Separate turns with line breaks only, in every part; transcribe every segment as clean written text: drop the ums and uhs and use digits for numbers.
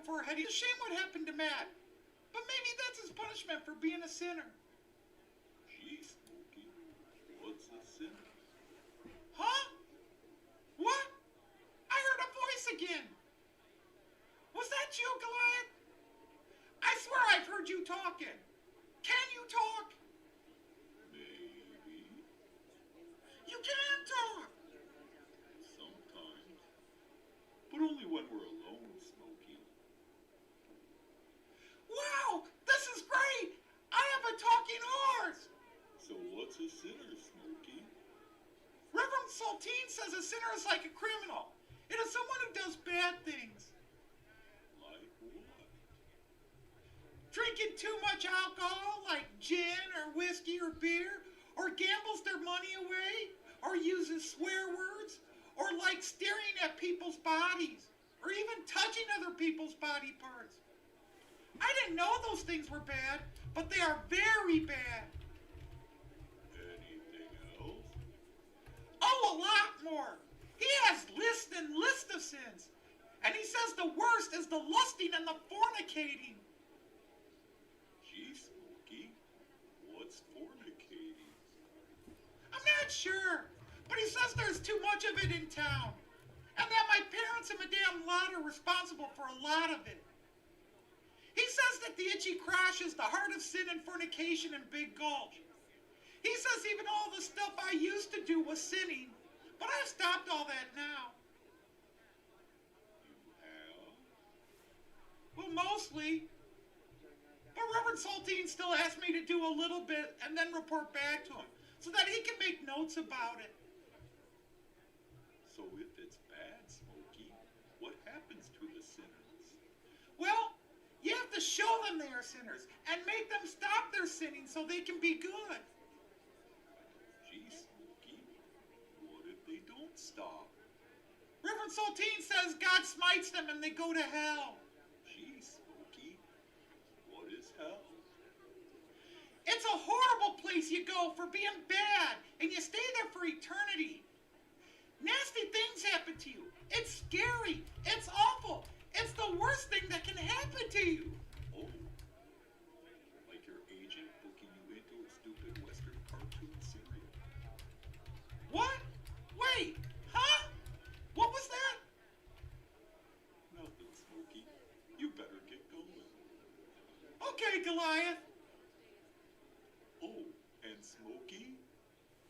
forehead. It's a shame what happened to Matt. But maybe that's his punishment for being a sinner.
Gee, Smokey, what's a sinner?
Huh? What? I heard a voice again. Was that you, Goliath? I swear I've heard you talking. Can you talk?
Maybe.
You can talk.
Sometimes. But only when we're alone, Smokey.
Wow, this is great. I have a talking horse.
So what's a sinner, Smokey?
Reverend Saltine says a sinner is like a criminal. It is someone who does bad things.
Like what?
Drinking too much alcohol, like gin or whiskey or beer, or gambles their money away, or uses swear words, or like staring at people's bodies, or even touching other people's body parts. I didn't know those things were bad, but they are very bad.
Anything else?
Oh, a lot more. He has lists and lists of sins. And he says the worst is the lusting and the fornicating.
Gee, Smokey, what's fornicating?
I'm not sure, but he says there's too much of it in town. And that my parents and Madame Lot are responsible for a lot of it. He says that the itchy crash is the heart of sin and fornication in Big Gulch. He says even all the stuff I used to do was sinning, but I've stopped all that now.
You have?
Well, mostly. But Reverend Saltine still asks me to do a little bit and then report back to him so that he can make notes about it.
So if it's bad, Smokey, what happens to the sinners?
Well, you have to show them they are sinners and make them stop their sinning so they can be good.
Gee, Smokey, what if they don't stop?
Reverend Saltine says God smites them and they go to hell.
Gee, Smokey, what is hell?
It's a horrible place you go for being bad, and you stay there for eternity. Nasty things happen to you. It's scary. It's awful. It's the worst thing that can happen to you.
Oh, like your agent booking you into a stupid Western cartoon serial.
What? Wait, huh? What was that?
Nothing, Smokey. You better get going.
Okay, Goliath.
Oh, and Smokey,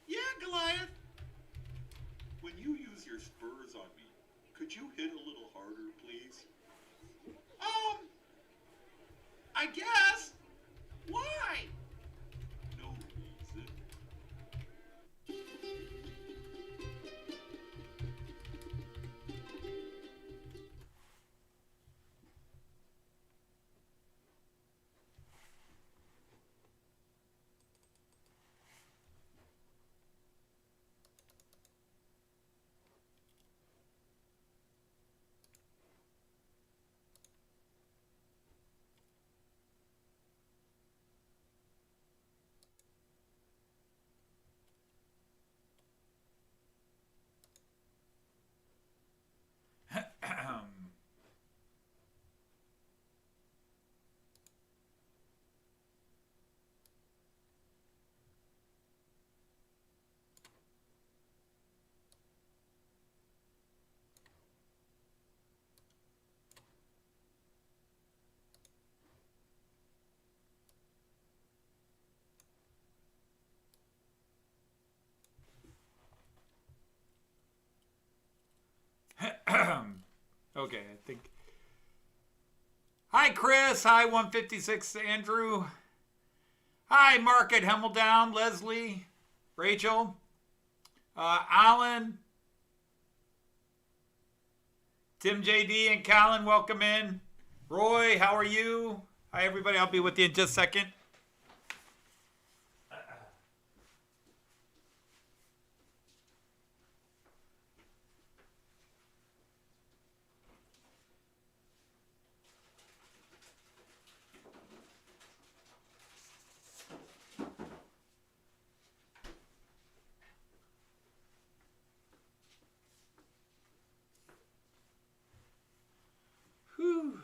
Yeah, Goliath.
when you use your spurs on me, could you hit a little harder, please?
I guess. Why?
No reason.
Okay, I think. Hi, Chris. Hi, 156 Andrew. Hi, Mark at Hemmeldown. Leslie. Rachel. Alan. Tim JD and Callan, welcome in. Roy, how are you? Hi, everybody. I'll be with you in just a second. Whew.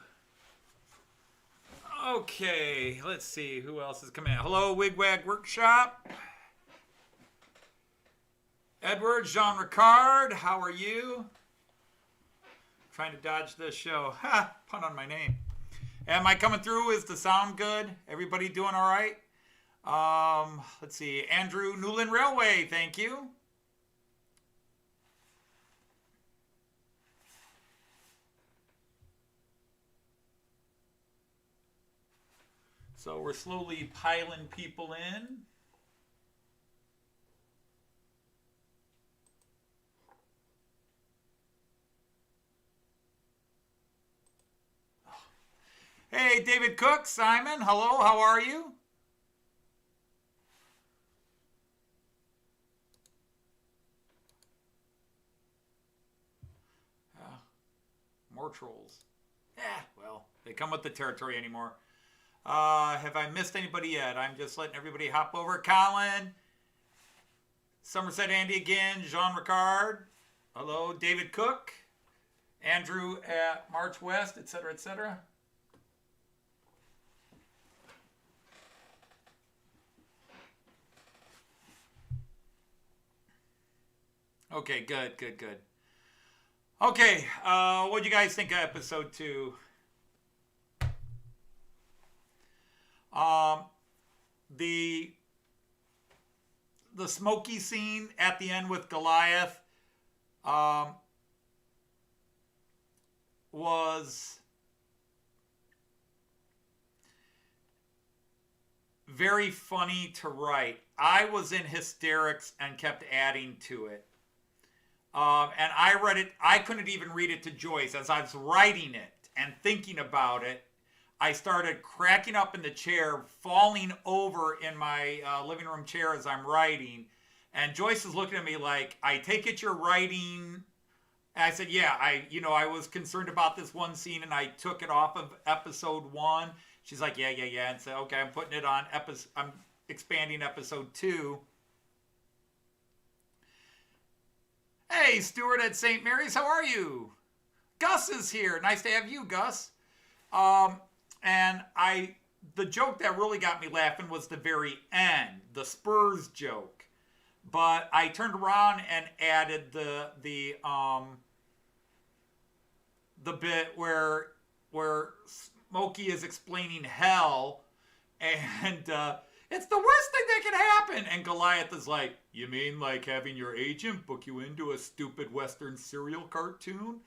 Okay, let's see who else is coming in. Hello, Wigwag Workshop. Edward, Jean Ricard, how are you? Trying to dodge this show. Ha! Pun on my name. Am I coming through? Is the sound good? Everybody doing all right? Let's see. Andrew Newland Railway, thank you. So we're slowly piling people in. Hey, David Cook, Simon, hello, how are you? More trolls. Yeah, well, they come with the territory anymore. Have I missed anybody yet? I'm just letting everybody hop over. Colin, Somerset Andy again, Jean Ricard, hello, David Cook, Andrew at March West, etc., etc. Okay, good. Okay, what do you guys think of episode 2? The smoky scene at the end with Goliath was very funny to write. I was in hysterics and kept adding to it. And I read it, I couldn't even read it to Joyce. As I was writing it and thinking about it, I started cracking up in the chair, falling over in my living room chair as I'm writing. And Joyce is looking at me like, I take it you're writing. And I said, yeah, I was concerned about this one scene and I took it off of episode 1. She's like, yeah. And said, okay, I'm putting it on I'm expanding episode 2. Hey, Stuart at St. Mary's, how are you? Gus is here. Nice to have you, Gus. And the joke that really got me laughing was the very end, the Spurs joke. But I turned around and added the bit where Smokey is explaining hell, and it's the worst thing that can happen. And Goliath is like, you mean like having your agent book you into a stupid Western serial cartoon?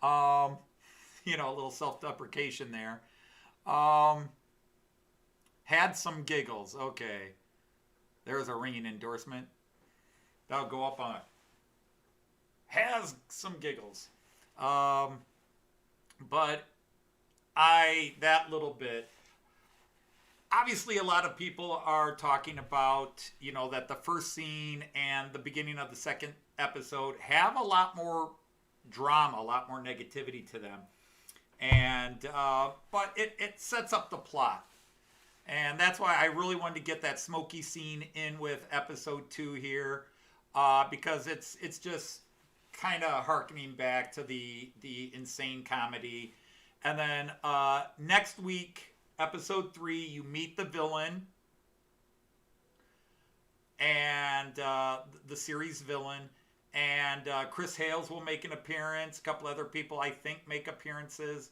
A little self-deprecation there. Had some giggles. Okay. There's a ringing endorsement. That'll go up on it. Has some giggles. But that little bit. Obviously, a lot of people are talking about, that the first scene and the beginning of the second episode have a lot more drama, a lot more negativity to them. And, but it sets up the plot. And that's why I really wanted to get that smoky scene in with episode 2 here, because it's just kind of harkening back to the insane comedy. And then next week, episode 3, you meet the villain and the series villain. And Chris Hales will make an appearance. A couple other people, I think, make appearances.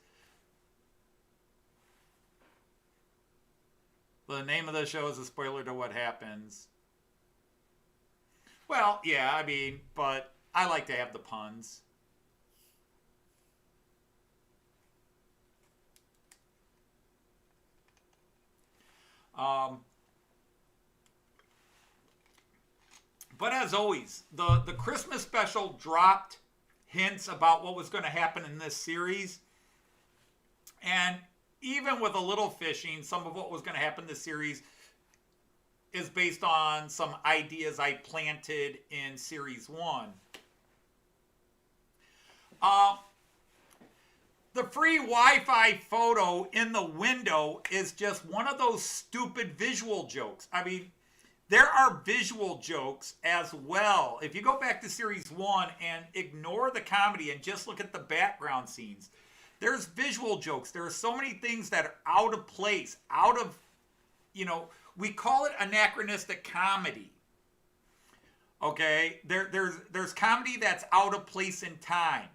The name of the show is a spoiler to what happens. Well, yeah, but I like to have the puns. But as always, the Christmas special dropped hints about what was going to happen in this series. And even with a little fishing, some of what was going to happen in this series is based on some ideas I planted in series 1. The free Wi-Fi photo in the window is just one of those stupid visual jokes. There are visual jokes as well. If you go back to series 1 and ignore the comedy and just look at the background scenes, There's visual jokes. There are so many things that are out of place, out of, we call it anachronistic comedy. Okay? There's comedy that's out of place in time.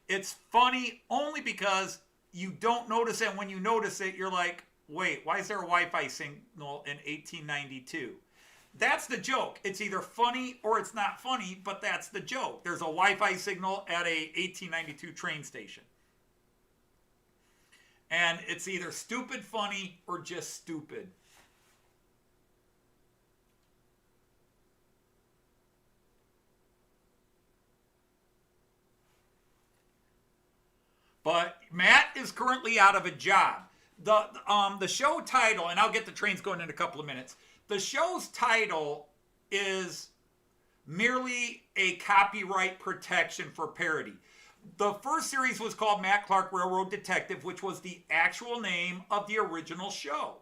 It's funny only because you don't notice it. When you notice it, you're like, wait, why is there a Wi-Fi signal in 1892? That's the joke. It's either funny or it's not funny, but that's the joke. There's a Wi-Fi signal at a 1892 train station. And it's either stupid funny or just stupid. But Matt is currently out of a job. The show title, and I'll get the trains going in a couple of minutes. The show's title is merely a copyright protection for parody. The first series was called Matt Clark Railroad Detective, which was the actual name of the original show.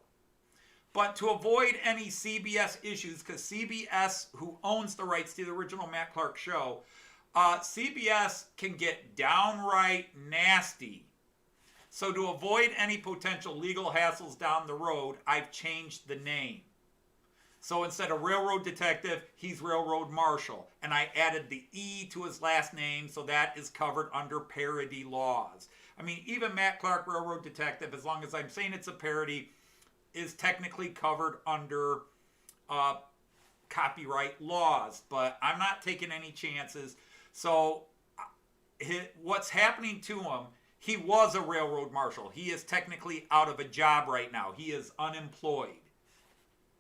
But to avoid any CBS issues, because CBS, who owns the rights to the original Matt Clark show, CBS can get downright nasty. So to avoid any potential legal hassles down the road, I've changed the name. So instead of Railroad Detective, he's Railroad Marshal. And I added the E to his last name, so that is covered under parody laws. I mean, even Matt Clark Railroad Detective, as long as I'm saying it's a parody, is technically covered under copyright laws. But I'm not taking any chances. So what's happening to him, he was a railroad marshal. He is technically out of a job right now. He is unemployed.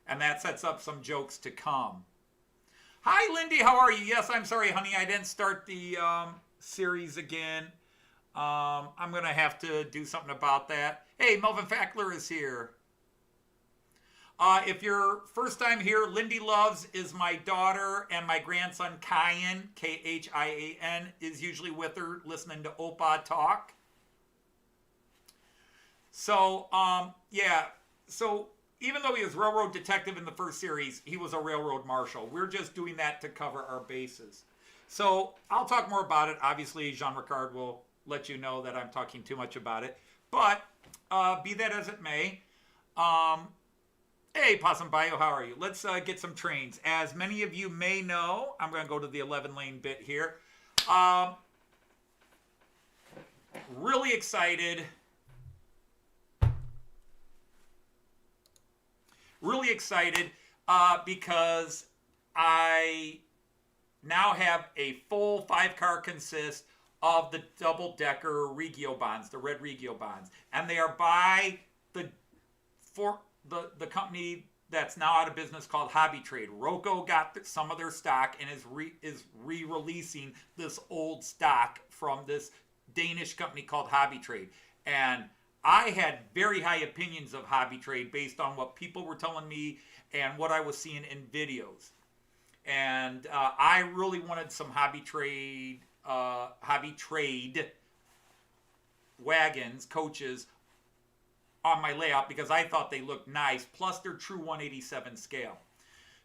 And that sets up some jokes to come. Hi, Lindy. How are you? Yes, I'm sorry, honey. I didn't start the series again. I'm going to have to do something about that. Hey, Melvin Fackler is here. If you're first time here, Lindy Loves is my daughter, and my grandson, Kyan, Khian, is usually with her listening to Opa talk. So, yeah. So, even though he was Railroad Detective in the first series, he was a Railroad Marshal. We're just doing that to cover our bases. So I'll talk more about it. Obviously, Jean Ricard will let you know that I'm talking too much about it. But be that as it may, hey, Possum Bio, how are you? Let's get some trains. As many of you may know, I'm going to go to the 11-lane bit here. Really excited. Really excited because I now have a full 5-car consist of the double-decker Regio bonds, the red Regio bonds. And they are by the company that's now out of business called Hobby Trade. Rocco got some of their stock and is re-releasing this old stock from this Danish company called Hobby Trade. And I had very high opinions of Hobby Trade based on what people were telling me and what I was seeing in videos. And I really wanted some Hobby Trade wagons, coaches on my layout because I thought they looked nice. Plus, they're true 187 scale.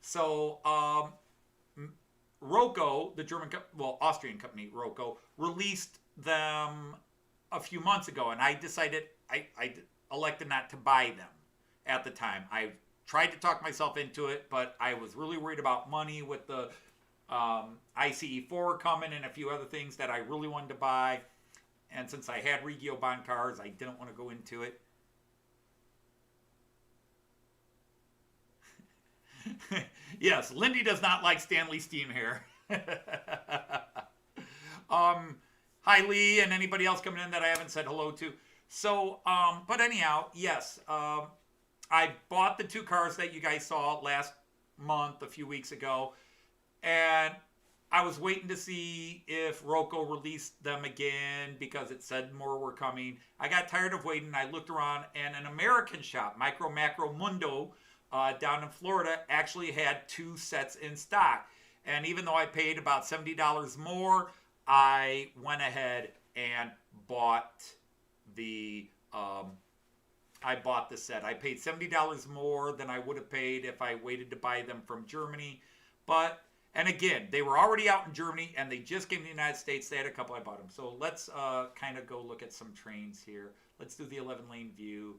So Rocco, the Austrian company Rocco, released them a few months ago, and I decided I elected not to buy them at the time. I tried to talk myself into it, but I was really worried about money with the ICE4 coming and a few other things that I really wanted to buy. And since I had Regio bond cars, I didn't want to go into it. Yes, Lindy does not like Stanley Steam hair. Hi, Lee, and anybody else coming in that I haven't said hello to. So, but anyhow, yes, I bought the 2 cars that you guys saw last month, a few weeks ago, and I was waiting to see if Rocco released them again because it said more were coming. I got tired of waiting. I looked around, and an American shop, Micro Macro Mundo, down in Florida, actually had 2 sets in stock. And even though I paid about $70 more, I went ahead and bought the set. I paid $70 more than I would have paid if I waited to buy them from Germany. But And again, they were already out in Germany, and they just came to the United States. They had a couple. I bought them. So let's kind of go look at some trains here. Let's do the 11-lane view.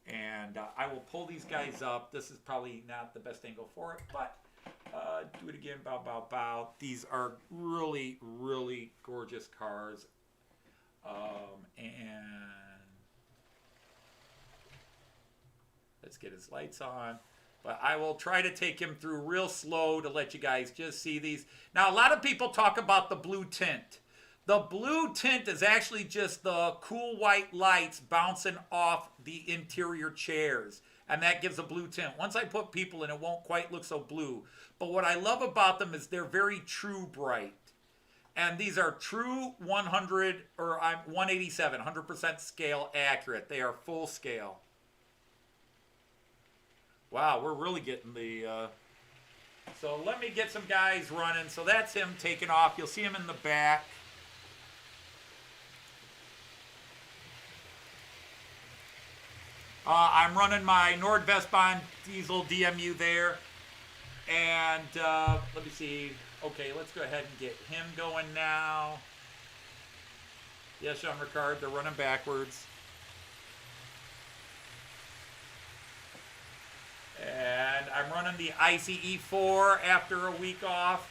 And I will pull these guys up. This is probably not the best angle for it, but do it again. Bow, bow, bow. These are really, really gorgeous cars. And let's get his lights on. But I will try to take him through real slow to let you guys just see these. Now, a lot of people talk about the blue tint. The blue tint is actually just the cool white lights bouncing off the interior chairs. And that gives a blue tint. Once I put people in, it won't quite look so blue. But what I love about them is they're very true bright. And these are true 100 or 187, 100% scale accurate. They are full scale. Wow, we're really getting the... So let me get some guys running. So that's him taking off. You'll see him in the back. I'm running my Nordwestbahn diesel DMU there. And let me see. Okay, let's go ahead and get him going now. Yes, Jean-Ricard, they're running backwards. And I'm running the ICE4 after a week off.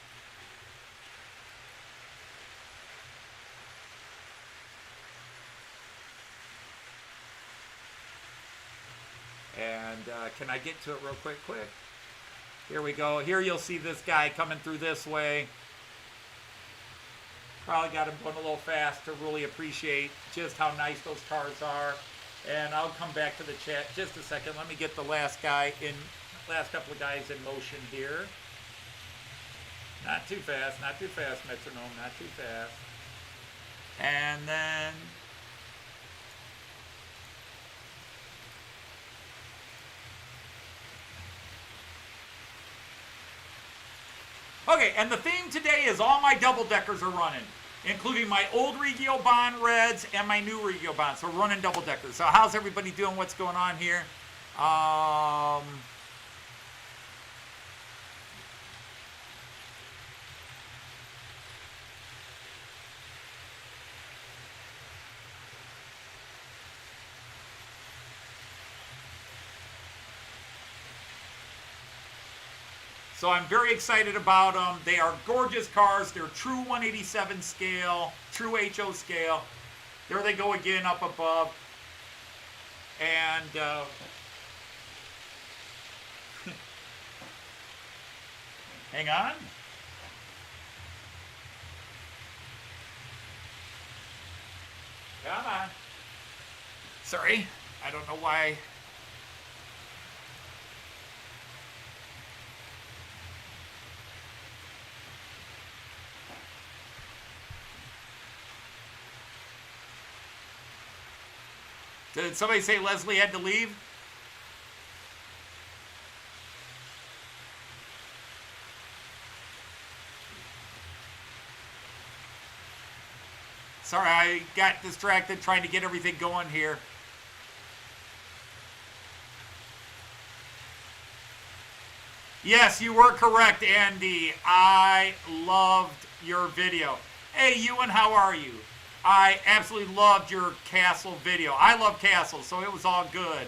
And can I get to it real quick? Here we go. Here you'll see this guy coming through this way. Probably got him going a little fast to really appreciate just how nice those cars are. And I'll come back to the chat just a second. Let me get the last couple of guys in motion here. Not too fast, metronome, not too fast. And then okay, and the theme today is all my double-deckers are running, including my old Regiobahn Reds and my new Regiobahn. So we're running double-deckers. So how's everybody doing? What's going on here? So I'm very excited about them. They are gorgeous cars. They're true 187 scale, true HO scale. There they go again up above. And hang on. Come on. Sorry, I don't know why. Did somebody say Leslie had to leave? Sorry, I got distracted trying to get everything going here. Yes, you were correct, Andy. I loved your video. Hey, Ewan, how are you? I absolutely loved your castle video. I love castles, so it was all good.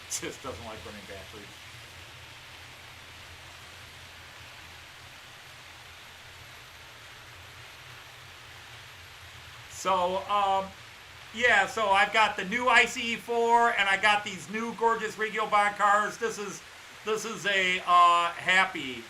Just doesn't like running batteries. So, yeah, so I've got the new ICE4 and I got these new gorgeous Regiobahn cars. This is a happy.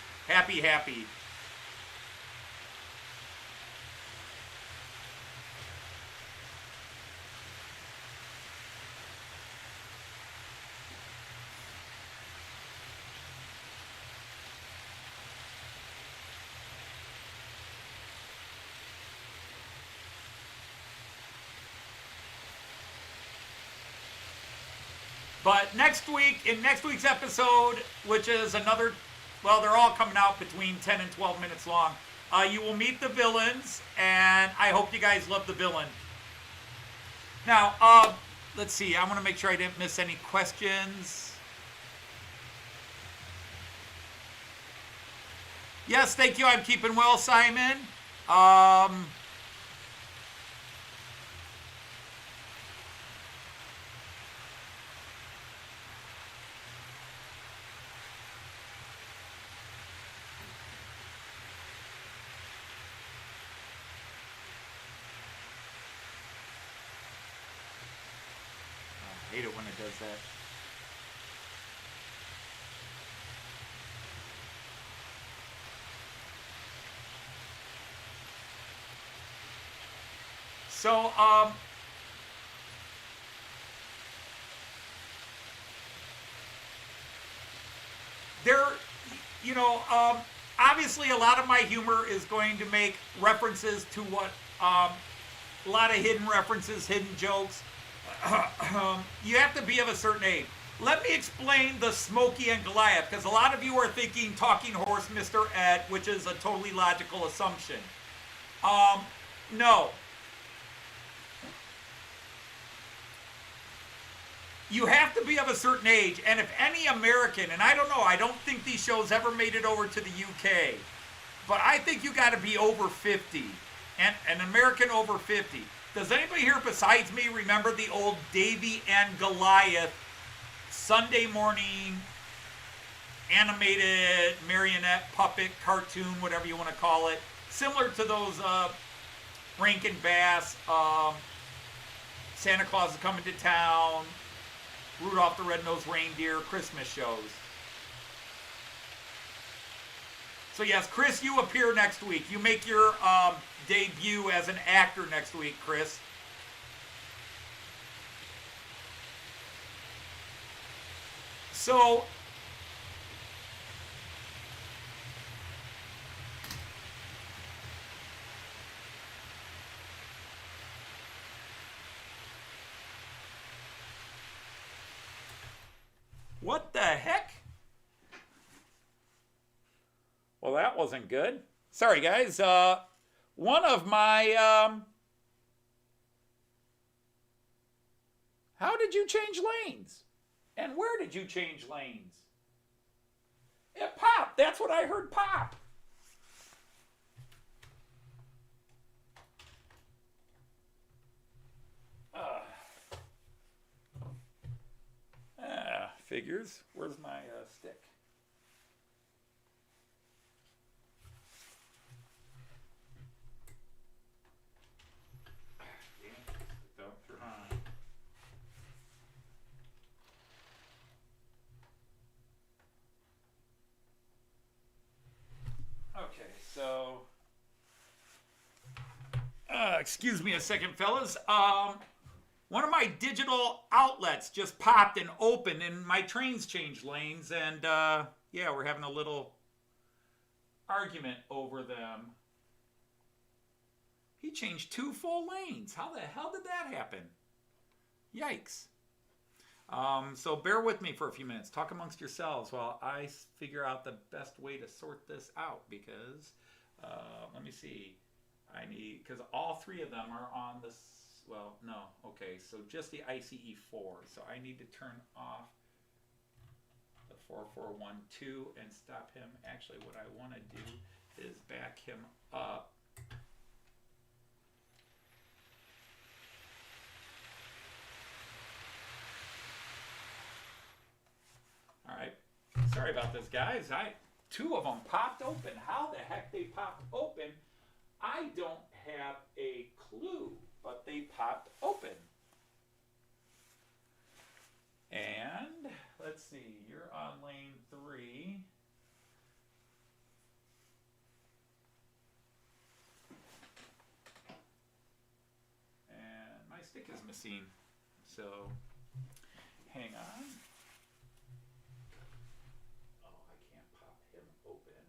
But in next week's episode, which is another, well, they're all coming out between 10 and 12 minutes long, you will meet the villains, and I hope you guys love the villain. Now, let's see. I want to make sure I didn't miss any questions. Yes, thank you. I'm keeping well, Simon. I hate it when it does that. So, obviously a lot of my humor is going to make references to what, a lot of hidden references, hidden jokes. You have to be of a certain age. Let me explain the Smokey and Goliath, because a lot of you are thinking Talking Horse, Mr. Ed, which is a totally logical assumption. No. You have to be of a certain age, and if any American, and I don't know, I don't think these shows ever made it over to the UK, but I think you got to be over 50, and an American over 50. Does anybody here besides me remember the old Davy and Goliath Sunday morning animated marionette puppet cartoon, whatever you want to call it, similar to those Rankin Bass, Santa Claus is Coming to Town, Rudolph the Red-Nosed Reindeer Christmas shows. So yes, Chris, you appear next week. You make your debut as an actor next week, Chris. So, what the heck? Well, that wasn't good. Sorry, guys. One of my... how did you change lanes? And where did you change lanes? It popped. That's what I heard pop. Figures. Where's my stick? Okay, so excuse me a second, fellas. One of my digital outlets just popped and opened, and my trains changed lanes, and yeah, we're having a little argument over them. He changed 2 full lanes. How the hell did that happen? Yikes. So bear with me for a few minutes. Talk amongst yourselves while I figure out the best way to sort this out, because let me see. I need, because all 3 of them are on this. Well, no. Okay, so just the ICE4. So I need to turn off the 4412 and stop him. Actually, what I want to do is back him up. All right. Sorry about this, guys. 2 of them popped open. How the heck they popped open, I don't have a clue. But they popped open. And let's see, you're on lane 3. And my stick is missing. So hang on. Oh, I can't pop him open.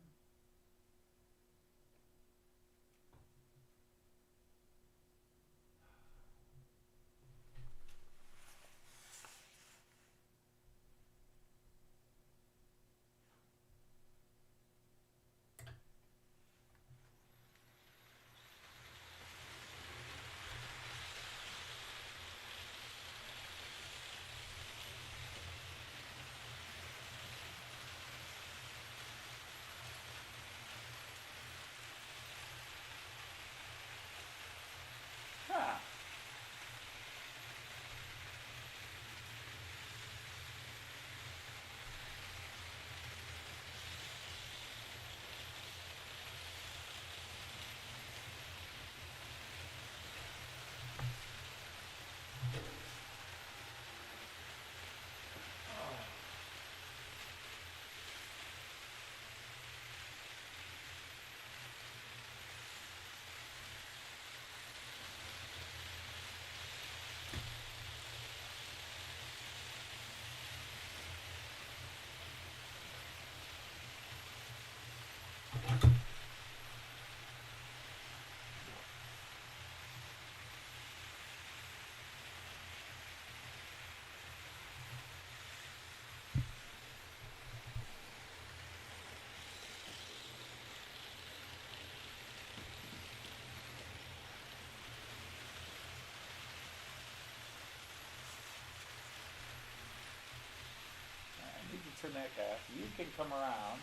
You can come around.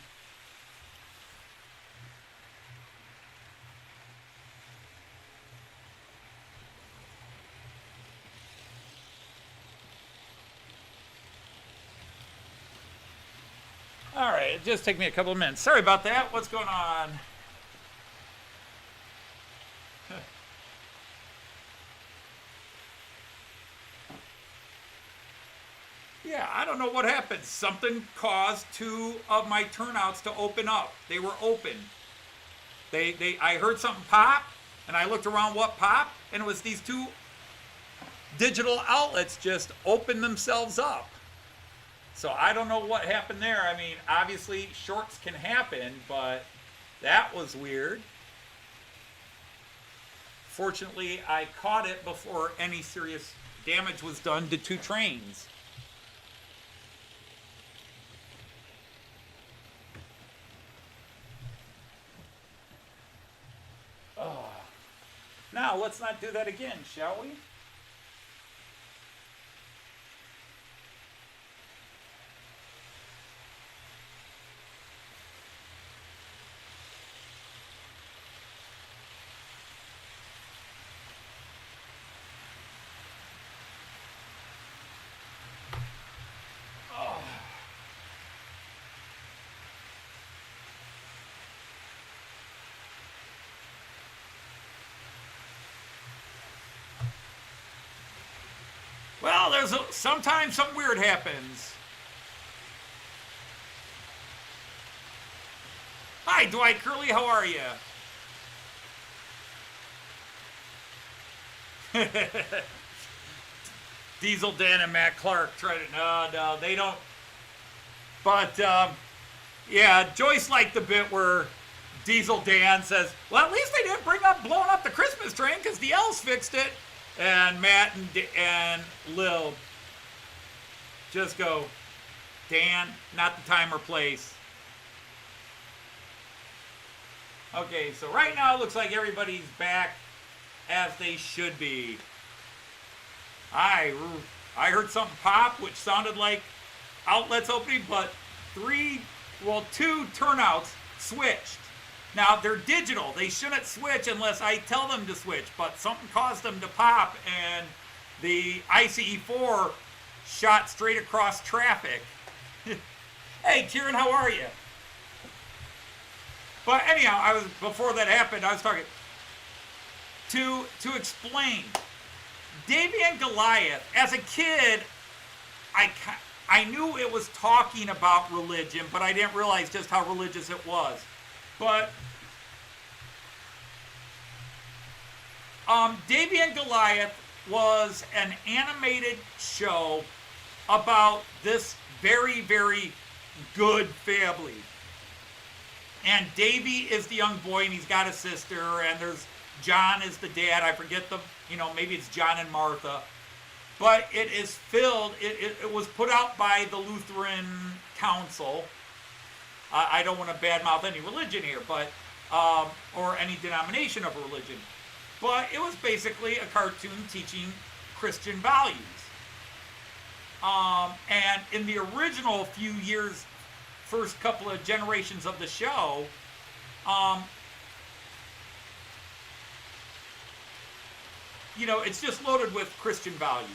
All right, it just take me a couple of minutes. Sorry about that. What's going on? Yeah, I don't know what happened. Something caused two of my turnouts to open up. They were open. I heard something pop, and I looked around what popped, and it was these two digital outlets just opened themselves up. So I don't know what happened there. I mean, obviously shorts can happen, but that was weird. Fortunately, I caught it before any serious damage was done to two trains. Oh. Now, let's not do that again, shall we? Well, sometimes something weird happens. Hi, Dwight Curley, how are you? Diesel Dan and Matt Clark try to, no, they don't. But, yeah, Joyce liked the bit where Diesel Dan says, well, at least they didn't blowing up the Christmas train because the elves fixed it. And Matt and Lil just go, Dan, not the time or place. Okay, so right now it looks like everybody's back as they should be. I heard something pop, which sounded like outlets opening, but two turnouts switched. Now, they're digital. They shouldn't switch unless I tell them to switch, but something caused them to pop, and the ICE-4 shot straight across traffic. Hey, Kieran, how are you? But anyhow, before that happened, I was talking to explain. Davy and Goliath, as a kid, I knew it was talking about religion, but I didn't realize just how religious it was. But Davy and Goliath was an animated show about this very, very good family. And Davy is the young boy, and he's got a sister, and there's John is the dad. I forget maybe it's John and Martha. But it is filled, it was put out by the Lutheran Council. I don't want to badmouth any religion here, but or any denomination of a religion. But it was basically a cartoon teaching Christian values. And in the original few years, first couple of generations of the show, it's just loaded with Christian values.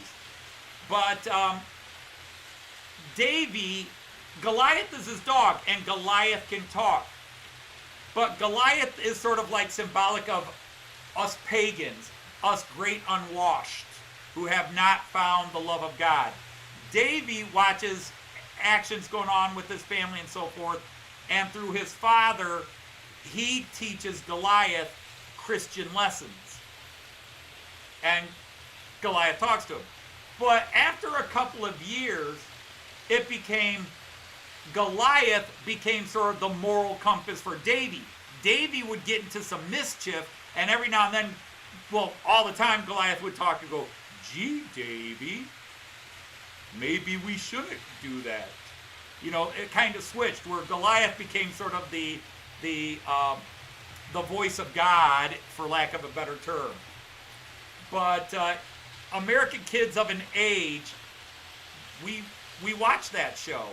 But Goliath is his dog, and Goliath can talk. But Goliath is sort of like symbolic of us pagans, us great unwashed, who have not found the love of God. Davy watches actions going on with his family and so forth, and through his father, he teaches Goliath Christian lessons. And Goliath talks to him. But after a couple of years, Goliath became sort of the moral compass for Davy. Davy would get into some mischief, and every now and then, well, all the time, Goliath would talk and go, gee, Davy, maybe we shouldn't do that. It kind of switched, where Goliath became sort of the voice of God, for lack of a better term. But American kids of an age, we watch that show.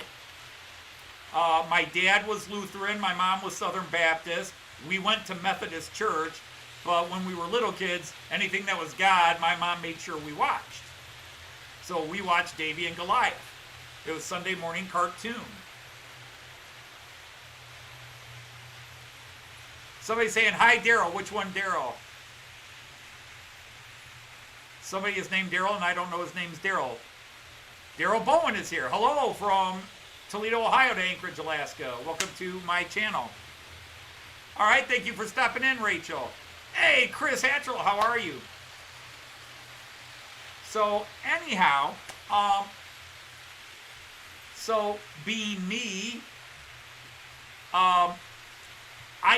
My dad was Lutheran. My mom was Southern Baptist. We went to Methodist church. But when we were little kids, anything that was God, my mom made sure we watched. So we watched Davy and Goliath. It was Sunday morning cartoon. Somebody saying, hi, Daryl. Which one, Daryl? Somebody is named Daryl, and I don't know his name's Daryl. Daryl Bowen is here. Hello from Toledo, Ohio to Anchorage, Alaska. Welcome to my channel. All right, thank you for stopping in, Rachel. Hey, Chris Hatchell, how are you? So, anyhow, so being me, I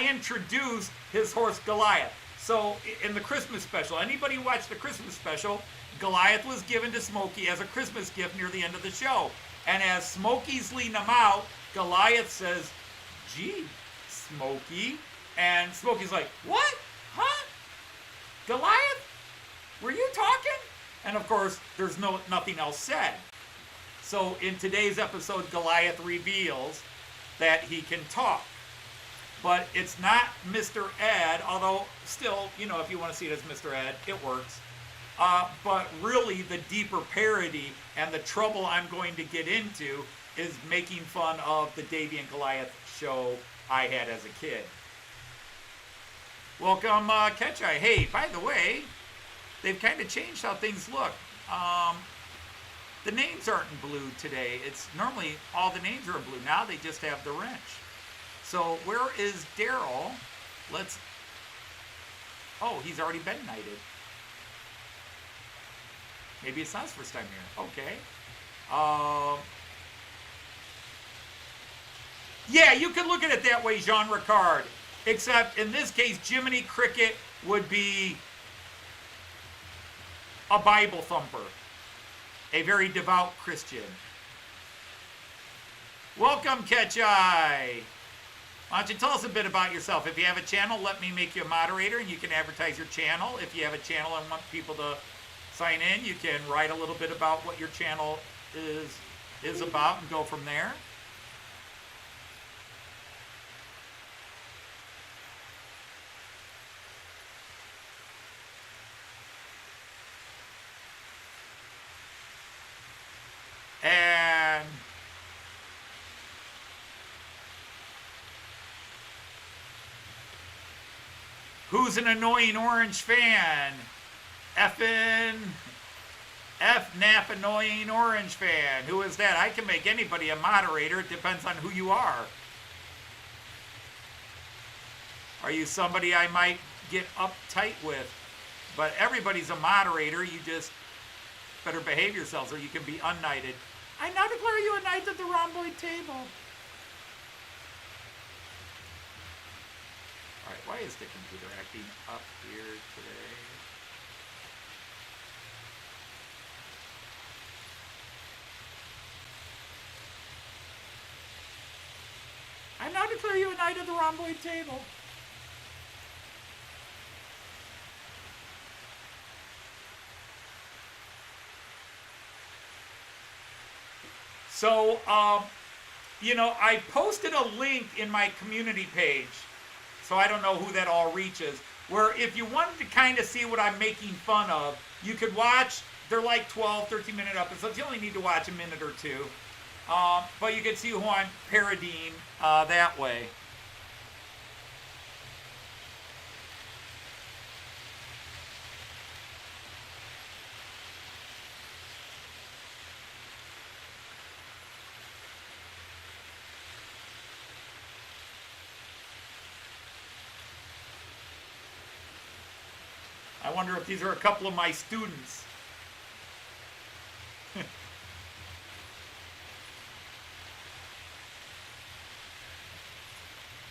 introduced his horse Goliath. So, in the Christmas special, anybody who watched the Christmas special, Goliath was given to Smokey as a Christmas gift near the end of the show. And as Smokey's leading him out, Goliath says, gee, Smokey. And Smokey's like, what? Huh? Goliath? Were you talking? And of course, there's nothing else said. So in today's episode, Goliath reveals that he can talk. But it's not Mr. Ed, although still, you know, if you want to see it as Mr. Ed, it works. But really, the deeper parody and the trouble I'm going to get into is making fun of the Davy and Goliath show I had as a kid. Welcome, Ketchai. Hey, by the way, they've kind of changed how things look. The names aren't in blue today. It's normally all the names are in blue. Now they just have the wrench. So where is Daryl? Oh, he's already been knighted. Maybe it's not his first time here. Okay. Yeah, you could look at it that way, Jean Ricard. Except in this case, Jiminy Cricket would be a Bible thumper, a very devout Christian. Welcome, Ketchai. Why don't you tell us a bit about yourself? If you have a channel, let me make you a moderator and you can advertise your channel. If you have a channel and want people to sign in, you can write a little bit about what your channel is about and go from there. And who's an annoying Orange fan? F-Nap annoying Orange fan. Who is that? I can make anybody a moderator. It depends on who you are. Are you somebody I might get uptight with? But everybody's a moderator. You just better behave yourselves or you can be unknighted. I now declare you a knight at the rhomboid table. Alright, why is the computer acting up here today? I now declare you a knight at the rhomboid table. So, you know, I posted a link in my community page, so I don't know who that all reaches, where if you wanted to kind of see what I'm making fun of, you could watch, they're like 12, 13-minute episodes. You only need to watch a minute or two. But you can see who I'm parodying that way. I wonder if these are a couple of my students.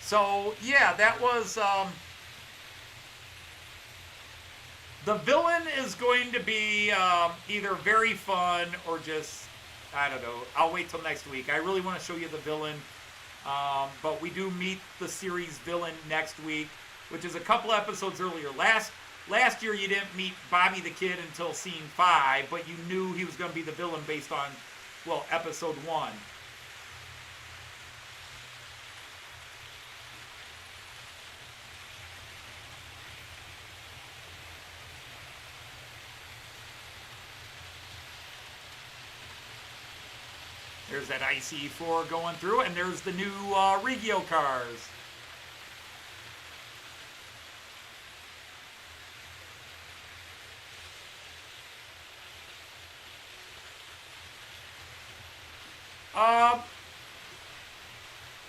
So, yeah, that was, the villain is going to be either very fun or just, I don't know, I'll wait till next week. I really want to show you the villain, but we do meet the series villain next week, which is a couple episodes earlier. Last year you didn't meet Bobby the Kid until scene 5, but you knew he was going to be the villain based on, well, episode 1. There's that ICE4 going through, and there's the new Regio cars.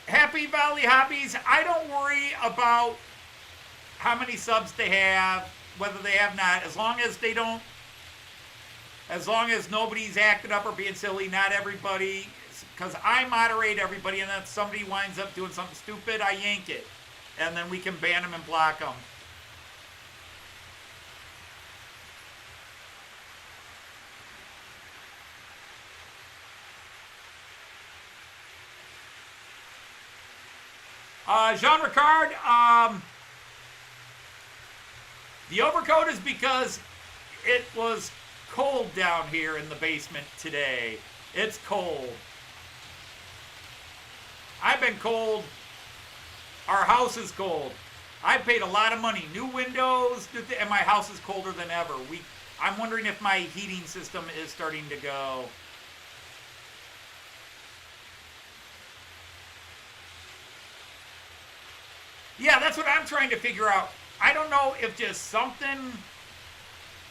Happy Valley Hobbies, I don't worry about how many subs they have, whether they have not, as long as nobody's acting up or being silly, not everybody, because I moderate everybody, and then somebody winds up doing something stupid, I yank it, and then we can ban them and block them. Jean Ricard, the overcoat is because it was cold down here in the basement today. It's cold. I've been cold. Our house is cold. I paid a lot of money. New windows, and my house is colder than ever. I'm wondering if my heating system is starting to go. Yeah, that's what I'm trying to figure out. I don't know if just something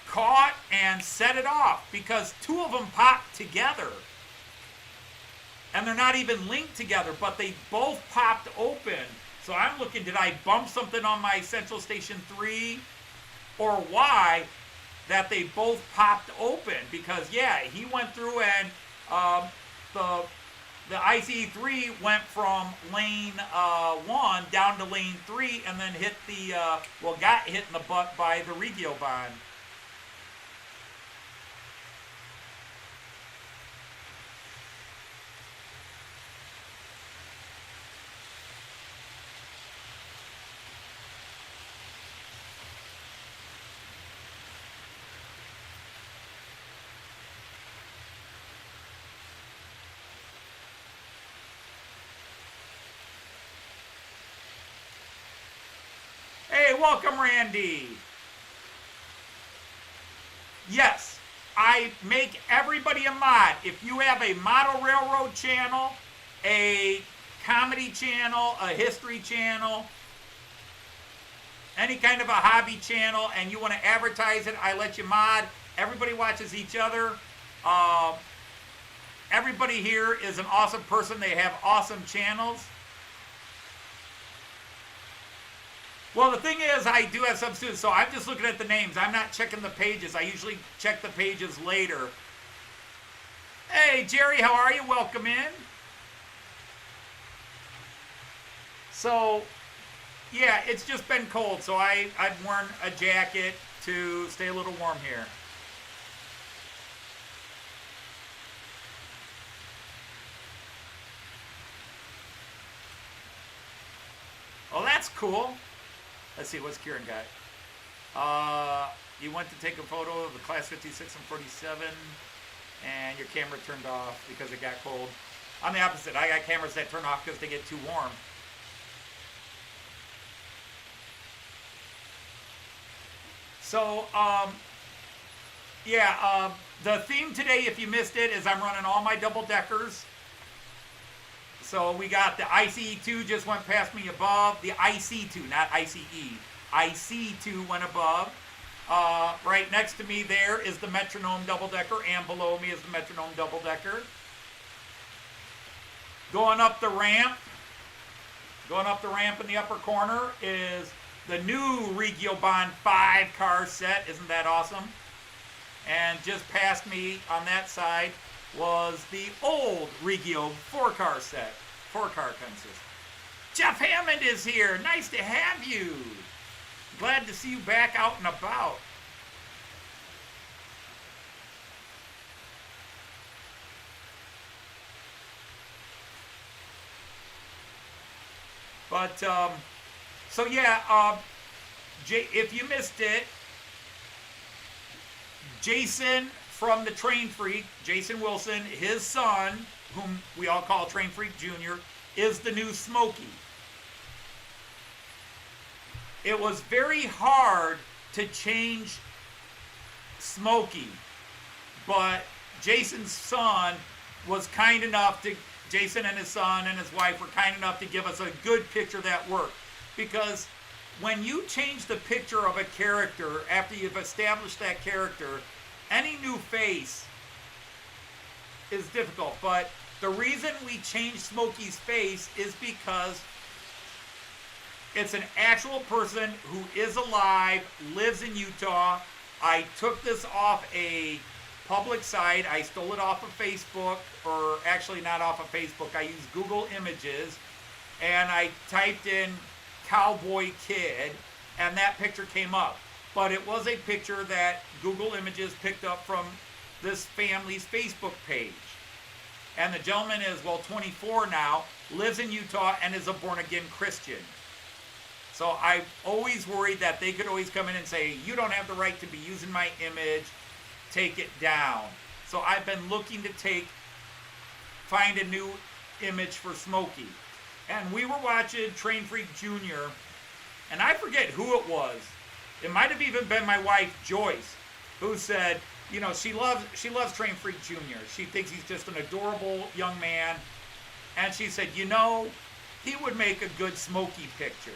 caught and set it off, because two of them popped together. And they're not even linked together, but they both popped open. So I'm looking, did I bump something on my Central Station 3 or why that they both popped open? Because, yeah, he went through and the ICE3 went from lane 1 down to lane 3 and then hit got hit in the butt by the Regio bond. Hey, welcome, Randy. Yes, I make everybody a mod. If you have a model railroad channel, a comedy channel, a history channel, any kind of a hobby channel, and you want to advertise it, I let you mod. Everybody watches each other. Everybody here is an awesome person. They have awesome channels. Well, the thing is, I do have some students, so I'm just looking at the names. I'm not checking the pages. I usually check the pages later. Hey, Jerry, how are you? Welcome in. So, yeah, it's just been cold, so I've worn a jacket to stay a little warm here. Oh, that's cool. Let's see, what's Kieran got? You went to take a photo of the Class 56 and 47, and your camera turned off because it got cold. I'm the opposite. I got cameras that turn off because they get too warm. So, the theme today, if you missed it, is I'm running all my double-deckers. So we got the ICE2 just went past me above. The IC2, not ICE. IC2 went above. Right next to me there is the Metronome double-decker, and below me is the Metronome double-decker. Going up the ramp in the upper corner is the new Regio Bond 5-car set. Isn't that awesome? And just past me on that side was the old Regio 4-car set. 4-car consist. Jeff Hammond is here. Nice to have you. Glad to see you back out and about. But, so yeah, if you missed it, Jason from the Train Freak, Jason Wilson, his son, whom we all call Train Freak Jr., is the new Smokey. It was very hard to change Smokey, but Jason's son was kind enough to, Jason and his son and his wife were kind enough to give us a good picture that worked. Because when you change the picture of a character after you've established that character, any new face is difficult. But the reason we changed Smokey's face is because it's an actual person who is alive, lives in Utah. I took this off a public site. I stole it off of Facebook, or actually not off of Facebook. I used Google Images, and I typed in Cowboy Kid, and that picture came up. But it was a picture that Google Images picked up from this family's Facebook page. And the gentleman is, 24 now, lives in Utah, and is a born-again Christian. So I always worried that they could always come in and say, you don't have the right to be using my image, take it down. So I've been looking to find a new image for Smokey. And we were watching Train Freak Jr., and I forget who it was. It might have even been my wife, Joyce, who said, you know, she loves Train Freak Jr. She thinks he's just an adorable young man. And she said, you know, he would make a good Smokey picture.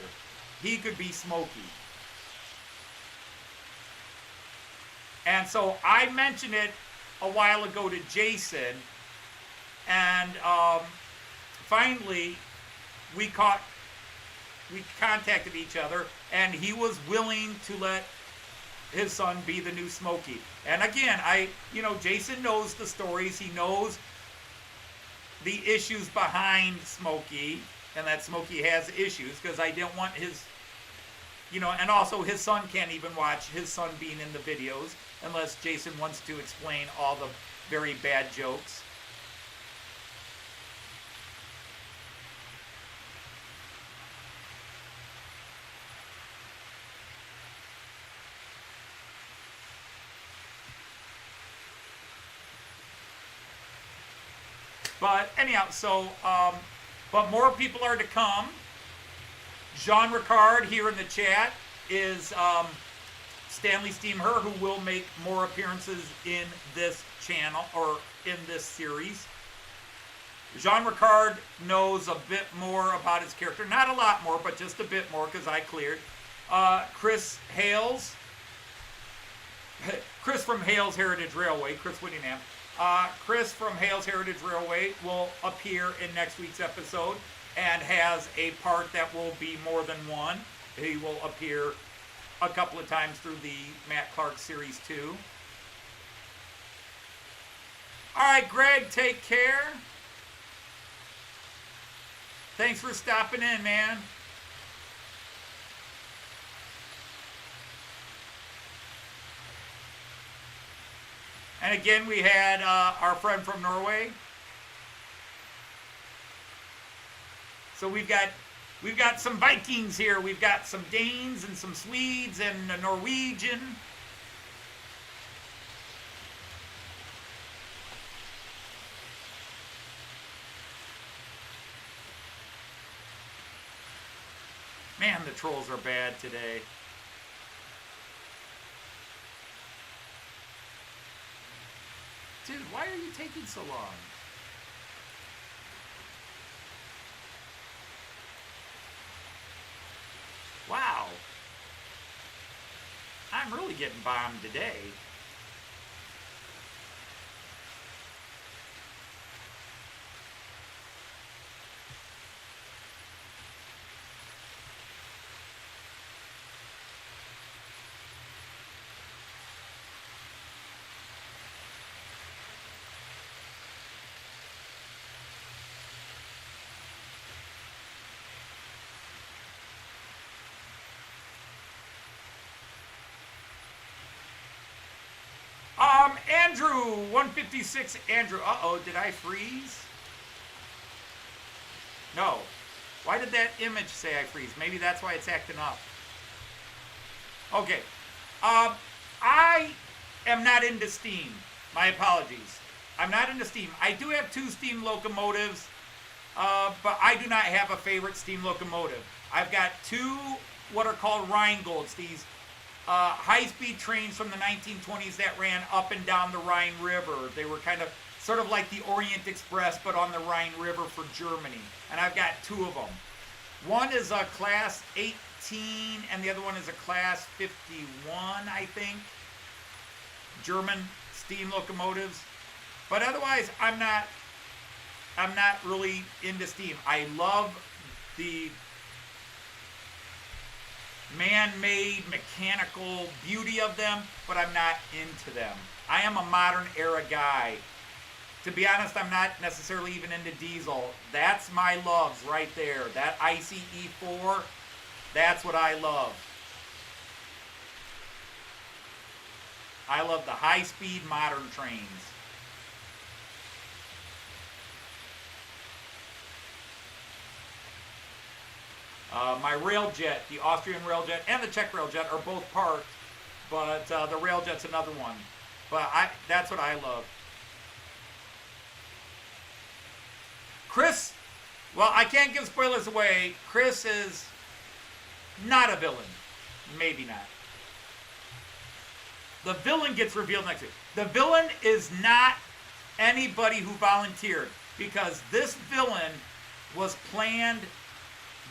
He could be Smokey. And so I mentioned it a while ago to Jason, and finally we contacted each other, and he was willing to let his son be the new Smokey. And again, Jason knows the stories. He knows the issues behind Smokey, and that Smokey has issues, because I didn't want his, and also his son can't even watch his son being in the videos unless Jason wants to explain all the very bad jokes. But anyhow, but more people are to come. Jean Ricard here in the chat is Stanley Steamher, who will make more appearances in this channel, or in this series. Jean Ricard knows a bit more about his character. Not a lot more, but just a bit more, because I cleared. Chris Hales. Chris from Hales Heritage Railway, Chris Whittingham. Chris from Hales Heritage Railway will appear in next week's episode, and has a part that will be more than one. He will appear a couple of times through the Matt Clark Series 2. Alright, Greg, take care. Thanks for stopping in, man. And again, we had our friend from Norway. So we've got some Vikings here. We've got some Danes and some Swedes and a Norwegian. Man, the trolls are bad today. Dude, why are you taking so long? Wow. I'm really getting bombed today. Andrew, 156, Andrew. Uh-oh, did I freeze? No. Why did that image say I freeze? Maybe that's why it's acting up. Okay. I am not into steam. My apologies. I'm not into steam. I do have 2 steam locomotives, but I do not have a favorite steam locomotive. I've got 2 what are called Rhinegolds, these high-speed trains from the 1920s that ran up and down the Rhine River. They were kind of sort of like the Orient Express, but on the Rhine River for Germany. And I've got two of them. One is a class 18, and the other one is a class 51, I think. German steam locomotives. But otherwise, I'm not really into steam. I love the man-made mechanical beauty of them, but I'm not into them. I am a modern era guy. To be honest, I'm not necessarily even into diesel. That's my loves right there. That ICE 4, that's what I love. I love the high-speed modern trains. My Railjet, the Austrian Railjet and the Czech Railjet are both parked, but the Railjet's another one. But that's what I love. Chris, well, I can't give spoilers away. Chris is not a villain. Maybe not. The villain gets revealed next week. The villain is not anybody who volunteered, because this villain was planned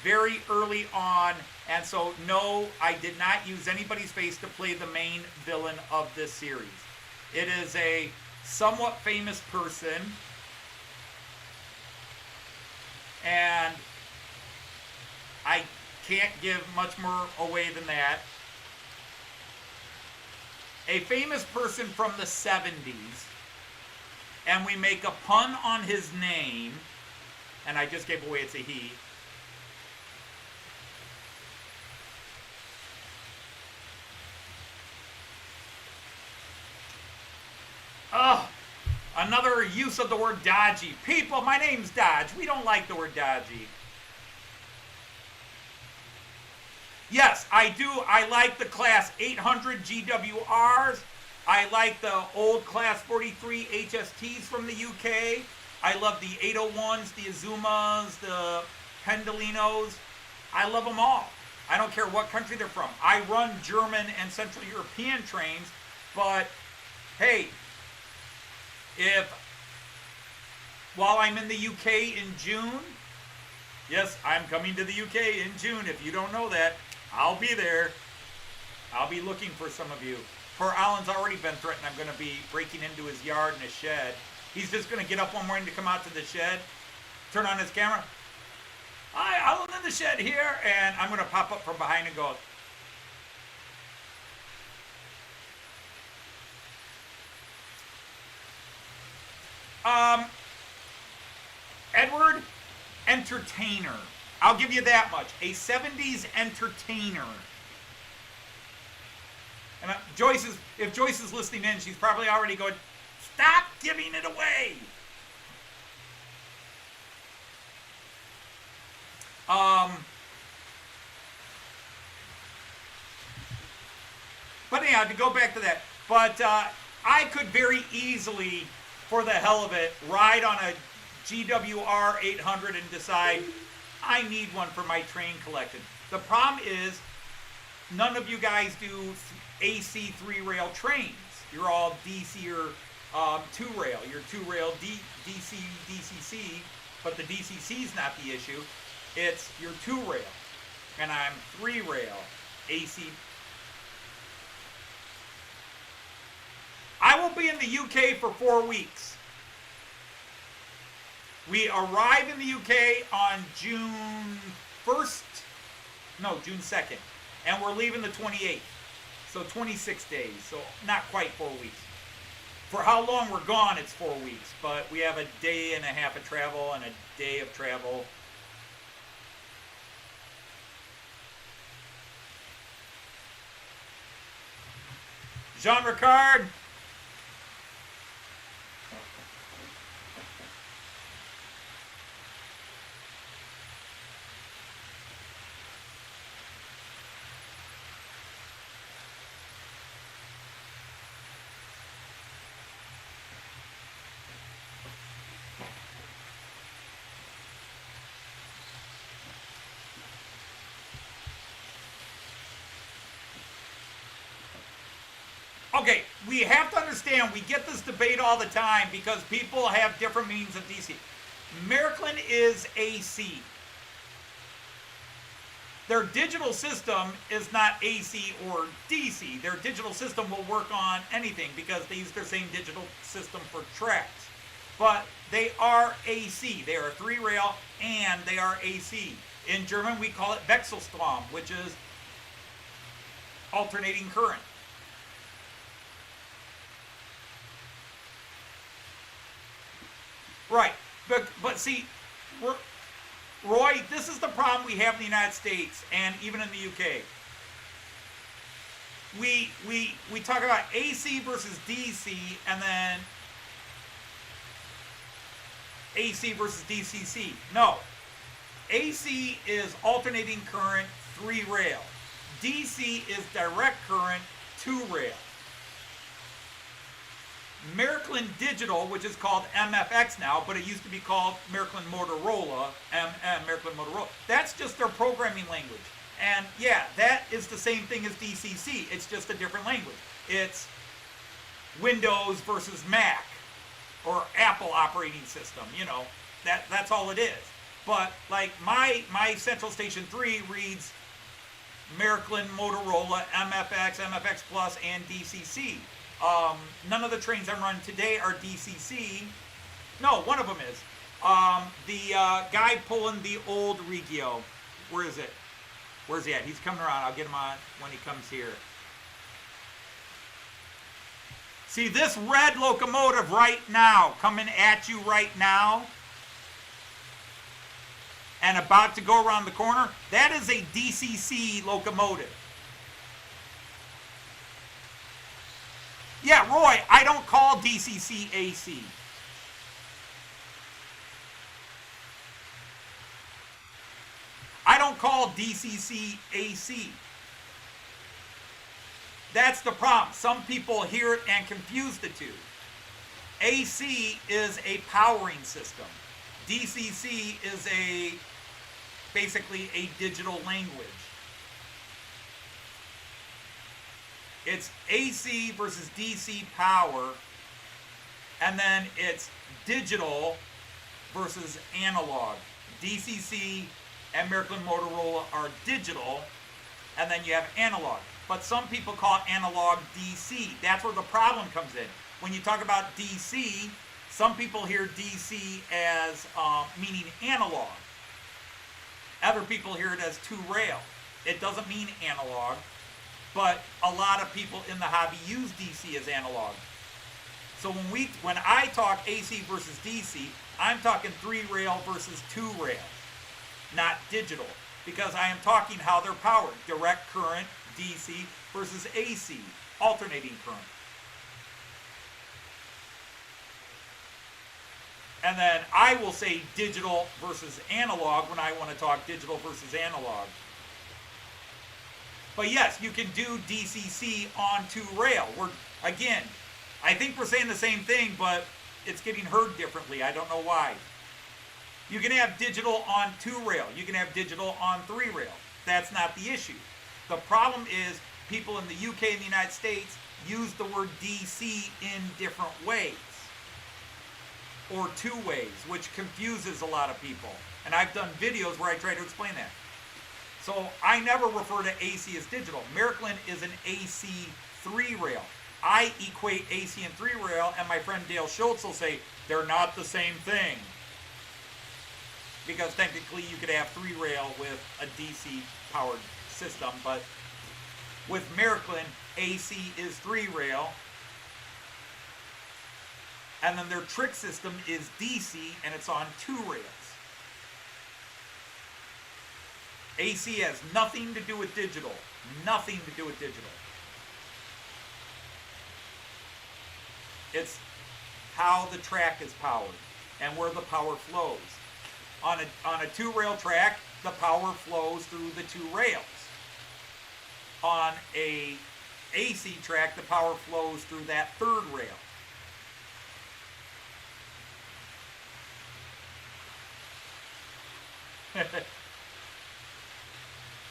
very early on, and so no, I did not use anybody's face to play the main villain of this series. It is a somewhat famous person, and I can't give much more away than that. A famous person from the 70s, and we make a pun on his name, and I just gave away it's a he. Oh, another use of the word dodgy. People, my name's Dodge. We don't like the word dodgy. Yes, I do. I like the Class 800 GWRs. I like the old Class 43 HSTs from the UK. I love the 801s, the Azumas, the Pendolinos. I love them all. I don't care what country they're from. I run German and Central European trains, but hey, while I'm in the UK in June, yes, I'm coming to the UK in June. If you don't know that, I'll be there. I'll be looking for some of you. Poor Alan's already been threatened. I'm going to be breaking into his yard and his shed. He's just going to get up one morning to come out to the shed, turn on his camera. Hi, Alan in the shed here. And I'm going to pop up from behind and go, Edward, entertainer. I'll give you that much. A 70s entertainer. And if Joyce is listening in, she's probably already going, stop giving it away. But anyhow, to go back to that, but I could very easily, for the hell of it, ride on a GWR 800 and decide I need one for my train collection. The problem is none of you guys do AC 3-rail trains. You're all DC or 2-rail. You're 2-rail DC, DCC, but the DCC is not the issue. It's your 2-rail, and I'm 3-rail AC. I will be in the UK for 4 weeks. We arrive in the UK on June 1st, no, June 2nd, and we're leaving the 28th, so 26 days, so not quite 4 weeks. For how long we're gone, it's 4 weeks, but we have a day and a half of travel and a day of travel. Jean Ricard. Okay, we have to understand, we get this debate all the time because people have different meanings of DC. Maryland is AC. Their digital system is not AC or DC. Their digital system will work on anything because they use their same digital system for tracks. But they are AC. They are 3-rail and they are AC. In German, we call it Wechselstrom, which is alternating current. Right, but see, Roy, this is the problem we have in the United States and even in the UK. We talk about AC versus DC and then AC versus DCC. No, AC is alternating current 3-rail. DC is direct current 2-rail. Maryland Digital, which is called MFX now, but it used to be called Maryland Motorola, Maryland Motorola. That's just their programming language. And yeah, that is the same thing as DCC. It's just a different language. It's Windows versus Mac or Apple operating system, you know. That's all it is. But like my Central Station 3 reads Maryland Motorola, MFX, MFX Plus, and DCC. None of the trains I'm running today are DCC. No, one of them is. The guy pulling the old Regio. Where is it? Where's he at? He's coming around. I'll get him on when he comes here. See this red locomotive right now, coming at you right now, and about to go around the corner, that is a DCC locomotive. Yeah, Roy, I don't call DCC AC. I don't call DCC AC. That's the problem. Some people hear it and confuse the two. AC is a powering system. DCC is basically a digital language. It's AC versus DC power, and then it's digital versus analog. DCC and Maryland Motorola are digital, and then you have analog. But some people call it analog DC. That's where the problem comes in. When you talk about DC, some people hear DC as meaning analog. Other people hear it as 2-rail. It doesn't mean analog. But a lot of people in the hobby use DC as analog. So when I talk AC versus DC, I'm talking 3-rail versus 2-rail, not digital, because I am talking how they're powered. Direct current, DC, versus AC, alternating current. And then I will say digital versus analog when I want to talk digital versus analog. But yes, you can do DCC on 2-rail. Again, I think we're saying the same thing, but it's getting heard differently. I don't know why. You can have digital on 2-rail. You can have digital on 3-rail. That's not the issue. The problem is people in the UK and the United States use the word DC in different ways. Or 2 ways, which confuses a lot of people. And I've done videos where I try to explain that. So I never refer to AC as digital. Maryland is an AC 3-rail. I equate AC and 3-rail, and my friend Dale Schultz will say, they're not the same thing. Because technically you could have 3-rail with a DC powered system, but with Maryland, AC is 3-rail. And then their trick system is DC, and it's on 2 rails. AC has nothing to do with digital. Nothing to do with digital. It's how the track is powered and where the power flows. On a 2-rail track, the power flows through the 2 rails. On a AC track, the power flows through that 3rd rail.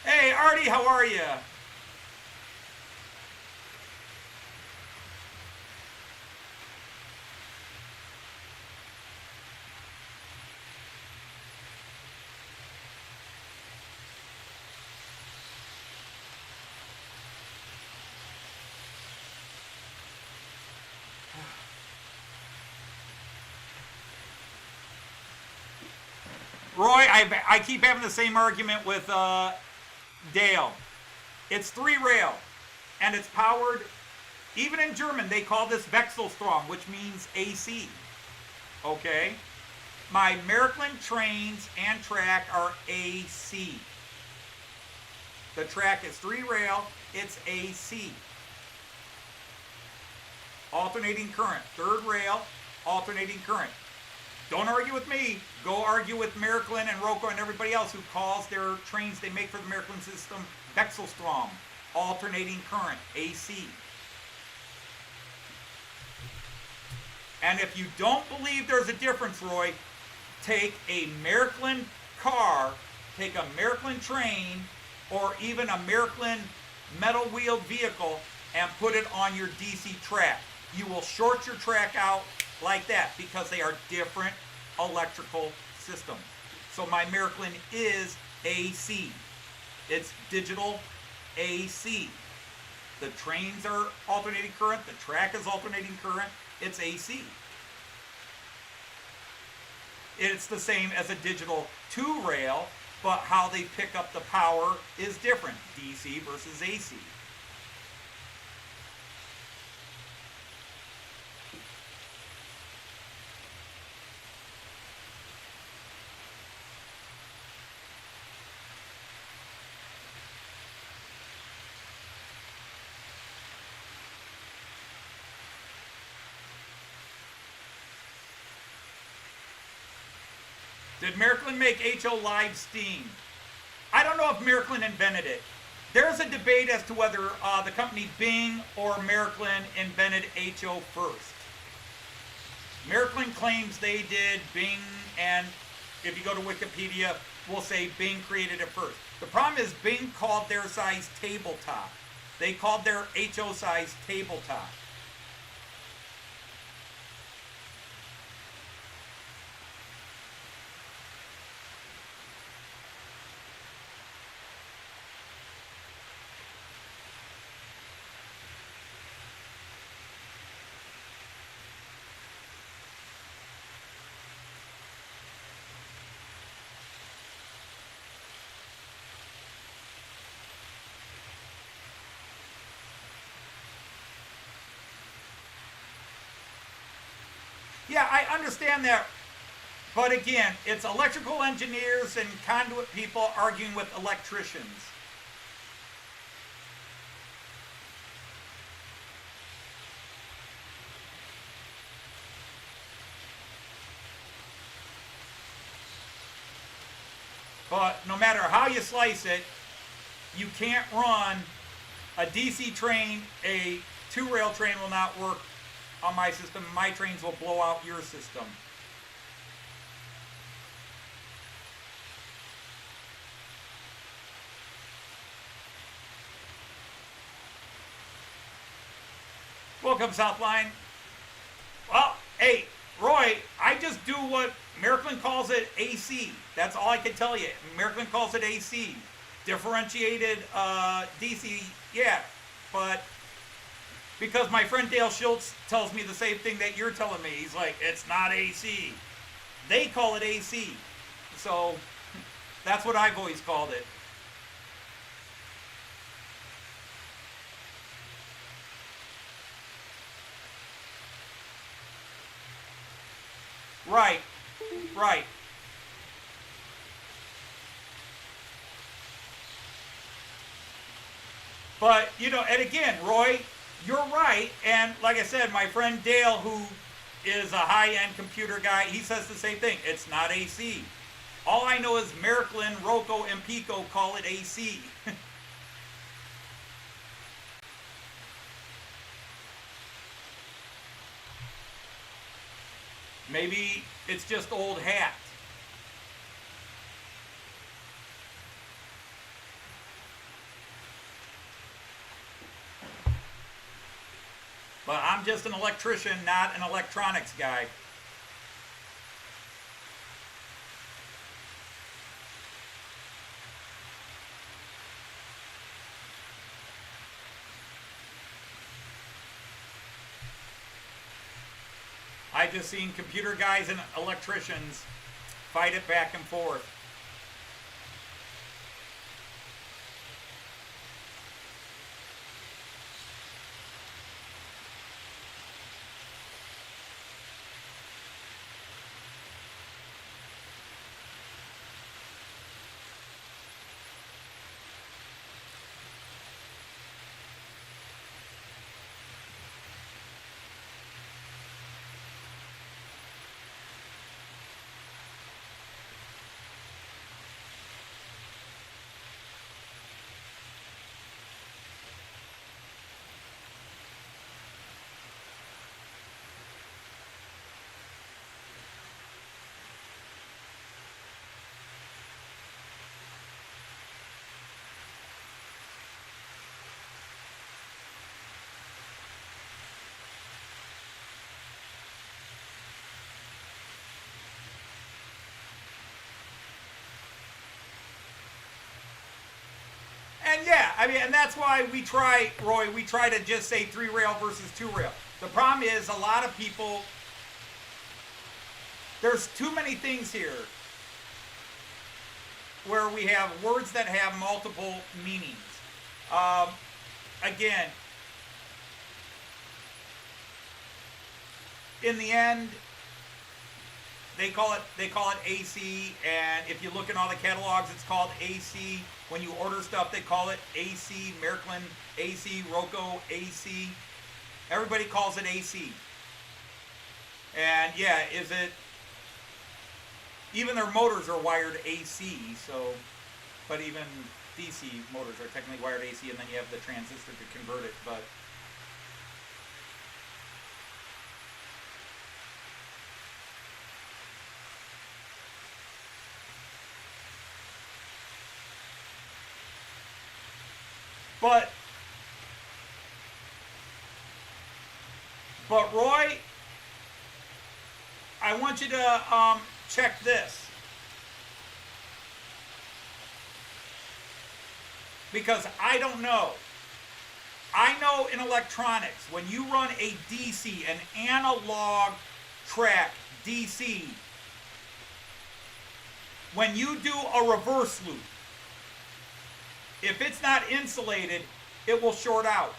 Hey, Artie, how are you? Roy, I keep having the same argument with Dale. It's 3-rail, and it's powered, even in German, they call this Wechselstrom, which means AC. Okay? My Märklin trains and track are AC. The track is 3-rail, it's AC. Alternating current. 3rd rail, alternating current. Don't argue with me. Go argue with Märklin and Rocco and everybody else who calls their trains they make for the Märklin system Wechselstrom, alternating current, AC. And if you don't believe there's a difference, Roy, take a Märklin car, take a Märklin train, or even a Märklin metal-wheeled vehicle and put it on your DC track. You will short your track out like that because they are different electrical systems. So my Märklin is AC. It's digital AC. The trains are alternating current, the track is alternating current, it's AC. It's the same as a digital 2-rail, but how they pick up the power is different, DC versus AC. Did Märklin make HO live steam? I don't know if Märklin invented it. There's a debate as to whether the company Bing or Märklin invented HO first. Märklin claims they did. Bing, and if you go to Wikipedia, will say Bing created it first. The problem is Bing called their size tabletop. They called their HO size tabletop. Yeah, I understand that. But again, it's electrical engineers and conduit people arguing with electricians. But no matter how you slice it, you can't run a DC train. A 2-rail train will not work on my system. My trains will blow out your system. Welcome, Southline. Well, hey, Roy, I just do what Märklin calls it AC. That's all I can tell you. Märklin calls it AC. Differentiated DC, yeah, but because my friend Dale Schultz tells me the same thing that you're telling me. He's like, it's not AC. They call it AC. So that's what I've always called it. Right, right. But, you know, and again, Roy, you're right. And like I said, my friend Dale, who is a high-end computer guy, he says the same thing. It's not AC. All I know is Märklin, Rocco, and Pico call it AC. Maybe it's just old hat. But I'm just an electrician, not an electronics guy. I just seen computer guys and electricians fight it back and forth. And yeah, I mean, and that's why we try, Roy, we try to just say 3-rail versus 2-rail. The problem is a lot of people, there's too many things here where we have words that have multiple meanings. Again, in the end, they call it AC, and if you look in all the catalogs, it's called AC. When you order stuff, they call it AC, Miraklin AC, Roco AC. Everybody calls it AC. And yeah, is it, even their motors are wired AC, so, but even DC motors are technically wired AC, and then you have the transistor to convert it, but Roy, I want you to check this, because I don't know. I know in electronics, when you run a DC, an analog track DC, when you do a reverse loop, if it's not insulated, it will short out.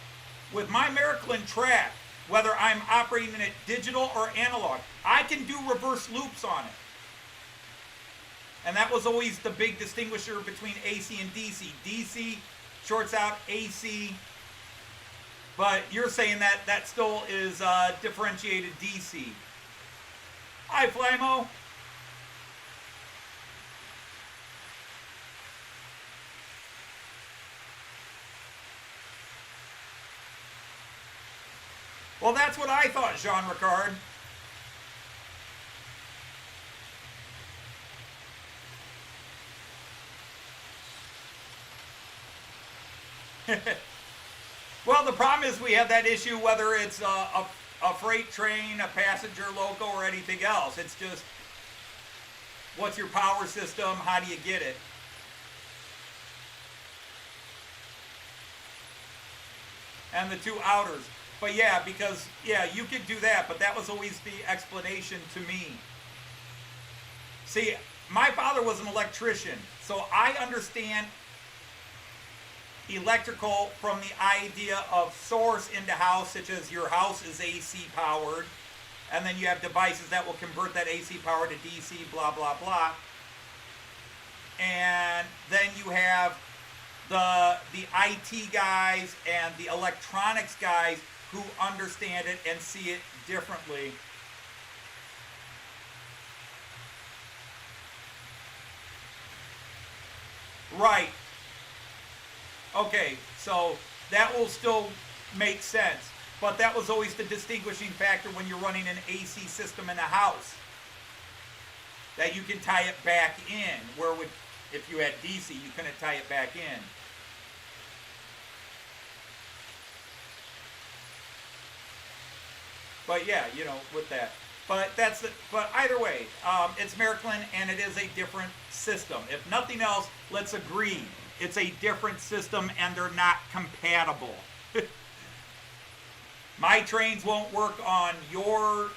With my Miraklin track, whether I'm operating it digital or analog, I can do reverse loops on it. And that was always the big distinguisher between AC and DC. DC shorts out AC, but you're saying that that still is differentiated DC. Hi, Flymo. Well, that's what I thought, Jean Ricard. Well, the problem is we have that issue whether it's a freight train, a passenger loco, or anything else. It's just, what's your power system? How do you get it? And the two outers. But yeah, because, yeah, you could do that, but that was always the explanation to me. See, my father was an electrician, so I understand electrical from the idea of source into house, such as your house is AC powered, and then you have devices that will convert that AC power to DC, blah, blah, blah. And then you have the IT guys and the electronics guys who understand it and see it differently. Right. Okay, so that will still make sense. But that was always the distinguishing factor when you're running an AC system in a house. That you can tie it back in, where if you had DC, you couldn't tie it back in. But yeah, you know, with that. But either way, it's Miraklin and it is a different system. If nothing else, let's agree. It's a different system and they're not compatible. My trains won't work on your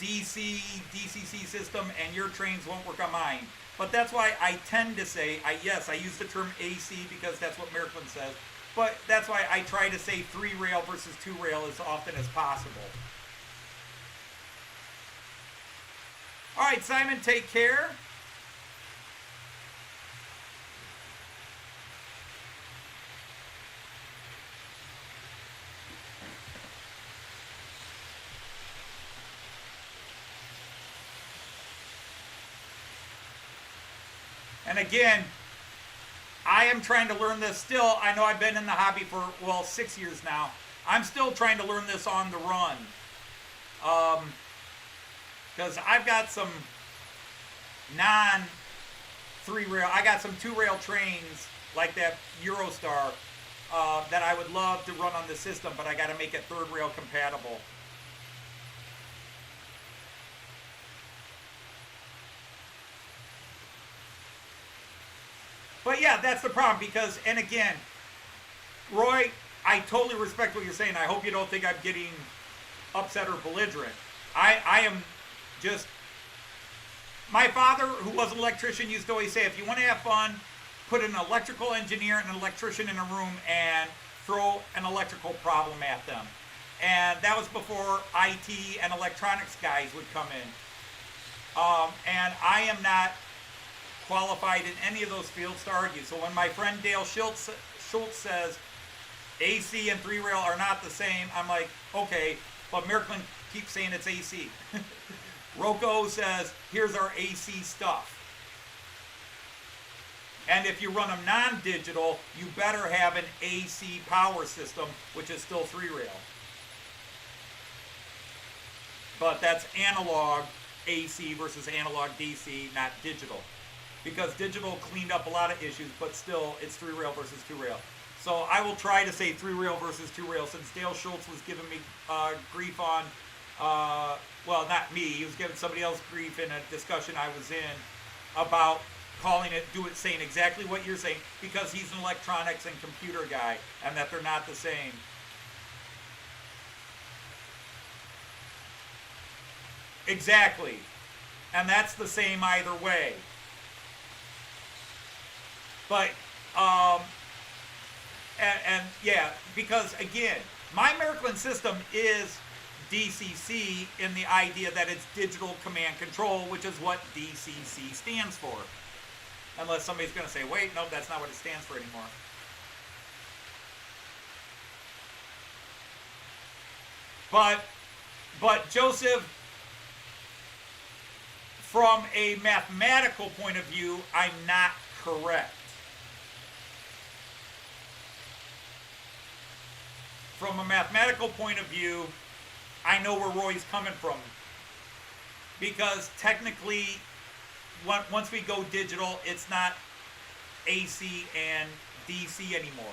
DC, DCC system, and your trains won't work on mine. But that's why I tend to say, yes, I use the term AC because that's what Merklin says. But that's why I try to say 3-rail versus 2-rail as often as possible. All right, Simon, take care. And again, I am trying to learn this still. I know I've been in the hobby for, 6 years now. I'm still trying to learn this on the run. Because I've got some non-3-rail, I got some 2-rail trains like that Eurostar that I would love to run on the system, but I got to make it 3rd-rail compatible. But yeah, that's the problem because, and again, Roy, I totally respect what you're saying. I hope you don't think I'm getting upset or belligerent. I am just, my father, who was an electrician, used to always say, if you want to have fun, put an electrical engineer and an electrician in a room and throw an electrical problem at them. And that was before IT and electronics guys would come in. And I am not qualified in any of those fields to argue. So when my friend Dale Schultz says AC and 3-rail are not the same, I'm like, okay, but Merklin keeps saying it's AC. Rocco says, here's our AC stuff. And if you run them non-digital, you better have an AC power system, which is still 3-rail. But that's analog AC versus analog DC, not digital. Because digital cleaned up a lot of issues, but still it's 3-rail versus 2-rail. So I will try to say 3-rail versus 2-rail, since Dale Schultz was giving me grief on, well, not me, he was giving somebody else grief in a discussion I was in about calling it, saying exactly what you're saying, because he's an electronics and computer guy, and that they're not the same. Exactly. And that's the same either way. But, and yeah, because again, my Merklin system is DCC in the idea that it's digital command control, which is what DCC stands for. Unless somebody's going to say, wait, no, that's not what it stands for anymore. But Joseph, from a mathematical point of view, I'm not correct. From a mathematical point of view, I know where Roy's coming from. Because technically, once we go digital, it's not AC and DC anymore.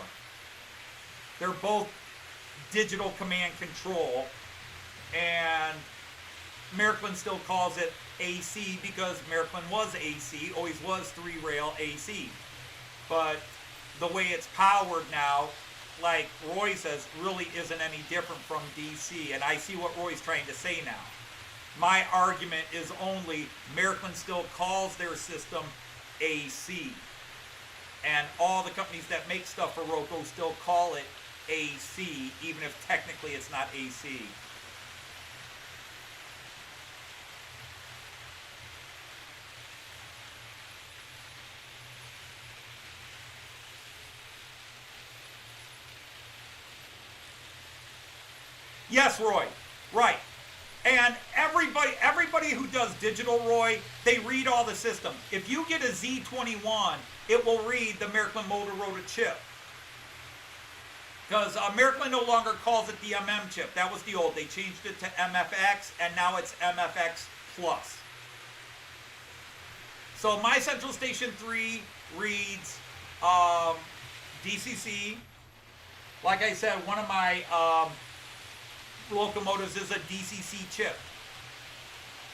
They're both digital command control, and Merklin still calls it AC because Merklin was AC, always was 3-rail AC. But the way it's powered now, like Roy says, really isn't any different from DC, and I see what Roy's trying to say now. My argument is only Merklin still calls their system AC, and all the companies that make stuff for Rocco still call it AC, even if technically it's not AC. Yes, Roy. Right. And everybody who does digital, Roy, they read all the systems. If you get a Z21, it will read the Merklin Motorola chip. Because Merklin no longer calls it the MM chip. That was the old. They changed it to MFX, and now it's MFX Plus. So my Central Station 3 reads DCC. Like I said, one of my locomotives is a DCC chip.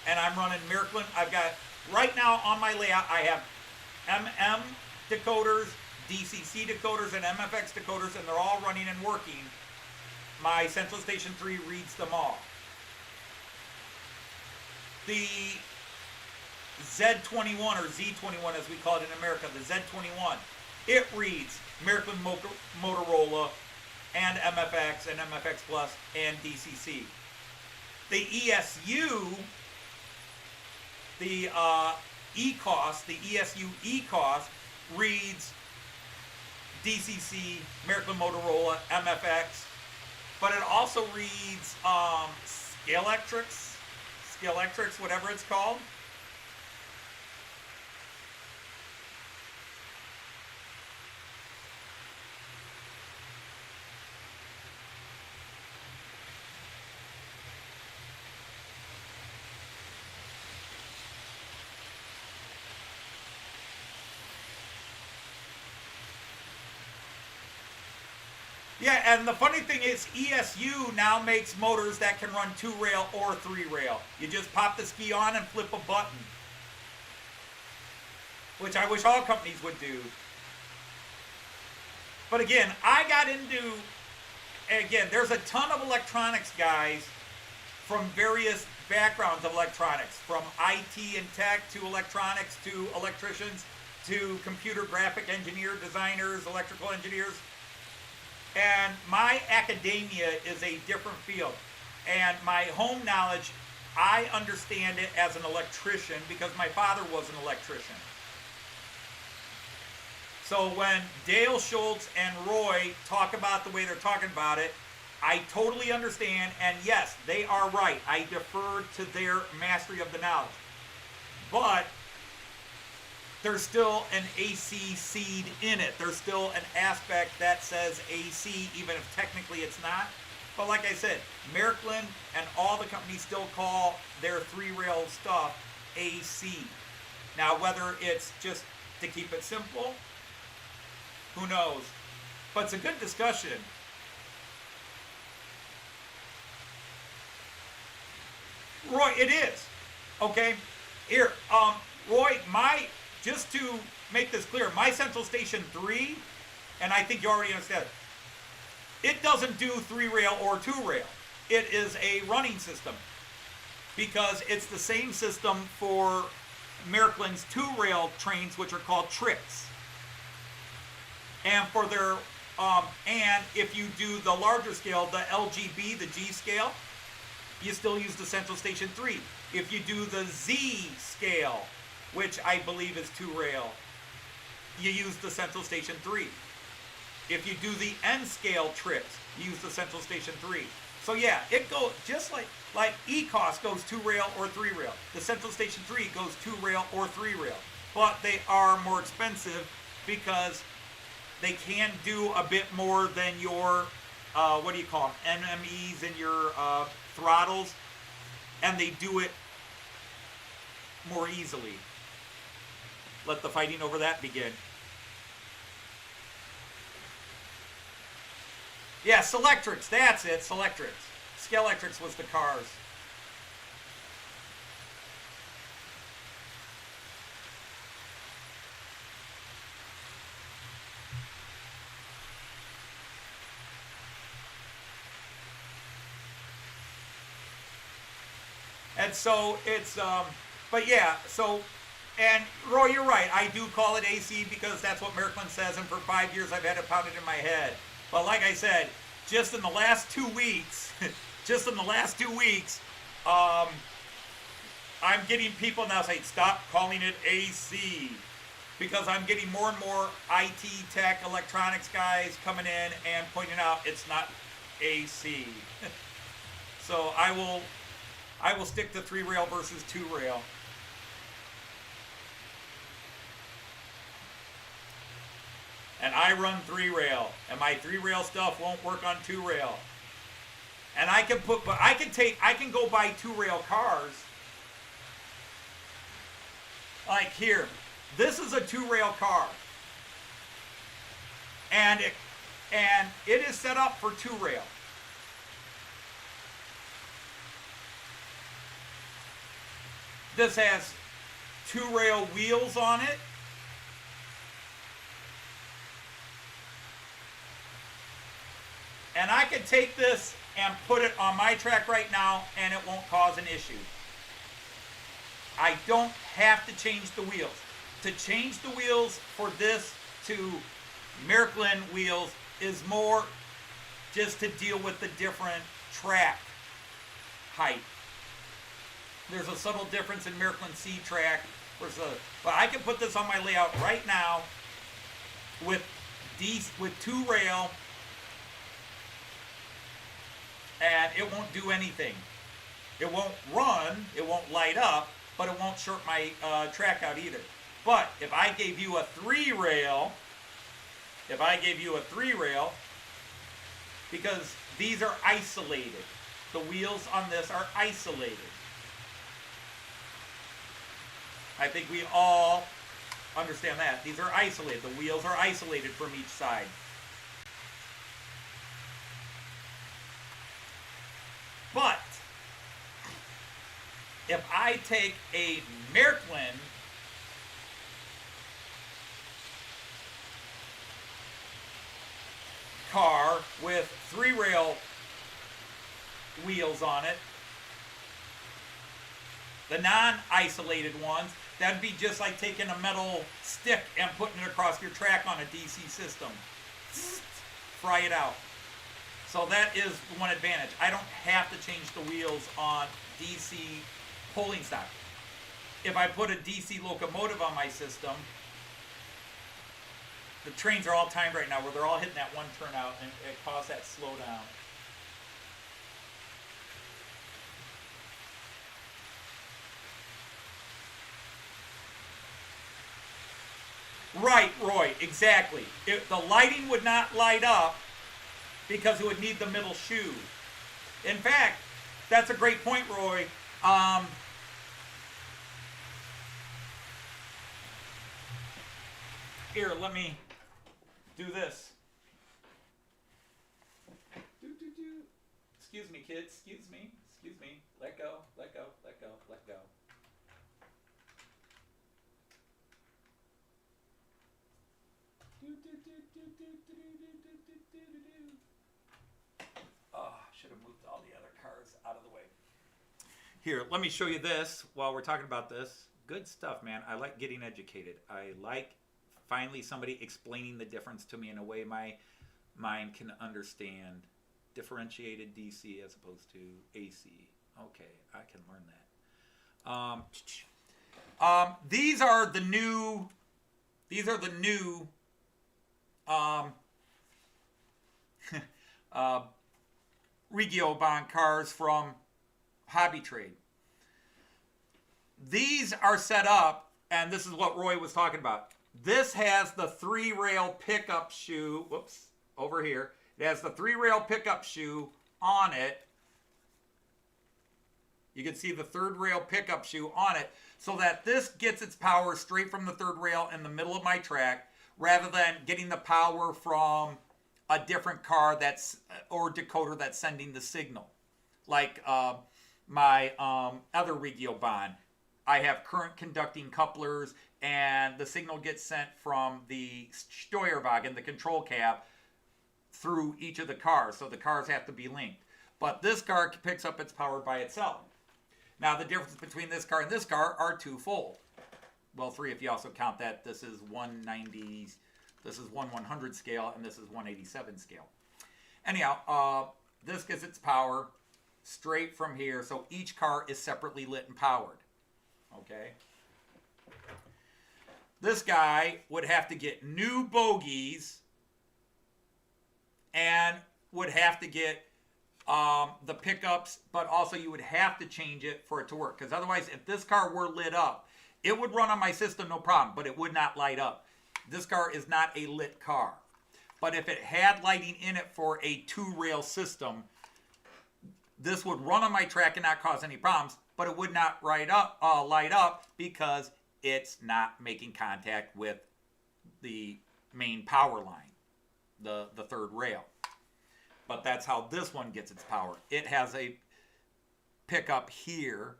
And I'm running Merklin. I've got, right now on my layout, I have MM decoders, DCC decoders, and MFX decoders, and they're all running and working. My Central Station 3 reads them all. the Z21 or Z21 as we call it in America, the Z21, it reads Miracle Motorola and MFX and MFX Plus and DCC. The ESU, the ECOS, the ESU ECOS reads DCC, Miracle Motorola, MFX, but it also reads Scalextrics, whatever it's called. Yeah, and the funny thing is ESU now makes motors that can run 2-rail or 3-rail. You just pop the ski on and flip a button, which I wish all companies would do. But again, there's a ton of electronics guys from various backgrounds of electronics, from IT and tech to electronics to electricians to computer graphic engineer, designers, electrical engineers. And my academia is a different field. And my home knowledge, I understand it as an electrician because my father was an electrician. So when Dale Schultz and Roy talk about the way they're talking about it, I totally understand. And yes, they are right. I defer to their mastery of the knowledge. But there's still an AC seed in it. There's still an aspect that says AC, even if technically it's not. But like I said, Miraklin and all the companies still call their 3-rail stuff AC. Now, whether it's just to keep it simple, who knows? But it's a good discussion. Roy, it is. Okay? Here, Roy, just to make this clear, my Central Station 3, and I think you already understand it doesn't do 3-rail or 2-rail. It is a running system because it's the same system for Miriklin's 2-rail trains, which are called tricks. And for their, and if you do the larger scale, the LGB, the G scale, you still use the Central Station 3. If you do the Z scale, which I believe is 2-rail, you use the Central Station 3. If you do the N-scale trips, you use the Central Station 3. So yeah, it goes just like ECOS goes 2-rail or 3-rail. The Central Station 3 goes 2-rail or 3-rail. But they are more expensive because they can do a bit more than your, what do you call them, NMEs and your throttles, and they do it more easily. Let the fighting over that begin. Yeah, Selectrics, that's it, Selectrics. Scalextrics was the cars. And so it's, but yeah, so, and Roy, you're right. I do call it AC because that's what Miraklin says, and for 5 years I've had it pounded in my head. But like I said, just in the last 2 weeks, I'm getting people now saying, stop calling it AC. Because I'm getting more and more IT, tech, electronics guys coming in and pointing out it's not AC. So I will stick to 3-rail versus 2-rail. And I run 3-rail, and my 3-rail stuff won't work on 2-rail. And I can go buy 2-rail cars. Like here, this is a 2-rail car. And it is set up for 2-rail. This has 2-rail wheels on it. And I could take this and put it on my track right now and it won't cause an issue. I don't have to change the wheels. To change the wheels for this to Miraklin wheels is more just to deal with the different track height. There's a subtle difference in Miraklin C track versus but I can put this on my layout right now with two rail, and it won't do anything. It won't run, it won't light up, but it won't short my track out either. But if I gave you a three rail, because these are isolated. The wheels on this are isolated. I think we all understand that. These are isolated. The wheels are isolated from each side. But if I take a Miraklin car with three rail wheels on it, the non-isolated ones, that'd be just like taking a metal stick and putting it across your track on a DC system. Fry it out. So that is one advantage. I don't have to change the wheels on DC pulling stock. If I put a DC locomotive on my system, the trains are all timed right now where they're all hitting that one turnout, and it causes that slowdown. Right, Roy, exactly. The lighting would not light up because it would need the middle shoe. In fact, that's a great point, Roy. Here, let me do this. Excuse me, kids. Excuse me. Excuse me. Let go. Let go. Let go. Let go. Oh, should have moved all the other cars out of the way. Here, let me show you this while we're talking about this. Good stuff, man. I like getting educated. I like finally somebody explaining the difference to me in a way my mind can understand. Differentiated DC as opposed to AC. Okay, I can learn that. These are the new Regio-Bond cars from Hobby Trade. These are set up, and this is what Roy was talking about. This has the three rail pickup shoe. Whoops, over here. It has the three rail pickup shoe on it. You can see the third rail pickup shoe on it, so that this gets its power straight from the third rail in the middle of my track, rather than getting the power from a different car or decoder that's sending the signal. Like my other Regio-Bond. I have current conducting couplers, and the signal gets sent from the Steuerwagen, the control cab, through each of the cars. So the cars have to be linked. But this car picks up its power by itself. Now the difference between this car and this car are twofold. Well, three if you also count that this is 190, this is 1/100 scale, and this is 187 scale. Anyhow, this gets its power straight from here, so each car is separately lit and powered. Okay? This guy would have to get new bogies and would have to get the pickups, but also you would have to change it for it to work. Because otherwise, if this car were lit up, it would run on my system no problem, but it would not light up. This car is not a lit car. But if it had lighting in it for a two-rail system, this would run on my track and not cause any problems, but it would not light up because it's not making contact with the main power line, the third rail. But that's how this one gets its power. It has a pickup here,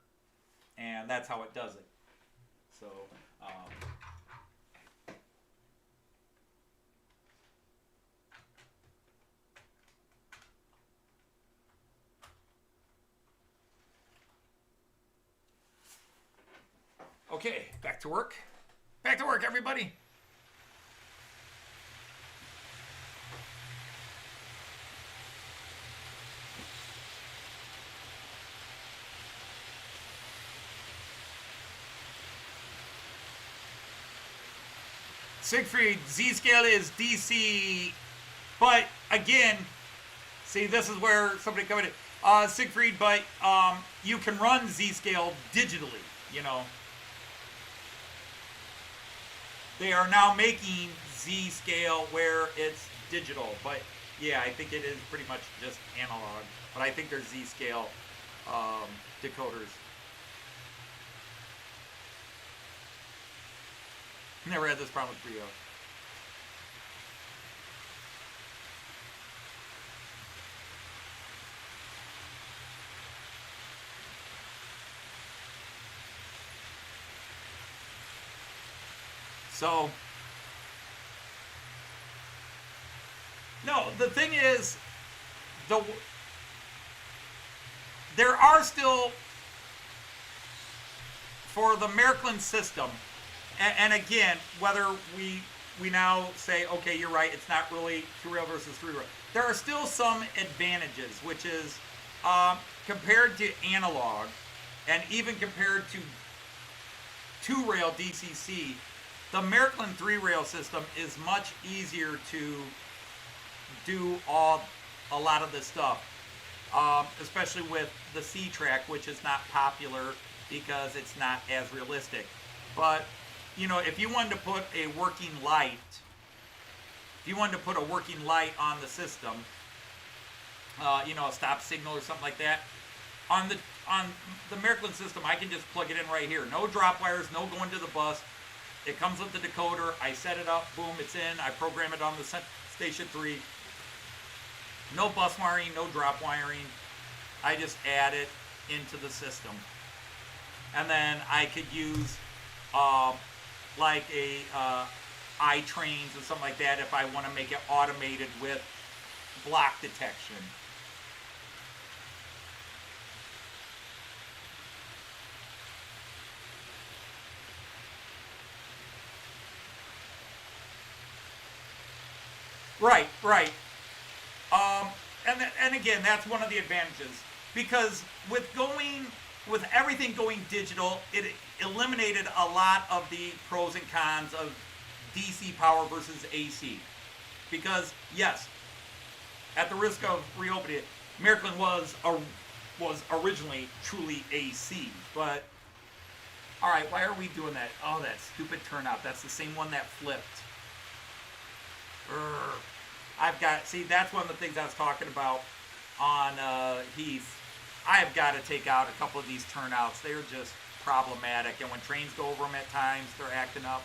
and that's how it does it. So, Okay, back to work. Back to work, everybody. Siegfried, Z-scale is DC, but again, see, this is where somebody coming in. Siegfried, but you can run Z-scale digitally, you know. They are now making Z-scale where it's digital, but yeah, I think it is pretty much just analog. But I think there's Z-scale decoders. Never had this problem with Brio. So, no, the thing is, there are still, for the Merklin system, and again, whether we now say, okay, you're right, it's not really two-rail versus three-rail. There are still some advantages, which is compared to analog, and even compared to two-rail DCC, the Merklin three-rail system is much easier to do a lot of this stuff, especially with the C-track, which is not popular because it's not as realistic. But, you know, if you wanted to put a working light, on the system, you know, a stop signal or something like that, on the Merklin system, I can just plug it in right here. No drop wires, no going to the bus. It comes with the decoder. I set it up. Boom, it's in. I program it on the station 3. No bus wiring, no drop wiring. I just add it into the system. And then I could use like a iTrains or something like that if I want to make it automated with block detection. Right, right. And again, that's one of the advantages, because with everything going digital, it eliminated a lot of the pros and cons of DC power versus AC. Because yes, at the risk of reopening it, Merklin was originally truly AC, but all right, why are we doing that? Oh, that stupid turnout. That's the same one that flipped. See, that's one of the things I was talking about on Heath. I've got to take out a couple of these turnouts. They're just problematic, and when trains go over them at times, they're acting up.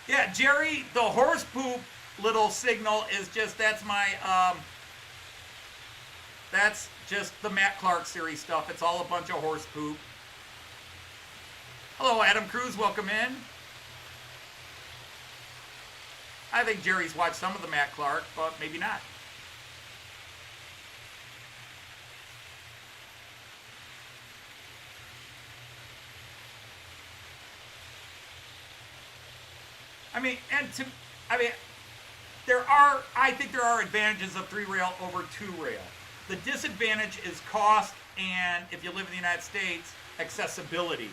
Yeah, Jerry, the horse poop little signal is just, that's just the Matt Clark series stuff. It's all a bunch of horse poop. Hello, Adam Cruz. Welcome in. I think Jerry's watched some of the Matt Clark, but maybe not. I think there are advantages of three-rail over two-rail. The disadvantage is cost, and if you live in the United States, accessibility.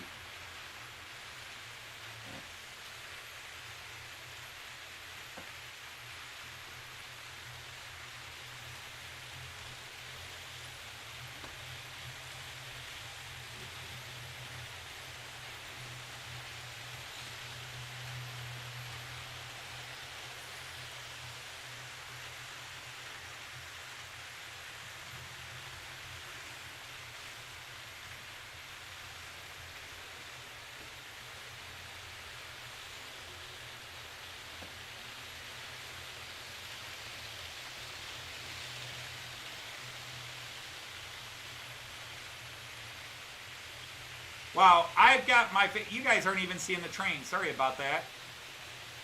Wow, I've got you guys aren't even seeing the train. Sorry about that.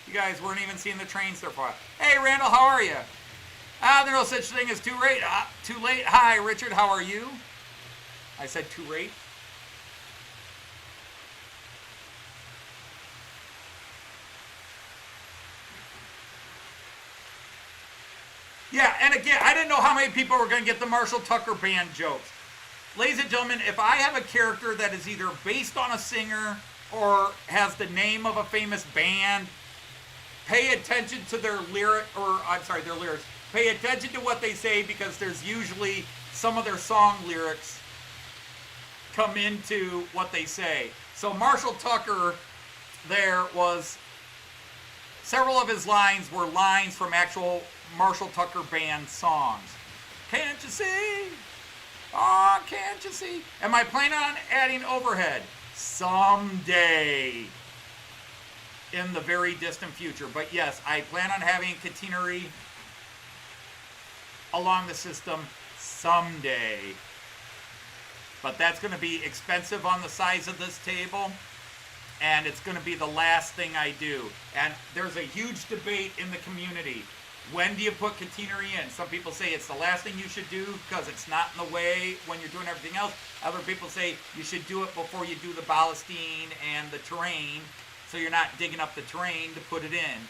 You guys weren't even seeing the train so far. Hey, Randall, how are you? There's no such thing as too late. Too late. Hi, Richard, how are you? I said too late. Yeah, and again, I didn't know how many people were going to get the Marshall Tucker Band jokes. Ladies and gentlemen, if I have a character that is either based on a singer or has the name of a famous band, pay attention to their lyrics. Pay attention to what they say, because there's usually some of their song lyrics come into what they say. So Marshall Tucker, there was several of his lines were lines from actual Marshall Tucker Band songs. Can't you see? Oh, can't you see? Am I planning on adding overhead? Someday. In the very distant future. But yes, I plan on having catenary along the system someday. But that's going to be expensive on the size of this table. And it's going to be the last thing I do. And there's a huge debate in the community. When do you put catenary in? Some people say it's the last thing you should do because it's not in the way when you're doing everything else. Other people say you should do it before you do the ballastine and the terrain, so you're not digging up the terrain to put it in.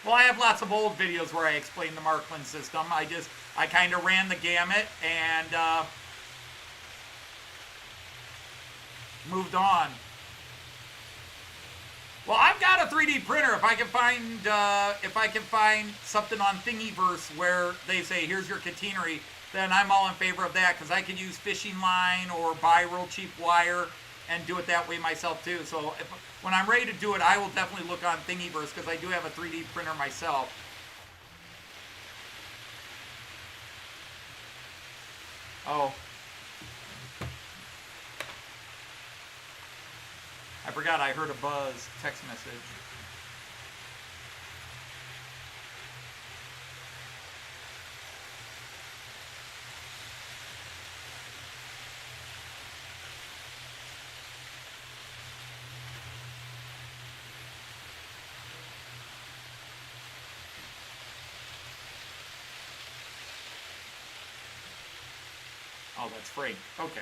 Well, I have lots of old videos where I explain the Markland system. I kind of ran the gamut and moved on. Well, I've got a 3D printer. If I can find something on Thingiverse where they say here's your catenary, then I'm all in favor of that, because I can use fishing line or buy real cheap wire and do it that way myself too. So when I'm ready to do it, I will definitely look on Thingiverse, because I do have a 3D printer myself. Oh. I forgot I heard a buzz text message. Oh, that's Frank. Okay.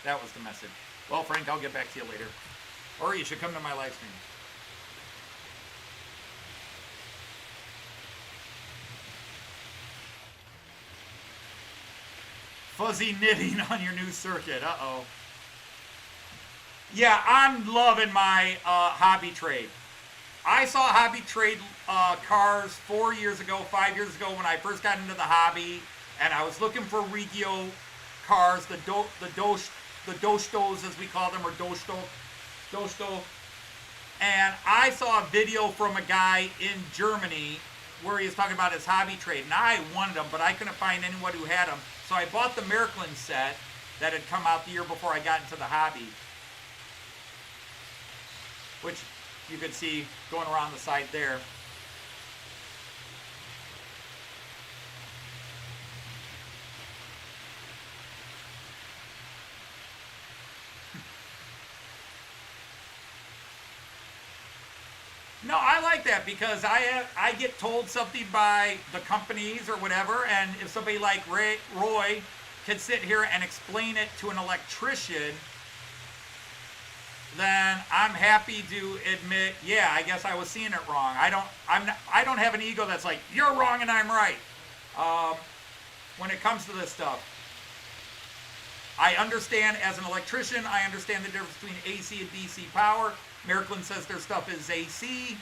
That was the message. Well, Frank, I'll get back to you later. Or you should come to my live stream. Fuzzy knitting on your new circuit. Uh-oh. Yeah, I'm loving my hobby trade. I saw hobby trade cars 4 years ago, 5 years ago, when I first got into the hobby, and I was looking for Regio cars, the Dostos, as we call them, or Dosto. And I saw a video from a guy in Germany where he was talking about his hobby trade, and I wanted them, but I couldn't find anyone who had them. So I bought the Miraklin set that had come out the year before I got into the hobby, which you could see going around the side there. No, I like that, because I get told something by the companies or whatever, and if somebody like Roy can sit here and explain it to an electrician, then I'm happy to admit, yeah, I guess I was seeing it wrong. I don't have an ego that's like, you're wrong and I'm right. When it comes to this stuff, I understand as an electrician, I understand the difference between AC and DC power. Miraklin says their stuff is AC.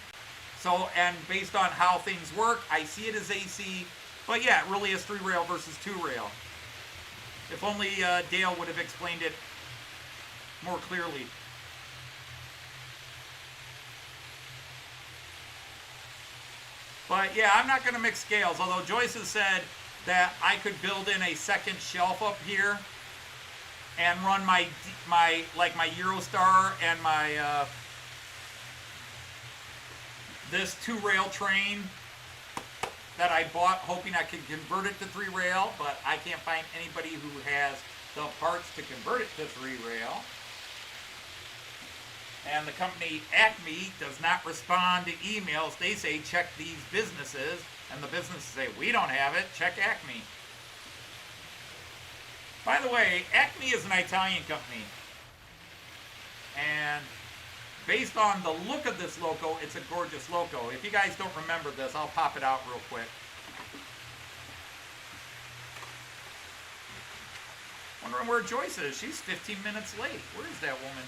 So, and based on how things work, I see it as AC. But yeah, it really is 3-rail versus 2-rail. If only Dale would have explained it more clearly. But yeah, I'm not going to mix scales. Although Joyce has said that I could build in a second shelf up here and run my Eurostar and my this 2-rail train that I bought hoping I could convert it to 3-rail, but I can't find anybody who has the parts to convert it to 3-rail. And the company Acme does not respond to emails. They say check these businesses, and the businesses say we don't have it, check Acme. By the way, Acme is an Italian company, and based on the look of this loco, it's a gorgeous loco. If you guys don't remember this, I'll pop it out real quick. Wondering where Joyce is. She's 15 minutes late. Where is that woman?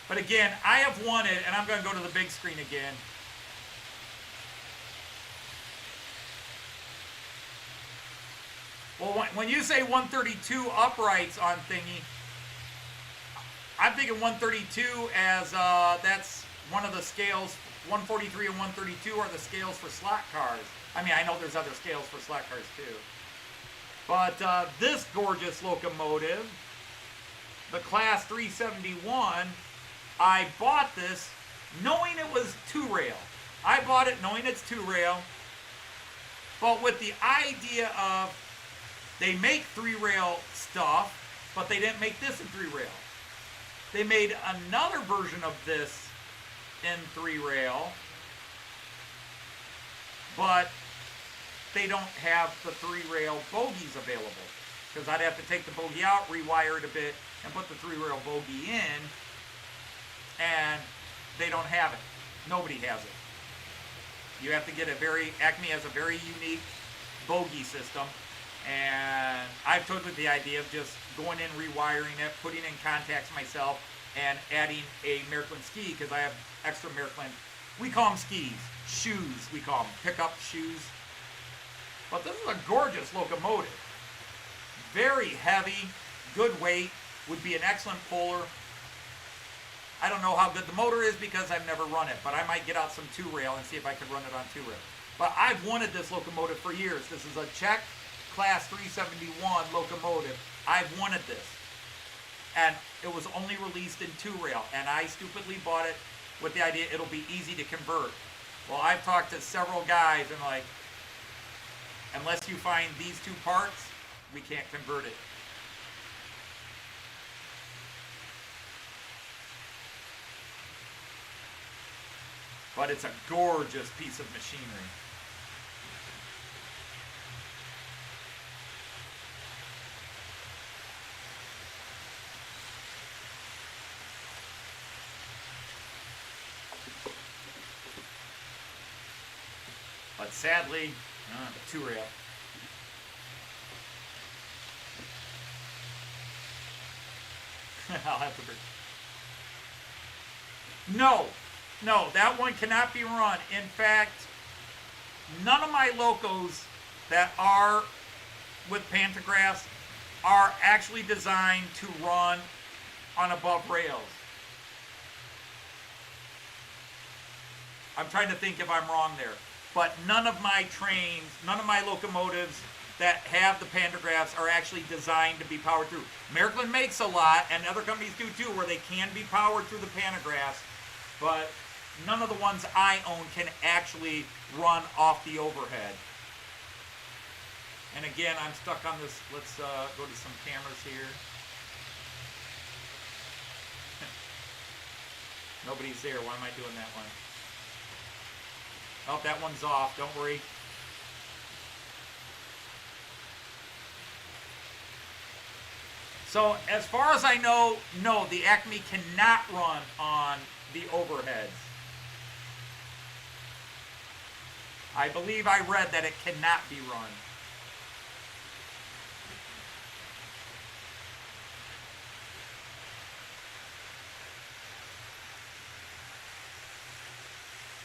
But again, I have wanted, and I'm going to go to the big screen again. Well, when you say 132 uprights on thingy, I'm thinking 132 as that's one of the scales. 143 and 132 are the scales for slot cars. I mean, I know there's other scales for slot cars too. But this gorgeous locomotive, the Class 371, I bought this knowing it was 2-rail. I bought it knowing it's 2-rail, but with the idea of they make 3-rail stuff, but they didn't make this in 3-rail. They made another version of this in 3-rail, but they don't have the 3-rail bogies available. Because I'd have to take the bogie out, rewire it a bit, and put the 3-rail bogie in, and they don't have it. Nobody has it. You have to get Acme has a very unique bogie system, and I've toyed with the idea of just going in, rewiring it, putting in contacts myself, and adding a Miraklin ski, because I have extra Miraklin. We call them skis. Shoes, we call them. Pickup shoes. But this is a gorgeous locomotive. Very heavy, good weight, would be an excellent puller. I don't know how good the motor is because I've never run it, but I might get out some 2-rail and see if I can run it on 2-rail. But I've wanted this locomotive for years. This is a Czech Class 371 locomotive. I've wanted this. And it was only released in 2-rail, and I stupidly bought it with the idea it'll be easy to convert. Well, I've talked to several guys and like, unless you find these 2 parts, we can't convert it. But it's a gorgeous piece of machinery. But sadly, the 2-rail. I'll have to bring. No, that one cannot be run. In fact, none of my locos that are with pantographs are actually designed to run on above rails. I'm trying to think if I'm wrong there. But none of my trains, none of my locomotives that have the pantographs are actually designed to be powered through. Miraklin makes a lot, and other companies do too, where they can be powered through the pantographs, but none of the ones I own can actually run off the overhead. And again, I'm stuck on this. Let's go to some cameras here. Nobody's there. Why am I doing that one? Oh, that one's off. Don't worry. So, as far as I know, no, the Acme cannot run on the overheads. I believe I read that it cannot be run.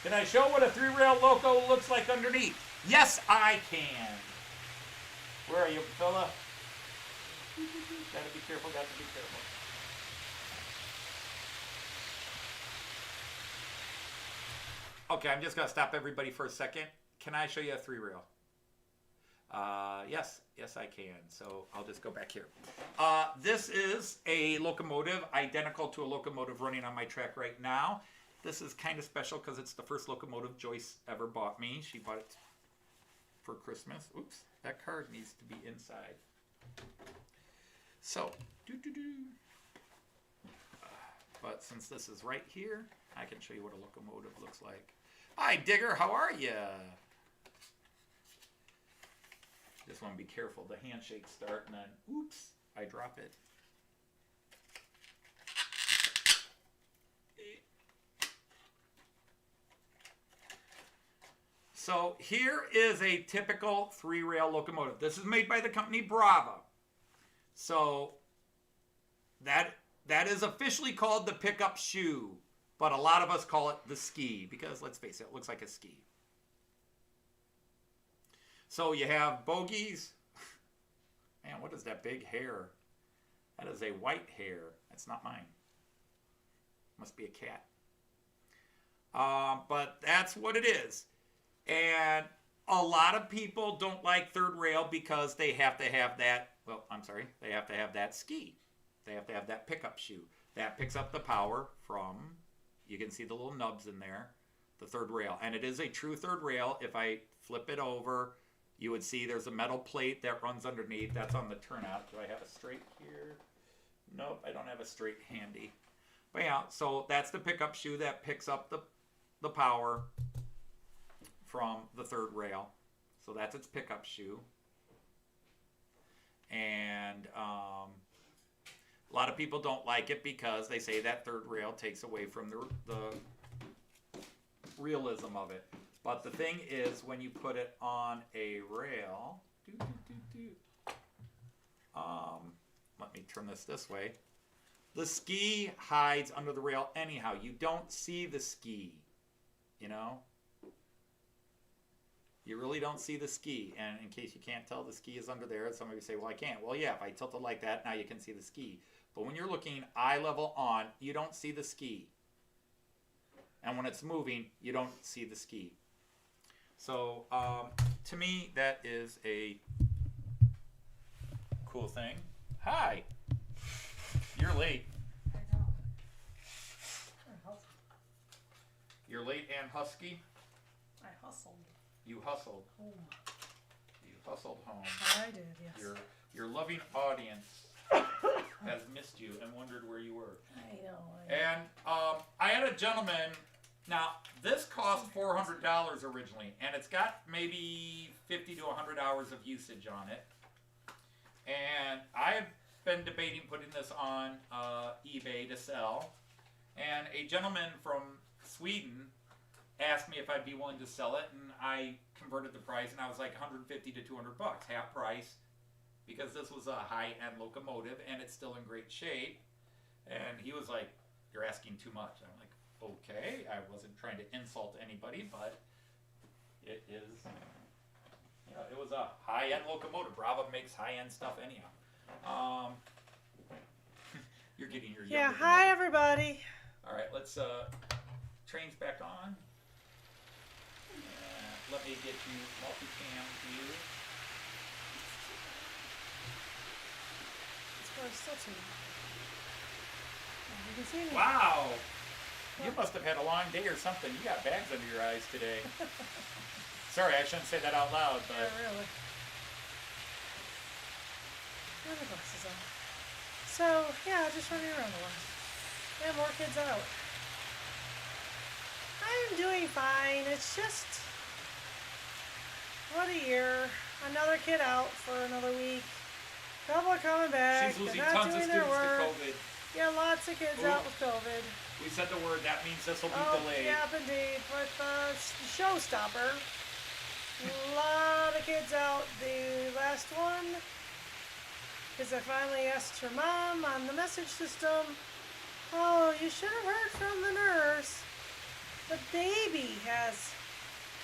Can I show what a 3-rail loco looks like underneath? Yes, I can. Where are you, fella? Gotta be careful, gotta be careful. Okay, I'm just going to stop everybody for a second. Can I show you a 3-rail? Yes, I can. So I'll just go back here. This is a locomotive identical to a locomotive running on my track right now. This is kind of special because it's the first locomotive Joyce ever bought me. She bought it for Christmas. Oops, that card needs to be inside. So, but since this is right here, I can show you what a locomotive looks like. Hi, Digger, how are you? Just want to be careful. The handshakes start and then, oops, I drop it. So here is a typical 3-rail locomotive. This is made by the company Brava. So that is officially called the pickup shoe, but a lot of us call it the ski because, let's face it, it looks like a ski. So you have bogies. Man, what is that big hair? That is a white hair. That's not mine. Must be a cat. But that's what it is. And a lot of people don't like 3rd rail because they have to have that, they have to have that ski. They have to have that pickup shoe. That picks up the power from, you can see the little nubs in there, the 3rd rail. And it is a true 3rd rail. If I flip it over, you would see there's a metal plate that runs underneath. That's on the turnout. Do I have a straight here? Nope, I don't have a straight handy. But yeah, so that's the pickup shoe that picks up the power from the 3rd rail. So that's its pickup shoe. And a lot of people don't like it because they say that 3rd rail takes away from the realism of it. But the thing is, when you put it on a rail, let me turn this way. The ski hides under the rail anyhow. You don't see the ski, you know? You really don't see the ski. And in case you can't tell, the ski is under there. Some of you say, well, I can't. Well, yeah, if I tilt it like that, now you can see the ski. But when you're looking eye level on, you don't see the ski. And when it's moving, you don't see the ski. So, to me, that is a cool thing. Hi. You're late.
I know. I hustled.
You're late and husky.
I hustled
You hustled.
home.
You hustled home.
I did, yes.
Your loving audience has missed you and wondered where you were.
I know.
And I had a gentleman. Now, this cost $400 originally, and it's got maybe 50 to 100 hours of usage on it. And I've been debating putting this on eBay to sell. And a gentleman from Sweden asked me if I'd be willing to sell it, and I converted the price, and I was like 150 to 200 bucks, half price, because this was a high-end locomotive, and it's still in great shape. And he was like, "You're asking too much." I'm like, okay, I wasn't trying to insult anybody, but it is, you know, it was a high-end locomotive. Brava makes high-end stuff anyhow. You're getting your
Yeah,
younger
hi
than-
everybody.
All right, let's trains back on. Let me get you multicam view.
It's going still too. You can see me.
Wow, you must have had a long day or something. You got bags under your eyes today. Sorry, I shouldn't say that out loud, but
Yeah, really. I have the glasses on. So, yeah, just running around a lot. Yeah, more kids out. I'm doing fine. It's just, what a year. Another kid out for another week. Couple are coming back.
she's losing
They're not
tons of
doing their
students to
work.
COVID.
Yeah, lots of kids
Ooh.
out with COVID.
We said the word. That means this will be
Oh,
delayed.
yep, indeed. With Showstopper. A lot of kids out the last one. Because I finally asked her mom on the message system, "Oh, you should have heard from the nurse. The baby has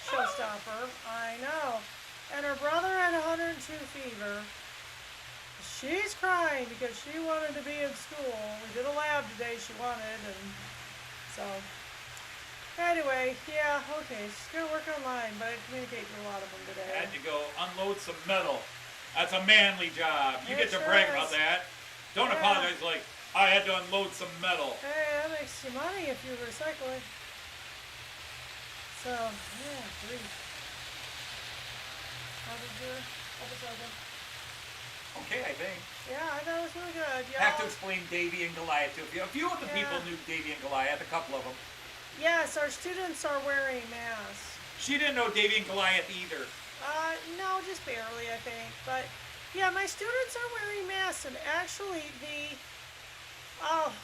Showstopper." I know. And her brother had 102 fever. She's crying because she wanted to be in school. We did a lab today she wanted, and so Anyway, yeah, okay. She's gonna work online, but I communicate to a lot of them today.
Had to go unload some metal. That's a manly job. You
It
get to
sure
brag
is.
about that. Don't
Yeah.
apologize like, I had to unload some metal.
Hey, that makes you money if you recycle it. So, yeah, grief. How did your episode go?
Okay, I think.
Yeah, I thought it was really good.
Have to
Y'all,
explain Davy and Goliath to you. A few of the people
Yeah.
knew Davy and Goliath, a couple of them.
yes, our students are wearing masks.
She didn't know Davy and Goliath either.
No, just barely, I think. But yeah, my students are wearing masks, and actually,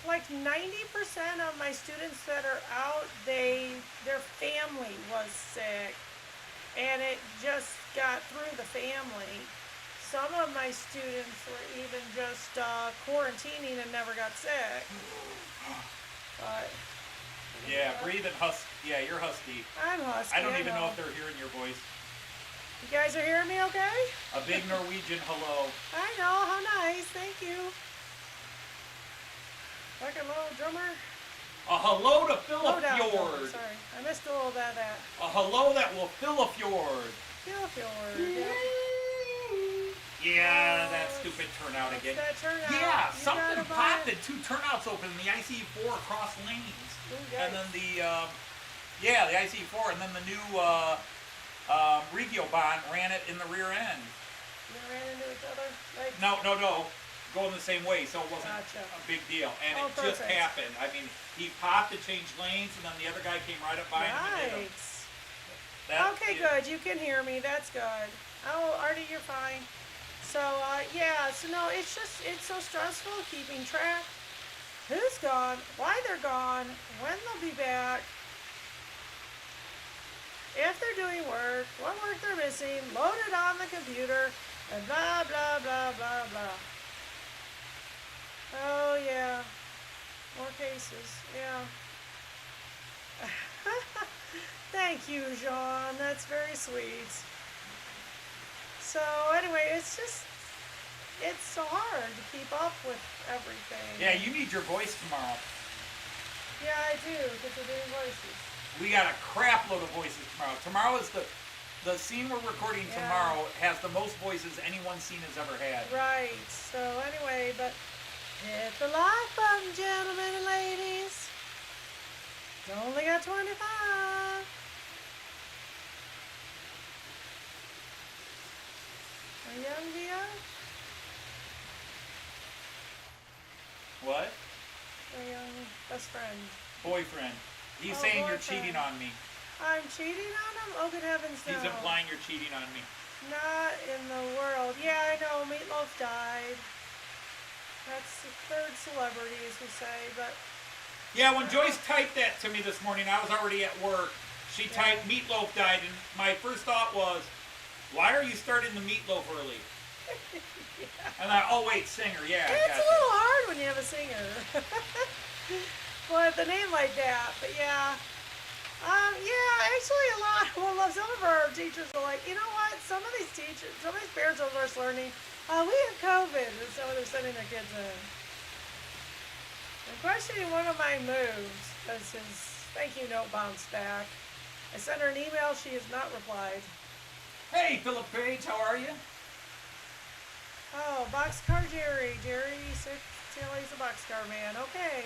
like 90% of my students that are out, their family was sick, and it just got through the family. Some of my students were even just quarantining and never got sick. But
Yeah, breathe and husky. Yeah, you're husky.
I'm husky.
I don't even know if they're hearing your voice.
You guys are hearing me okay?
A big Norwegian hello.
I know, how nice, thank you. Like a little drummer.
A hello to fill
Low
a
down drummer,
fjord.
sorry. I missed a little bit of that.
A hello that will fill a fjord.
Feel fjord. Yeah.
Yeah, that stupid turnout
What's
again.
that turnout?
Yeah,
You
something
gotta buy
popped
it.
at 2 turnouts open in the IC4 across lanes.
Ooh,
And then
yikes.
the IC4, and then the new Regio Bond ran it in the rear end.
They ran into each other? Like,
No, going the same way, so it wasn't
Gotcha.
a big deal. And
Oh,
it just
perfect.
happened. I mean, he popped to change lanes, and then the other guy came right up by him and hit him.
yikes.
That-
Okay,
yeah.
good. You can hear me. That's good. Oh, Artie, you're fine. So, yeah. So, no, it's so stressful keeping track. Who's gone? Why they're gone? When they'll be back? If they're doing work, what work they're missing, load it on the computer, and blah, blah, blah, blah, blah. Oh, yeah. More cases. Yeah. Thank you, Jean. That's very sweet. So anyway, it's so hard to keep up with everything.
Yeah, you need your voice tomorrow.
Yeah, I do, because we're doing voices.
We got a crap load of voices tomorrow. Tomorrow is the scene we're recording
Yeah.
tomorrow has the most voices any one scene has ever had.
Right. So anyway, but hit the like button, gentlemen and ladies. You only got 25. A young Vio?
What?
A young best friend.
Boyfriend. He's
Oh,
saying you're
boyfriend.
cheating on me.
I'm cheating on him? Oh, good heavens, no.
He's implying you're cheating on me.
Not in the world. Yeah, I know. Meatloaf died. That's the third celebrity, as we say, but
Yeah, when Joyce typed that to me this morning, I was already at work. She
Yeah.
typed Meatloaf died, and my first thought was, why are you starting the Meatloaf early? And oh wait, singer, yeah.
it's
gotcha.
a little hard when you have a singer. With a name like that, but yeah. Yeah, actually a lot, well, some of our teachers are like, you know what, some of these parents are just learning, we have COVID, and so they're sending their kids in. I'm questioning one of my moves, because his thank you note bounced back. I sent her an email, she has not replied.
Hey, Philip Page, how are you?
Oh, Boxcar Jerry. Jerry said he's a boxcar man. Okay.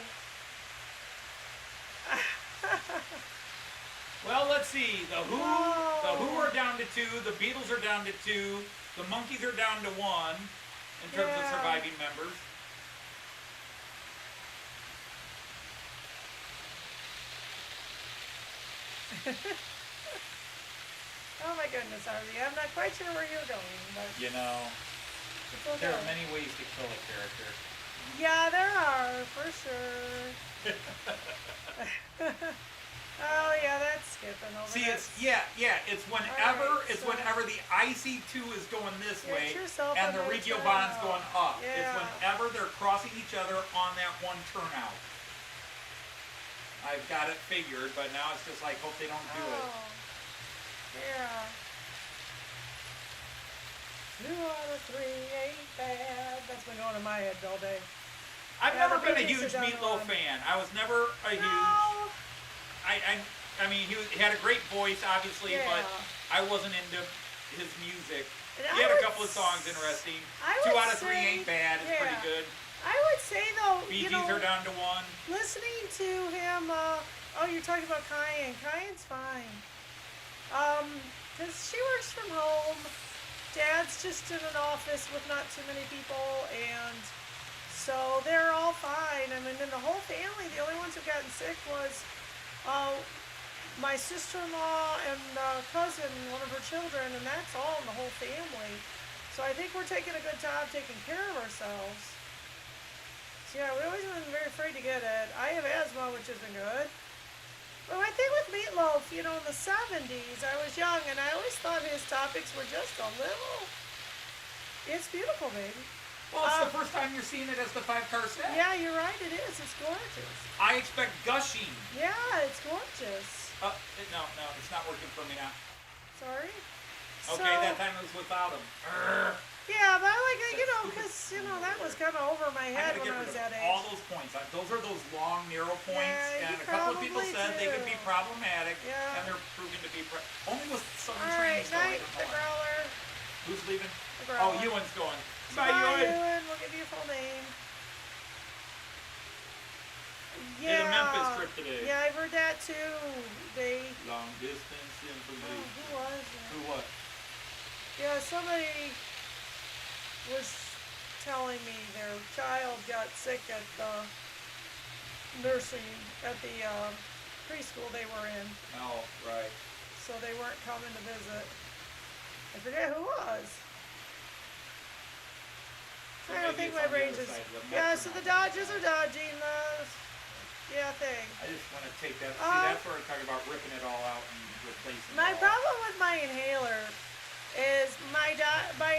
Well, let's see. The Who
Whoa.
are down to 2. The Beatles are down to 2. The Monkees are down to 1 in terms of
Yeah.
surviving members.
Oh my goodness, Artie. I'm not quite sure where you're going, but
You know,
it's okay.
there are many ways to kill a character.
Yeah, there are, for sure. Oh yeah, that's skipping over.
See,
That's-
it's whenever
Alright, so-
whenever the IC2 is going this
Get
way
yourself
and
a
the
new
Regio
turnout.
Bond's going up.
Yeah.
It's whenever they're crossing each other on that one turnout. I've got it figured, but now it's just like hope they don't do it.
Oh. Yeah. 2 out of 3 ain't bad. That's been going in my head all day.
I've
Yeah,
never
the
been a
Beatles
huge
are down
Meatloaf
one.
fan. I was never a huge.
No.
I I mean, he had a great voice, obviously,
Yeah.
but I wasn't into his music.
And
He
I
had a
would
couple of songs interesting.
I
2
would
out of 3
say-
ain't bad. It's pretty
yeah.
good.
I would say though,
Bee
you
Gees
know,
are down to 1.
listening to him, oh, you're talking about Cayenne. Cayenne's fine. Because she works from home. Dad's just in an office with not too many people, and so they're all fine. I mean, in the whole family, the only ones who've gotten sick was my sister-in-law and cousin, one of her children, and that's all in the whole family. So I think we're taking a good job taking care of ourselves. So yeah, we always been very afraid to get it. I have asthma, which isn't good. But I think with Meatloaf, you know, in the 70s, I was young, and I always thought his topics were just a little... It's beautiful, baby.
Well, it's the first time you're seeing it as the 5-car set.
Yeah, you're right, it is. It's gorgeous.
I expect gushing.
Yeah, it's gorgeous.
No, it's not working for me now.
Sorry?
Okay, that time it was without him.
Yeah, but I like it, you know, because, you know, that was kind of over my
I
head
gotta
when
get
I was
rid
that
of
age.
all those points. Those are those long, narrow points,
Yeah,
and
you
a couple of people
probably
said they could be
do.
problematic,
Yeah.
and they're proving to be only with Southern
All
Train
right,
still
night,
leaving
the
one.
growler.
Who's leaving?
The growler.
Oh, Ewan's going.
Bye,
Bye, Ewan.
Ewan. We'll give you a full name.
Did a Memphis trip today.
Yeah, I've heard that too. They.
Long distance
Oh,
information.
who was it?
Who what?
Yeah, somebody was telling me their child got sick at the nursing at the preschool they were in,
Oh, right.
so they weren't coming to visit. I forget who it was.
So
I don't
maybe
think
it's
my
on the
brain's
other
just.
side of the
Yeah,
Mets
so
or
the
not.
Dodgers are dodging the thing.
I just want to take that. See, that's where I'm talking about ripping it all out and replacing
My
it all.
problem with my inhaler is my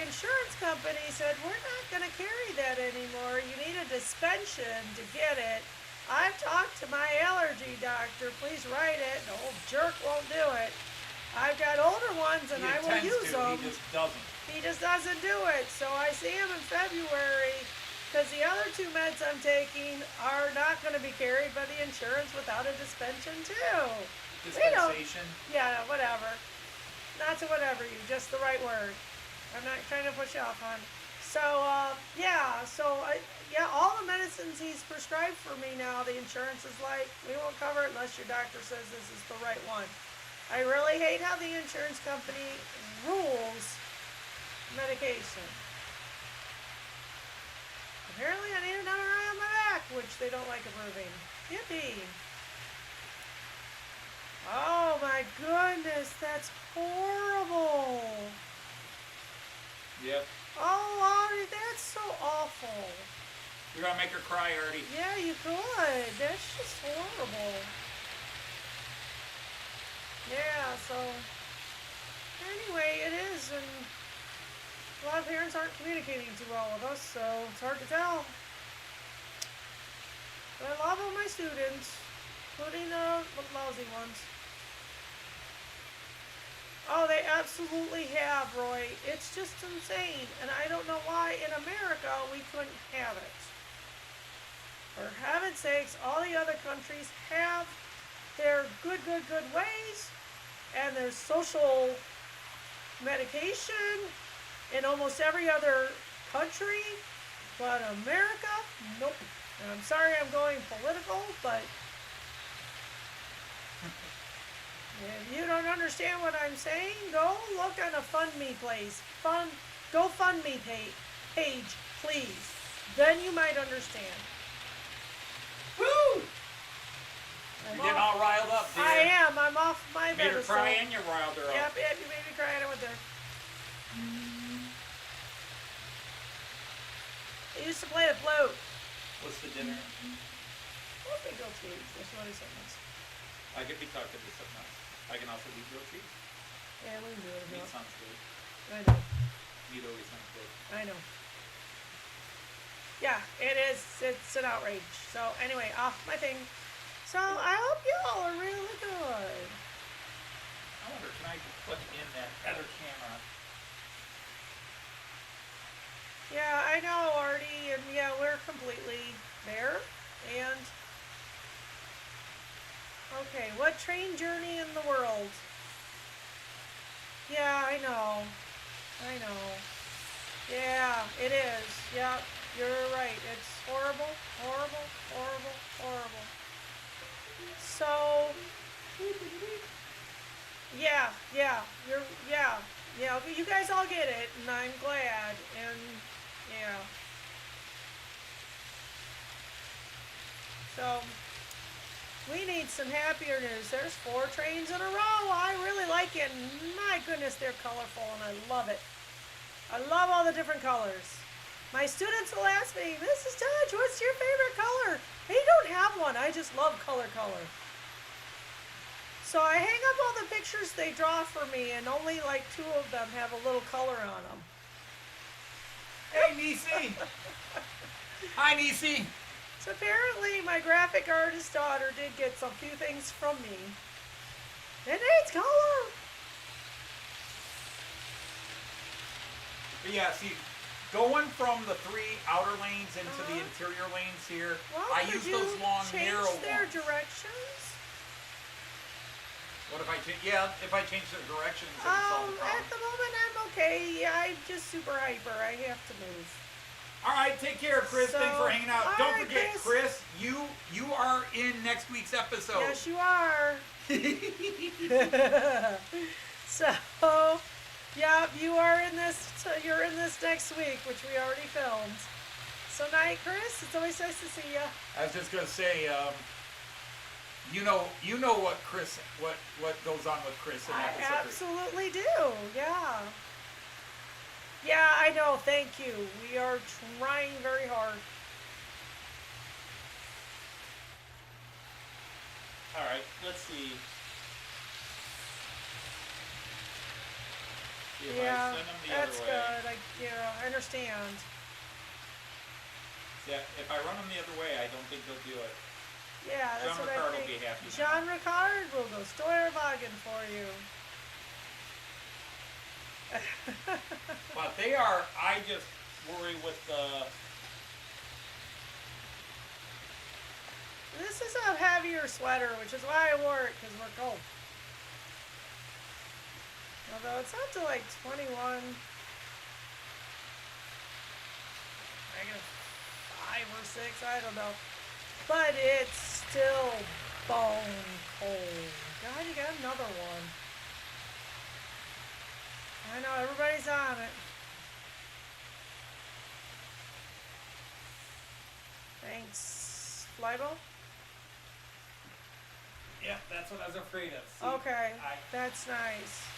insurance company said we're not going to carry that anymore. You need a suspension to get it. I've talked to my allergy doctor. Please write it. The old jerk won't do it. I've got older ones and
He
I will
intends
use
to,
them.
He just doesn't.
He just doesn't do it. So I see him in February because the other 2 meds I'm taking are not going to be carried by the insurance without a suspension too. They don't-
Dispensation.
Yeah, whatever. Not to whatever you, just the right word. I'm not trying to push you off, hon. So, all the medicines he's prescribed for me now, the insurance is like, we won't cover it unless your doctor says this is the right one. I really hate how the insurance company rules medication. Apparently I need another eye on my back, which they don't like approving. Yippee. Oh my goodness, that's horrible.
Yep.
Oh Lordy, that's so awful.
You're gonna make her cry, Artie.
Yeah, you could. That's just horrible. Yeah, so anyway, it is, and a lot of parents aren't communicating too well with us, so it's hard to tell. But I love all my students, including the lousy ones. Oh, they absolutely have, Roy. It's just insane. And I don't know why in America we couldn't have it. For heaven's sakes, all the other countries have their good ways and their social medication in almost every other country. But America, nope. And I'm sorry I'm going political, but if you don't understand what I'm saying, go look on a FundMe GoFundMe page, please. Then you might understand. Woo!
You're getting all riled up, dear.
I am. I'm off my
Made her
pedestal.
cry and you riled her up.
Yep, you made me cry and I went there. I used to play the flute.
What's the dinner?
What's the grilled cheese? That's what he said.
I could be talking to something else. I can also eat grilled cheese.
Yeah, we can do it.
Meat
No.
sounds good.
I know.
Meat always sounds good.
I know. Yeah, it is. It's an outrage. So anyway, off my thing. So I hope you all are really good.
I wonder, can I put in that other camera?
Yeah, I know, Artie, and yeah, we're completely there. And Okay, what train journey in the world? Yeah, I know. I know. Yeah, it is. Yep, you're right. It's horrible, horrible, horrible, horrible. So, yeah, yeah. But you guys all get it, and I'm glad. And yeah. So, we need some happier news. There's 4 trains in a row. I really like it. And my goodness, they're colorful, and I love it. I love all the different colors. My students will ask me, Mrs. Dodge, what's your favorite color? They don't have one. I just love color. So I hang up all the pictures they draw for me, and only like 2 of them have a little color on them.
Hey, Niecy. Hi, Niecy.
So apparently my graphic artist daughter did get some few things from me. It needs color.
But yeah, see, going from the 3 outer lanes into the interior lanes here,
Well,
I
could
use
you
those long,
change
narrow
their
ones.
directions?
What if I change? Yeah, if I change the directions, it would solve the
At
problem.
the moment I'm okay. Yeah, I'm just super hyper. I have to move.
All right, take care, Chris. Thanks
So,
for hanging out.
all
Don't
right,
forget, Chris, you are in next week's episode.
Yes, you are. So, yeah, you are in this. You're in this next week, which we already filmed. So, night, Chris. It's always nice to see you.
I was just gonna say, you know what Chris, what goes on with Chris in
I
episode 3.
absolutely do. Yeah. Yeah, I know. Thank you. We are trying very hard.
All right, let's see. If
Yeah,
I send them the
that's
other way.
good. I understand.
Yeah, if I run them the other way, I don't think they'll do it.
Yeah, that's
John
what
Ricard
I
will
think.
be happy.
John Ricard will go Steuerwagen for you.
But they are.
I just worry with the.
This is a heavier sweater, which is why I wore it, because we're cold. Although it's up to like 21. Negative 5 or 6, I don't know. But it's still bone cold. God, you got another one. I know, everybody's on it. Thanks, Flybo.
Yeah, that's what I was afraid of. See,
Okay,
I
that's nice.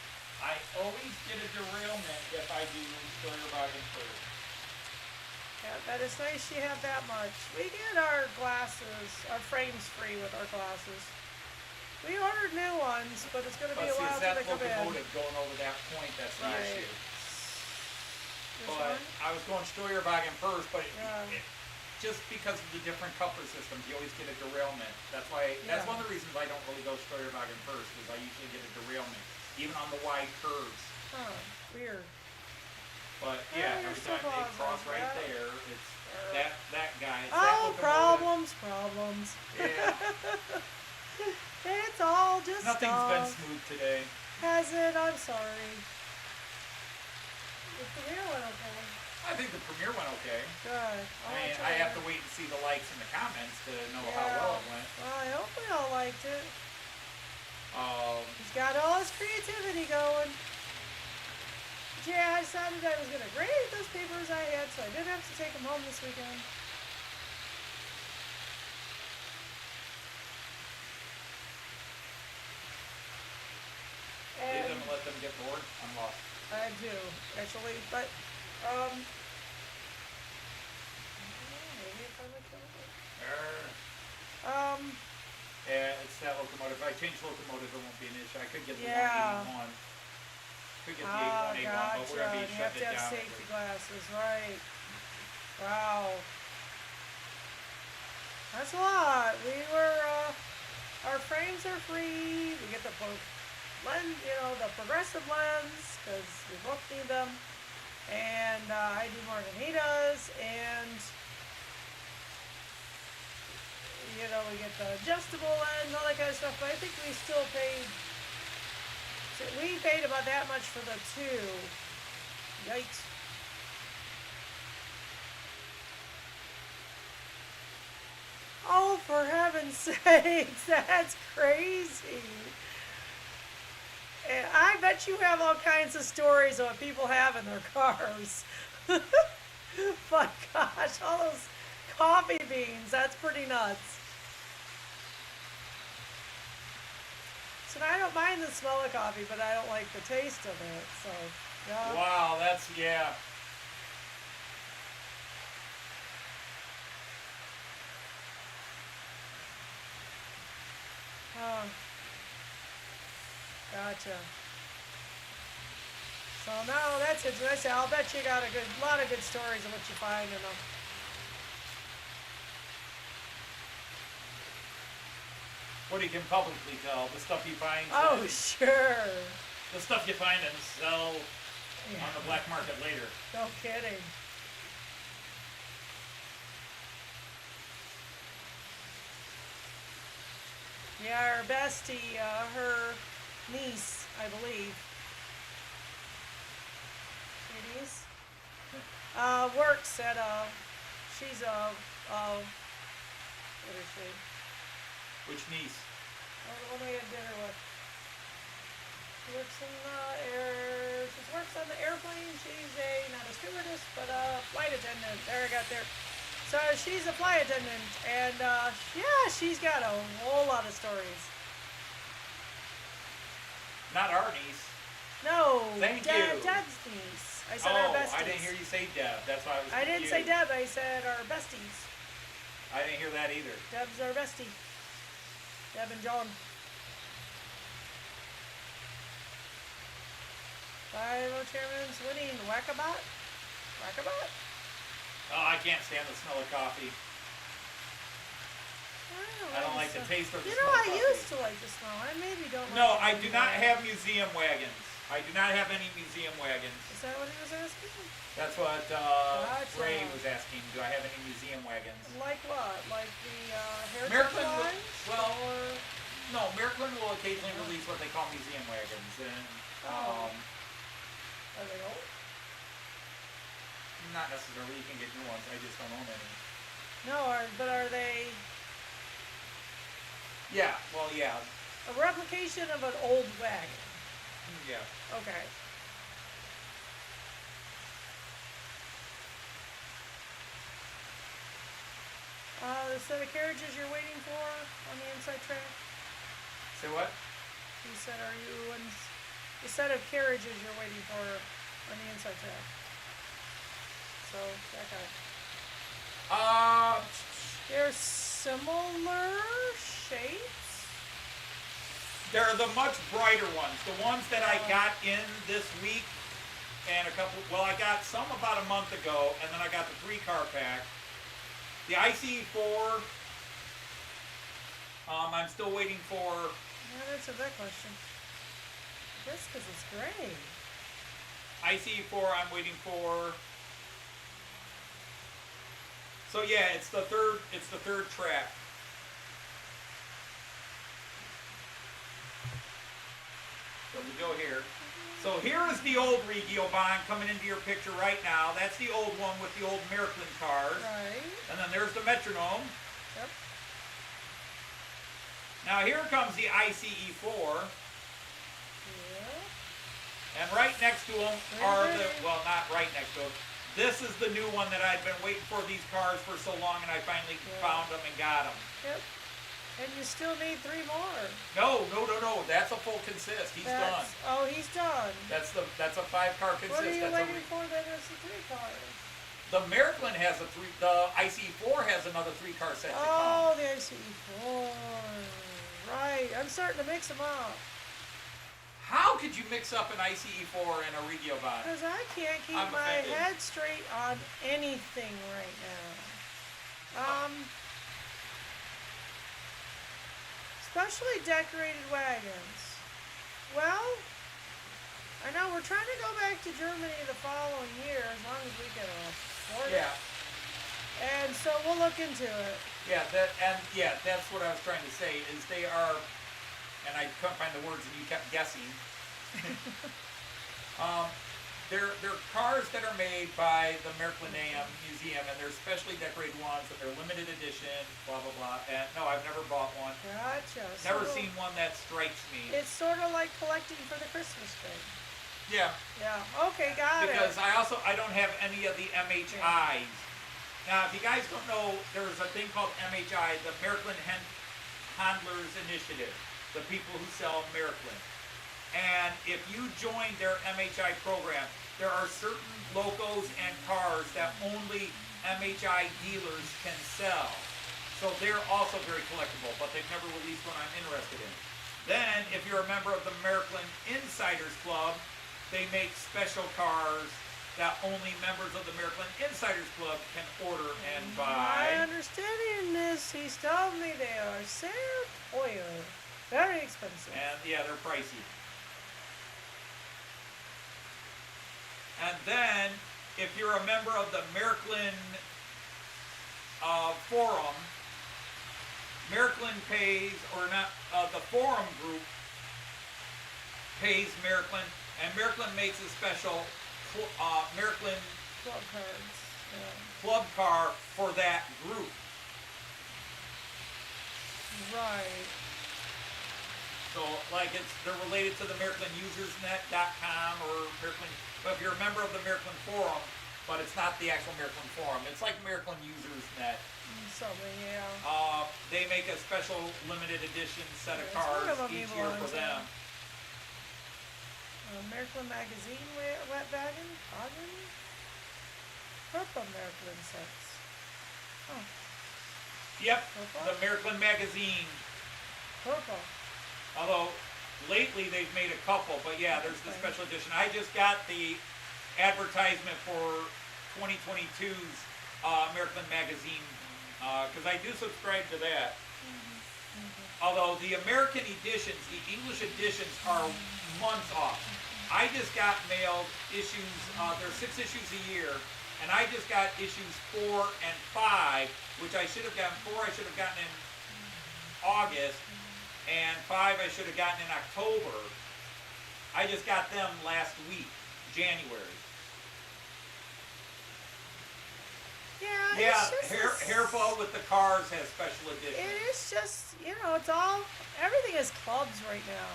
always get a derailment if I do Steuerwagen first.
Yeah, that is nice you have that much. We get our glasses, our frames free with our glasses. We ordered new ones, but it's going to be
But
a
see,
while
it's
till
that
they come in.
locomotive going over that point that's the
Right.
issue.
Which
But
one?
I was going Steuerwagen first, but
Yeah.
just because of the different coupler systems, you always get a derailment. That's why. That's
Yeah.
one of the reasons I don't really go Steuerwagen first, is I usually get a derailment, even on the wide curves.
Huh, weird.
But
Oh,
yeah,
you're
every
so
time they cross
positive,
right
yeah.
there, it's that guy. It's that
Oh,
locomotive.
problems.
Yeah,
It's all just
nothing's been
stuff.
smooth today.
Has it? I'm sorry. The premiere went okay.
I think the premiere went okay.
Good.
I mean, I have to wait and see the likes and the comments to know how well it went.
Well, I hope we all liked it.
Um,
He's got all his creativity going. Yeah, I decided I was going to grade those papers I had, so I didn't have to take them home this weekend.
leave
And
them and let them get bored. I'm lost.
I do, actually, but, maybe if I look at it.
Yeah, it's that locomotive. If I change locomotive, it won't be an issue. I could get the
Yeah.
181. Could get the
Ah,
8181, but we're
gotcha.
gonna be
You have
shutting
to
it
have
down.
safety glasses, right? Wow. That's a lot. Our frames are free. We get the lens, the progressive lens, because we both need them. And I do more than he does. And we get the adjustable lens. All that kind of stuff, but I think we still paid. So we paid about that much for the two. Yikes. Oh, for heaven's sakes, that's crazy. And I bet you have all kinds of stories of what people have in their cars. But gosh, all those coffee beans, that's pretty nuts. So I don't mind the smell of coffee, but I don't like the taste of it. So, yeah.
Wow, that's, yeah.
Oh, gotcha. So no, that's interesting. I'll bet you got a lot of good stories of what you find in them.
What you can publicly tell, the stuff you find.
Oh, sure.
The stuff you find and sell
Yeah.
on the black market later.
No kidding. Yeah, our bestie, her niece, I believe. Ladies, works at she's what is she?
Which niece?
Oh, the one we had dinner with. She works in the air. She works on the airplane. She's not a stewardess, but a flight attendant. There, I got there. So she's a flight attendant, and yeah, she's got a whole lot of stories.
Not our niece.
No,
Thank you.
Deb's niece. I said our besties.
I didn't hear you say Deb. That's why I was
I didn't say
confused.
Deb. I said our besties.
I didn't hear that either.
Deb's our bestie. Deb and John. 5-0 chairman's winning Whack-A-Bot? Whack-A-Bot?
Oh, I can't stand the smell of coffee. I don't like the taste or the
You
smell
know,
of
I
coffee.
used to like the smell. I maybe don't like
No,
it
I do not
anymore.
have museum wagons. I do not have any museum wagons.
Is that what he was asking?
That's what
Gotcha.
Ray was asking. Do I have any museum wagons?
Like what? Like the heritage
American will-
lines?
well,
Or...
No, Maryland will occasionally release what they call museum wagons, and
Oh. Are they old?
not necessarily. You can get new ones. I just don't own any.
No, but are they
Yeah. Well, yeah.
a replication of an old wagon?
Yeah.
Okay. The set of carriages you're waiting for on the inside track?
Say what?
He said, are you in the set of carriages you're waiting for on the inside track? So, that guy. They're similar shapes?
They're the much brighter ones. The ones that I got in this week and well, I got some about a month ago, and then I got the 3-car pack. The ICE4, I'm still waiting for.
Yeah, answer that question. I guess because it's gray.
ICE4, I'm waiting for. So yeah, it's the third track. So we go here. So here is the old Regio-Bahn coming into your picture right now. That's the old one with the old Maryland cars.
Right.
And then there's the metronome.
Yep.
Now here comes the ICE4.
Yeah.
And right next to them
Right
are
there.
well, not right next to them. This is the new one that I've been waiting for these cars for so long, and I finally found them and got them.
Yep. And you still need 3 more.
No. That's a full consist. He's done.
Oh, he's done.
That's a 5-car consist.
What are you
That's
waiting for that is the 3 cars?
The Maryland has the IC4 has another 3-car set to
Oh,
come.
the ICE4. Right. I'm starting to mix them up.
How could you mix up an ICE4 and a Regio-Bahn?
Because I can't keep
I'm
my
offended.
head straight on anything right now. Especially decorated wagons. Well, I know we're trying to go back to Germany the following year as long as we can afford it.
Yeah.
And so we'll look into it.
Yeah, that's what I was trying to say. Is they are, and I couldn't find the words, and you kept guessing. They're cars that are made by the Merklineum Museum, and they're specially decorated ones, and they're limited edition, blah blah blah. And no, I've never bought one.
Gotcha.
Never
So
seen one that strikes me.
It's sort of like collecting for the Christmas tree.
Yeah,
Yeah. Okay, got
because
it.
I don't have any of the MHIs. Now, if you guys don't know, there's a thing called MHI, the Märklin Handlers Initiative, the people who sell Märklin. And if you join their MHI program, there are certain logos and cars that only MHI dealers can sell. So they're also very collectible, but they've never released one I'm interested in. Then, if you're a member of the Märklin Insiders Club, they make special cars that only members of the Märklin Insiders Club can order and
My
buy.
understanding is he's told me they are so very expensive.
And yeah, they're pricey. And then, if you're a member of the Märklin Forum, Märklin pays, or not, the Forum group pays Märklin, and Märklin makes a special Märklin
Club cards. Yeah.
club car for that group.
Right.
So, like, they're related to the MärklinUsersNet.com or Märklin. But if you're a member of the Märklin Forum, but it's not the actual Märklin Forum, it's like Märklin Usersnet.
Something, yeah.
They make a special limited edition set of
It's
cars
one of them
each
he
year for
belongs
them.
Märklin magazine wet wagon? Wagon? Purple Märklin sets. Oh,
Yep,
Purple?
the Märklin magazine.
purple.
Although lately they've made a couple, but yeah, there's the
Okay.
special edition. I just got the advertisement for 2022's Märklin magazine because I do subscribe to that. Although the American editions, the English editions are months off. I just got mailed issues, there's 6 issues a year, and I just got issues 4 and 5, which I should have gotten. 4 I should have gotten in August, and 5 I should have gotten in October. I just got them last week, January.
Yeah,
Yeah,
it's just
Hairfall with the Cars has special editions.
It is just, it's all, everything is clubs right now.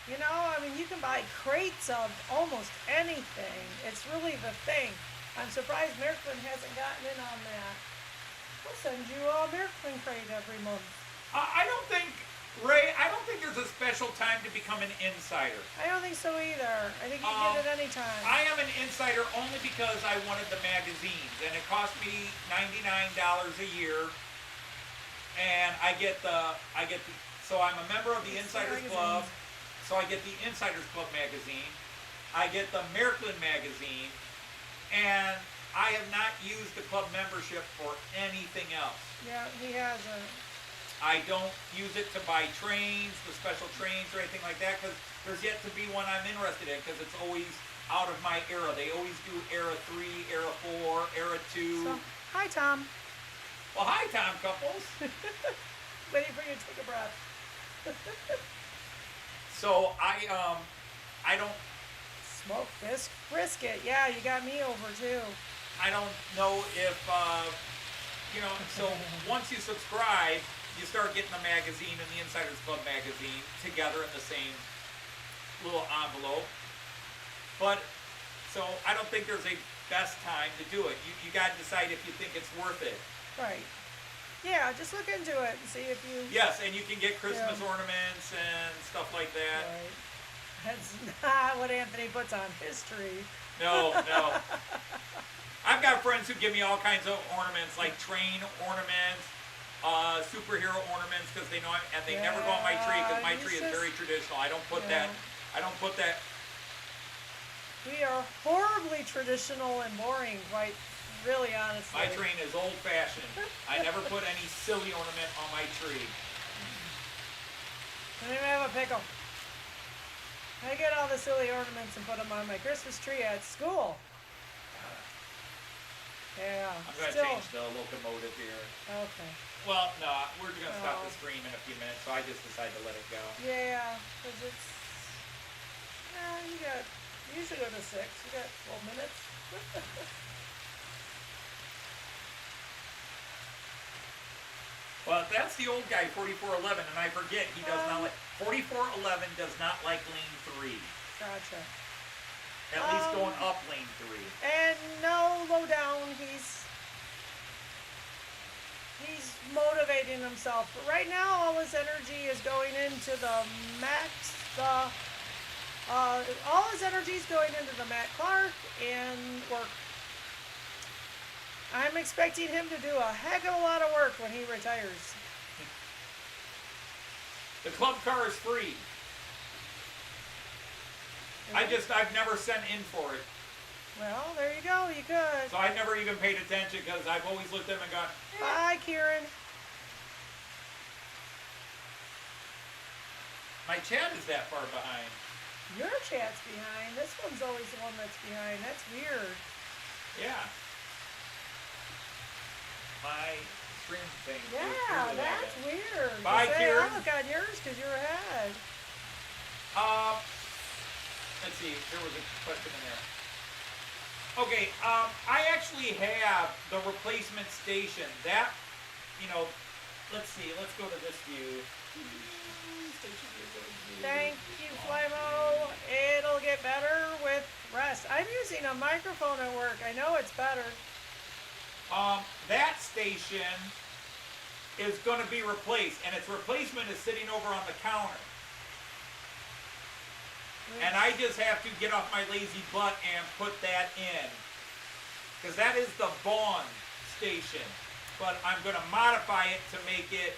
I mean, you can buy crates of almost anything. It's really the thing. I'm surprised Märklin hasn't gotten in on that. We'll send you a Märklin crate every month.
I don't think, Ray, I don't think there's a special time to become an insider.
I don't think so either. I think you can get it anytime.
I am an insider only because I wanted the magazines, and it cost me $99 a year, and so I'm a member of the
It's
Insiders
magazines.
Club, so I get the Insiders Club magazine, I get the Märklin magazine, and I have not used the club membership for anything else.
Yeah, he hasn't.
I don't use it to buy trains, the special trains or anything like that, because there's yet to be one I'm interested in, because it's always out of my era. They always do era 3, era 4, era 2.
So, hi, Tom.
Well, hi, Tom Couples.
Waiting for you to take a breath.
So I don't
Smoke this brisket. Yeah, you got me over too.
know if so once you subscribe, you start getting the magazine and the Insiders Club magazine together in the same little envelope. But so I don't think there's a best time to do it. You got to decide if you think it's worth it.
Right. Yeah, just look into it and see if you.
Yes, and you can get Christmas
Yeah.
ornaments and stuff like that.
Right. That's not what Anthony puts on his tree.
No. I've got friends who give me all kinds of ornaments, like train ornaments, superhero ornaments, because they know and they never go on my tree because my
Yeah,
tree
you
is very traditional. I don't put
Yeah.
that.
We are horribly traditional and boring, quite really honestly.
My train is old-fashioned. I never put any silly ornament on my tree.
I don't even have a pickle. I get all the silly ornaments and put them on my Christmas tree at school. Yeah.
I'm going to
Still.
change the locomotive here.
Okay.
Well, no, we're going to stop
Oh.
the stream in a few minutes, so I just decided to let it go.
Yeah, because it's. You usually go to 6. You got 12 minutes.
Well, that's the old guy, 4411, and I forget he does not like 4411 does not like lane 3.
Gotcha.
At least going up lane 3.
And no lowdown. He's motivating himself. But right now, all his energy is going into the Matt. All his energy is going into the Matt Clark and work. I'm expecting him to do a heck of a lot of work when he retires.
The club car is free. I've never sent in for it.
Well, there you go. You could.
So I never even paid attention because I've always looked at them and gone,
Bye, Kieran.
my chat is that far behind.
Your chat's behind. This one's always the one that's behind. That's weird.
Yeah. My stream thing. is
Yeah,
weird like
that's
that.
weird.
Bye,
Say,
Kieran.
I look on yours because you're ahead.
Let's see. There was a question in there. Okay. I actually have the replacement station. That, let's see. Let's go to this view.
Thank you, Flymo. It'll get better with rest. I'm using a microphone at work. I know it's better.
That station is going to be replaced, and its replacement is sitting over on the counter. And I just have to get off my lazy butt and put that in. Because that is the Vaughn station. But I'm going to modify it to make it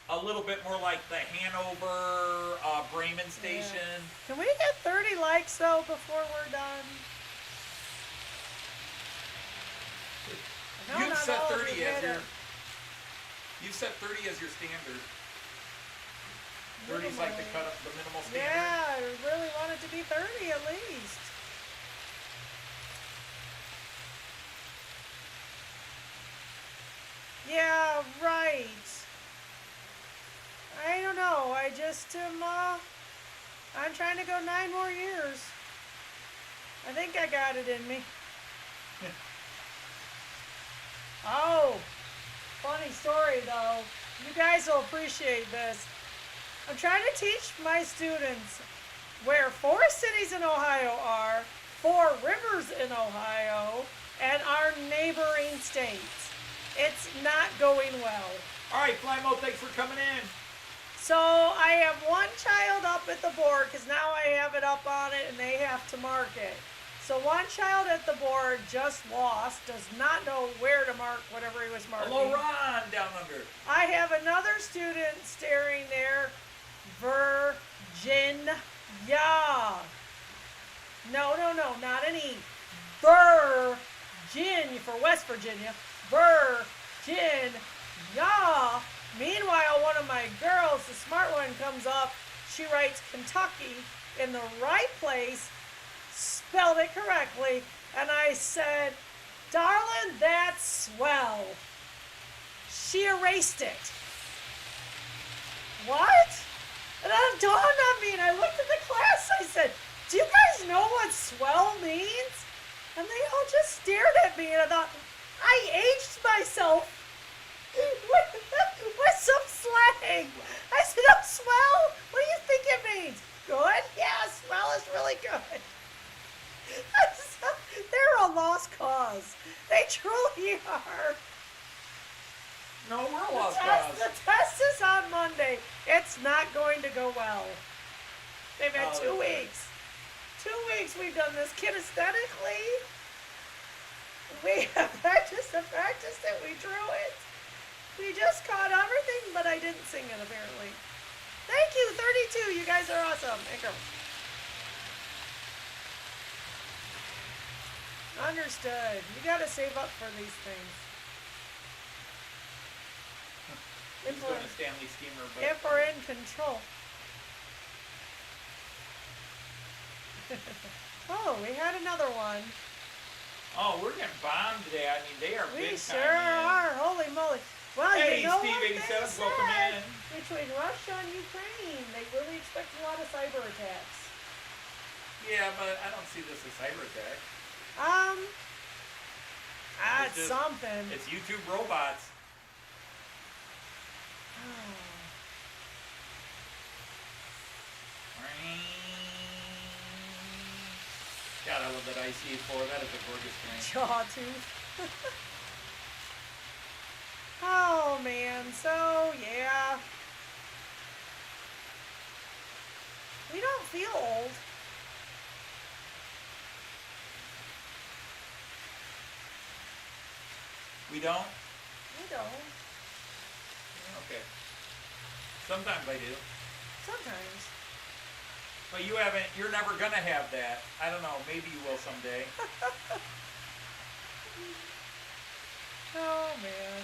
a little bit more like the Hanover, Bremen station.
Can we get 30 likes, though, before we're done? I know
You've
not
set
all of
30
you
as
get
your...
it.
You've set 30 as your standard. 30 is like the
Minimally.
the minimal standard.
Yeah, I really want it to be 30 at least. Yeah, right. I don't know. I just am, I'm trying to go 9 more years. I think I got it in me. Oh, funny story though. You guys will appreciate this. I'm trying to teach my students where 4 cities in Ohio are, 4 rivers in Ohio, and our neighboring states. It's not going well.
All right, Flymo, thanks for coming in.
So I have one child up at the board because now I have it up on it and they have to mark it. So one child at the board just lost, does not know where to mark whatever he was marking.
Hello, Ron, down under.
I have another student staring there. Virginia. No, not an E. Virginia for West Virginia. Virginia. Meanwhile, one of my girls, the smart one, comes up. She writes Kentucky in the right place, spelled it correctly, and I said, "Darling, that's swell." She erased it. What? And that dawned on me, and I looked at the class. I said, "Do you guys know what swell means?" And they all just stared at me, and I thought, I aged myself with some slang. I said, "Oh, swell? What do you think it means? Good? Yeah, swell is really good." They're a lost cause. They truly are.
No, we're a lost
The
cause.
test is on Monday. It's not going to go well. They've had 2 weeks. 2 weeks we've done this kinesthetically. We have practiced and practiced it. We drew it. We just caught everything, but I didn't sing it apparently. Thank you, 32. You guys are awesome. And girls. Understood. You gotta save up for these things.
He's going to Stanley Steamer, but
If we're in control. Oh, we had another one.
Oh, we're getting bombed today. I mean, they are
We
big
sure
time.
are. Holy moly. Well,
Hey,
you know
Steve
what
87,
they
welcome
said.
in.
Between Russia and Ukraine, they really expect a lot of cyber attacks.
Yeah, but I don't see this as cyber attack.
That's
just-
something.
It's YouTube robots. God, I love that IC4. That is a gorgeous thing.
Jawtooth. Oh man, so yeah. We don't feel old.
We don't?
We don't.
Okay. Sometimes I do.
Sometimes.
But you haven't, you're never gonna have that. I don't know, maybe you will someday.
Oh man.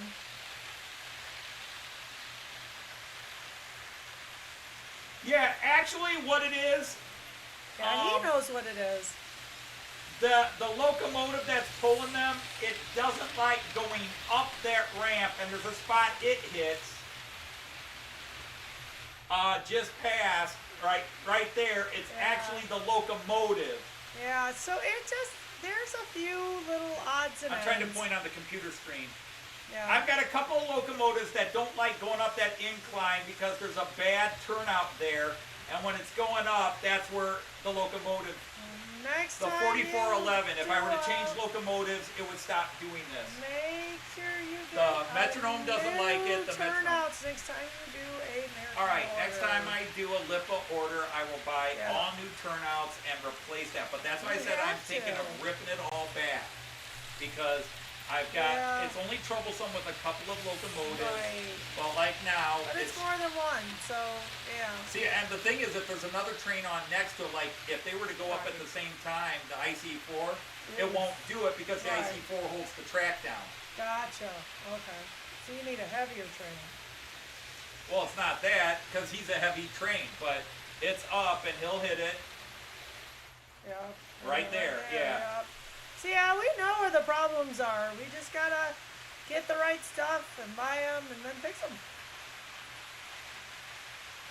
Yeah, actually what it is,
Yeah, he knows what it is.
the locomotive that's pulling them, it doesn't like going up that ramp, and there's a spot it hits just past, right there. It's
Yeah.
actually the locomotive.
Yeah, so it just, there's a few little odds and
I'm
ends.
trying to point on the computer screen.
Yeah.
I've got a couple of locomotives that don't like going up that incline because there's a bad turnout there, and when it's going up, that's where the locomotive,
Next
the
time
4411,
you
if I were to
do
change
a-
locomotives, it would stop doing this.
Make sure you
The
get
metronome doesn't like it, the
new
metronome-
turnouts next time you do a marathon.
All right, next time I do a LIPA order, I will buy
Yeah.
all new turnouts and replace that. But that's why I
You
said I'm
have
thinking
to.
of ripping it all back, because I've got,
Yeah.
it's only troublesome with a couple of locomotives.
Right.
But like now,
But it's more than one, so yeah.
see, and the thing is, if there's another train on next to it, like if they were to go up at
Right.
the same time, the IC4, it
Yes.
won't do it because the
Right.
IC4 holds the track down.
Gotcha. Okay. So you need a heavier train.
Well, it's not that, because he's a heavy train, but it's up and he'll hit it.
Yeah.
Right there, yeah.
Yep. See, yeah, we know where the problems are. We just gotta get the right stuff and buy them and then fix them.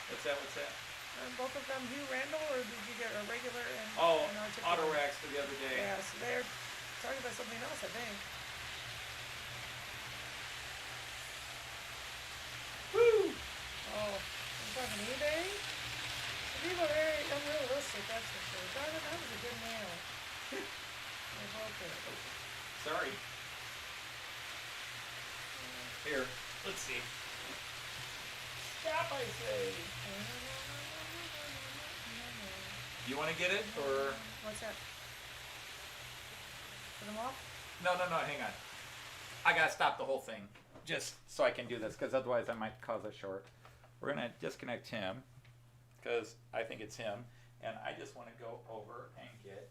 What's that? What's that?
Both of them Hugh Randall, or did you get a regular and
Oh,
an articulate?
auto racks the other day.
Yeah, so they're talking about something else, I think.
Woo!
Oh, I'm talking eBay? The people are very unrealistic, that's for sure. Jonathan, that was a good nail. They're both good.
Sorry. Here, let's see. Stop, I say. You want to get it, or?
What's that? Put them off?
No, hang on. I gotta stop the whole thing, just so I can do this, because otherwise I might cause a short. We're gonna disconnect him, because I think it's him, and I just want to go over and get,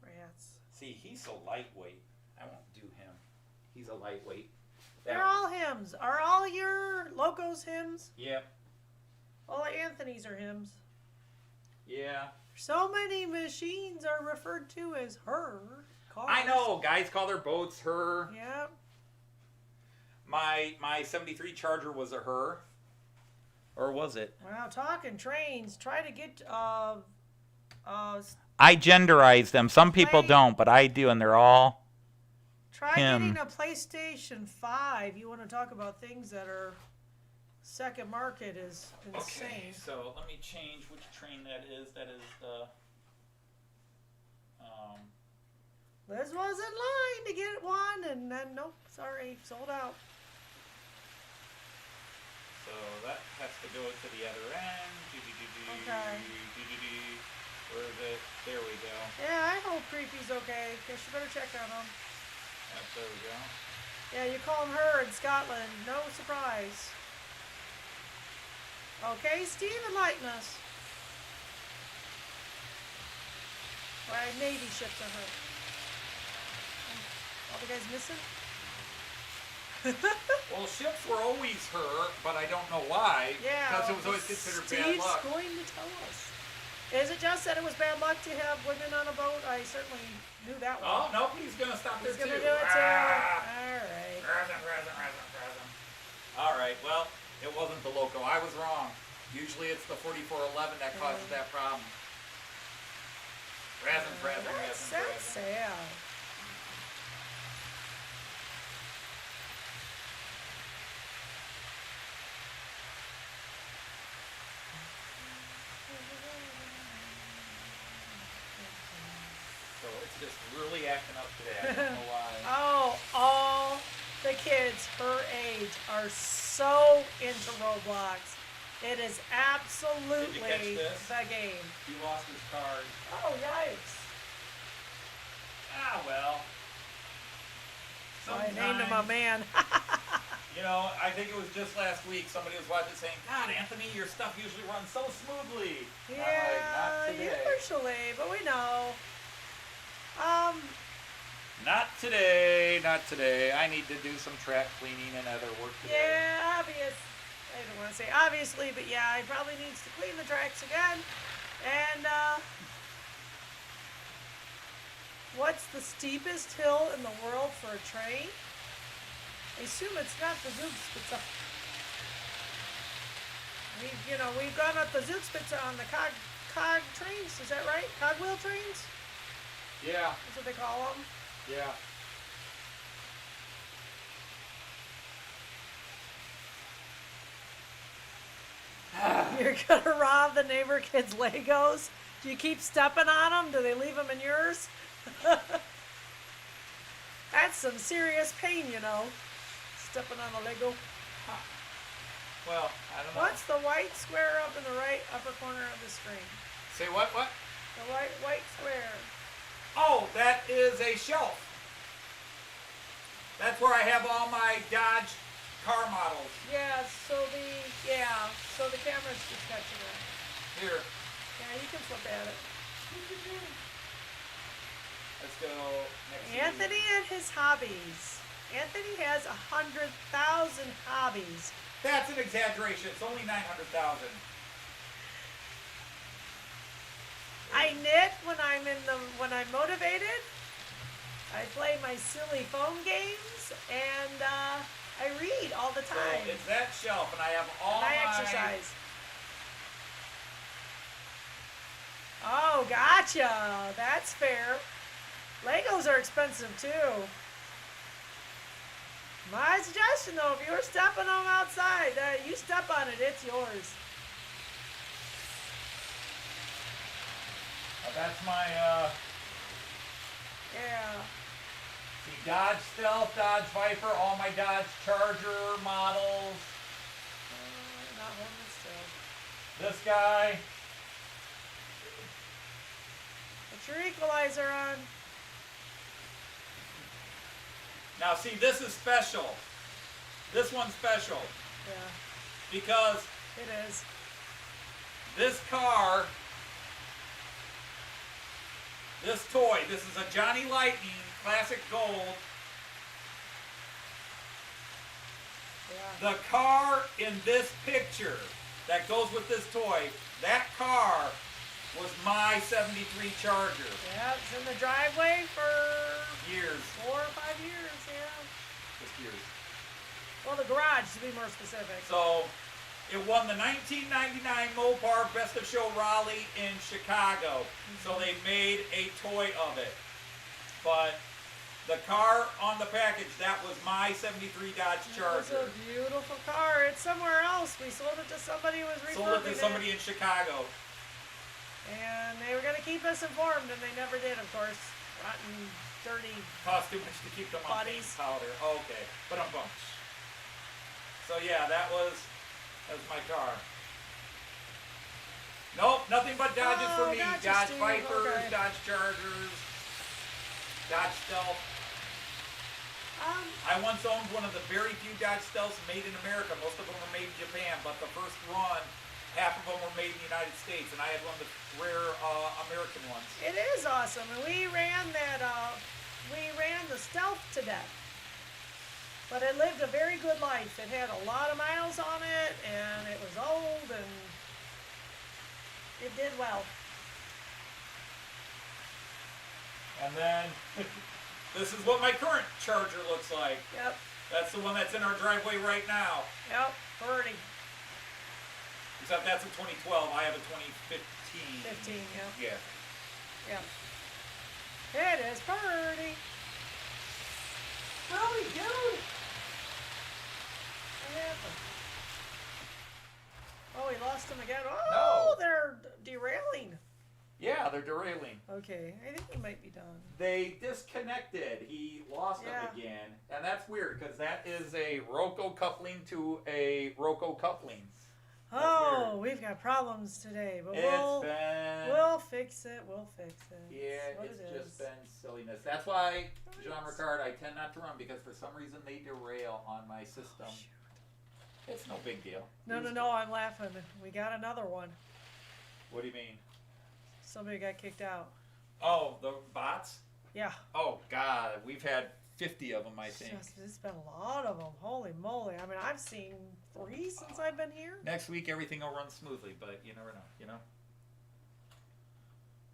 Rats.
see, he's so lightweight. I won't do him. He's a lightweight.
They're all hymns. Are all your locos hymns?
Yep.
All Anthony's are hymns.
Yeah.
So many machines are referred to as her cars.
I know. Guys call their boats her.
Yep.
My 73 Charger was a her. Or was it?
Wow, talking trains. Try to get
I genderize them. Some people
Right.
don't, but I do, and they're all
try
him.
getting a PlayStation 5. You want to talk about things that are second market is insane.
Okay, so let me change which train that is. That is the.
Liz was in line to get one, and then nope, sorry, sold out.
So that has to go to the other end.
Okay.
Where is it? There we go.
Yeah, I hope Creepy's okay. Guess you better check on him.
Yep, there we go.
Yeah, you call him her in Scotland. No surprise. Okay, Steve, enlighten us. Why Navy ships are her? All the guys missing?
Well, ships were always her, but I don't know why.
Yeah.
Because it was always considered bad
Steve's
luck.
going to tell us. Is it just that it was bad luck to have women on a boat? I certainly knew that one.
Oh, nope, he's gonna stop
He's
there
gonna
too.
do it too.
Ah.
Alright.
Resin. All right, well, it wasn't the loco. I was wrong. Usually it's the 4411 that causes that problem. Resin.
That's sad.
So it's just really acting up today. I don't know why.
Oh, all the kids her age are so into Roblox. It is absolutely
this?
the game.
He lost his card.
Oh, yikes.
Ah, well.
So I named him a
Sometimes,
man.
you know, I think it was just last week somebody was watching saying, God, Anthony, your stuff usually runs so smoothly. And I'm like, not
Yeah,
today.
usually, but we know.
Not today. I need to do some track cleaning and other work today.
Yeah, I don't want to say obviously, but yeah, he probably needs to clean the tracks again. And, what's the steepest hill in the world for a train? I assume it's not the Zugspitze. We've gone up the Zugspitze on the cog trains, is that right? Cogwheel trains?
Yeah,
That's what they call them.
yeah.
You're gonna rob the neighbor kids' Legos? Do you keep stepping on them? Do they leave them in yours? That's some serious pain, stepping on a Lego.
Well, I don't know.
What's the white square up in the right upper corner of the screen?
Say what?
The white square.
Oh, that is a shelf. That's where I have all my Dodge car models.
Yeah, so the camera's just catching it.
Here,
Yeah, you can flip at it.
let's go next to
Anthony and his hobbies. Anthony has 100,000 hobbies.
That's an exaggeration. It's only 900,000.
I knit when I'm motivated. I play my silly phone games, and I read all the
So
time.
it's that shelf, and I have all
And I
my
exercise. Oh, gotcha. That's fair. Legos are expensive too. My suggestion, though, if you were stepping on them outside, you step on it, it's yours.
That's my
Yeah.
see, Dodge Stealth, Dodge Viper, all my Dodge Charger models.
Not holding it still.
This guy.
Put your equalizer on.
Now, see, this is special. This one's special
Yeah,
because
it is.
this car, this toy, this is a Johnny Lightning Classic Gold.
Yeah.
The car in this picture that goes with this toy, that car was my 73 Charger.
Yeah, it's in the driveway for
Years.
4 or 5 years, yeah.
Just years.
Well, the garage, to be more specific.
So, it won the 1999 Mopar Best of Show Raleigh in Chicago. So they made a toy of it. But the car on the package, that was my 73 Dodge
It's
Charger.
a beautiful car. It's somewhere else. We sold it to somebody who was
Sold it
refurbing
to somebody in Chicago.
And they were going to keep us informed, and they never did, of course. Rotten, dirty.
Cost too much to keep them on paint
Buddies.
powder. Okay, but I'm bummed. So yeah, that was my car. Nope, nothing but Dodges for
Oh,
me.
gotcha,
Dodge
Steve,
Vipers,
okay.
Dodge Chargers, Dodge Stealth. I once owned one of the very few Dodge Stealths made in America. Most of them were made in Japan, but the first run, half of them were made in the United States, and I had one of the rare American ones.
It is awesome, and we ran the Stealth to death. But it lived a very good life. It had a lot of miles on it, and it was old, and it did well.
And then this is what my current Charger looks like.
Yep.
That's the one that's in our driveway right now.
Yep. Birdie.
Except that's a 2012. I have a 2015.
15. Yep.
Yeah.
Yep. It is Birdie. Birdie, dude. What happened? Oh, he lost him again. Oh,
No.
they're derailing.
Yeah, they're derailing.
Okay, I think he might be done.
They disconnected. He lost
Yeah.
them again. And that's weird because that is a Roco coupling to a Roco coupling.
Oh, we've got problems today, but
It's
we'll fix it. We'll fix it.
Yeah,
what
it's
it
just
is.
been silliness. That's why, Jean Ricard, I tend not to run because for some reason they derail on my system. It's no big deal.
No, I'm laughing. We got another one.
What do you mean?
Somebody got kicked out.
Oh, the bots?
Yeah.
Oh, God. We've had 50 of them, I think.
It's been a lot of them. Holy moly. I mean, I've seen 3 since I've been here.
Next week, everything will run smoothly, but you never know, you know?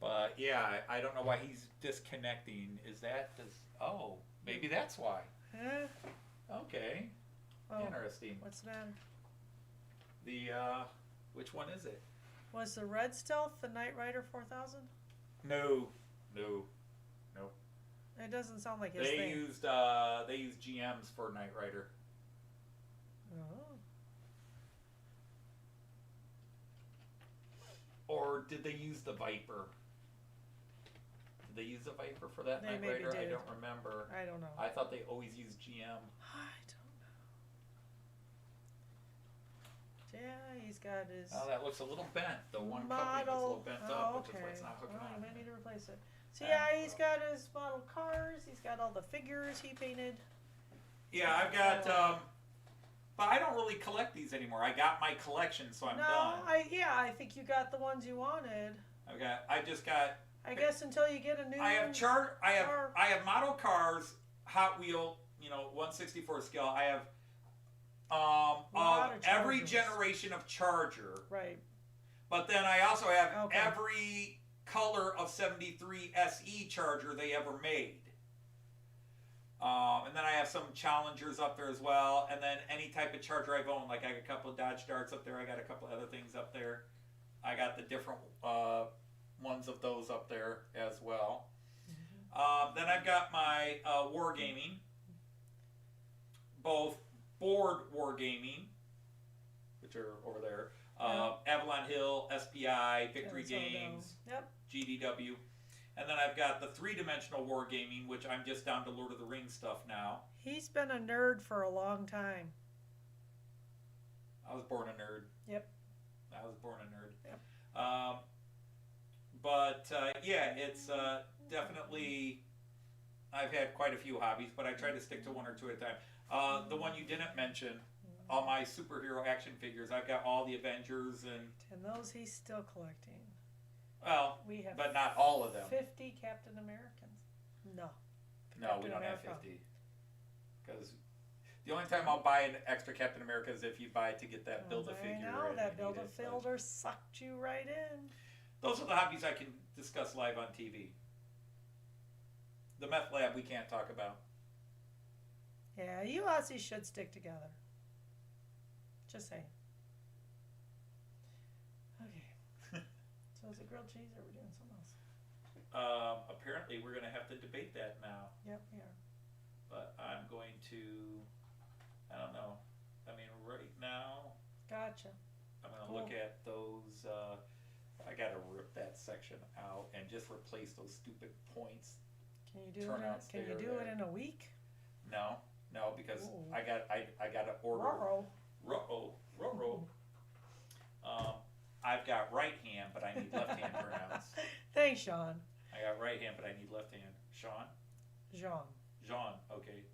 But, yeah, I don't know why he's disconnecting. Oh, maybe that's why.
Huh?
Okay.
Oh,
Interesting.
what's the matter?
Which one is it?
Was the Red Stealth the Knight Rider 4000?
No.
It doesn't sound like his
They
thing.
used GMs for Knight Rider.
Oh.
Or did they use the Viper? Did they use the Viper for that
They
Knight
maybe
Rider? I
did.
don't remember.
I don't know.
I thought they always used GM.
I don't know. Yeah, he's got his
Oh, that looks a little bent. The one coupling is a little bent up, which is why it's not hooking
well,
on.
you might need to replace it. So
Yeah,
yeah, he's got his model cars. He's got all the figures he painted.
Yeah, I've got, but I don't really collect these anymore. I got my collection, so I'm
no,
done.
I think you got the ones you wanted.
I just got.
I guess until you get a new.
I have
car.
I have model cars, Hot Wheel, 1/64 scale. I have
Lot
of
of
every
Chargers.
generation of Charger,
Right.
but then I also have
Okay.
every color of 73 SE Charger they ever made. And then I have some Challengers up there as well, and then any type of Charger I've owned, like I got a couple of Dodge Darts up there, I got a couple of other things up there. I got the different ones of those up there as well. Then I've got my Wargaming, both board Wargaming, which are over there, Avalon Hill, SPI, Victory
Yeah, so
Games,
Yep.
GDW. And then I've got the 3-dimensional Wargaming, which I'm just down to Lord of the Rings stuff now.
He's been a nerd for a long time.
I was born a nerd.
Yep.
I was born a nerd.
Yep.
Yeah, it's definitely. I've had quite a few hobbies, but I try to stick to one or two at a time. The one you didn't mention, all my superhero action figures. I've got all the Avengers and
those he's still collecting. We have
but not all of them.
50 Captain Americans. No.
No, we
Captain
don't have
America.
50. Because the only time I'll buy an extra Captain America is if you buy it to get that Build-A-Figure.
I know,
and
that
you need it, but
Build-A-Builder sucked you right in.
those are the hobbies I can discuss live on TV. The meth lab we can't talk about.
Yeah, you Aussies should stick together. Just saying. Okay. So is it grilled cheese or are we doing something else?
Apparently we're going to have to debate that now.
Yep, we are.
But I'm going to, I don't know. I mean, right now,
Gotcha.
I'm going to
Cool.
look at those, I got to rip that section out and just replace those stupid points.
Can you do
Turnouts
it? Can you
there,
do
there.
it in a week?
No, because
Ooh.
I got to order.
Ruh-roh.
Ruh-roh. I've got right hand, but I need left hand turnouts.
Thanks, Sean.
I got right hand, but I need left hand. Sean?
Jean.
Jean, okay.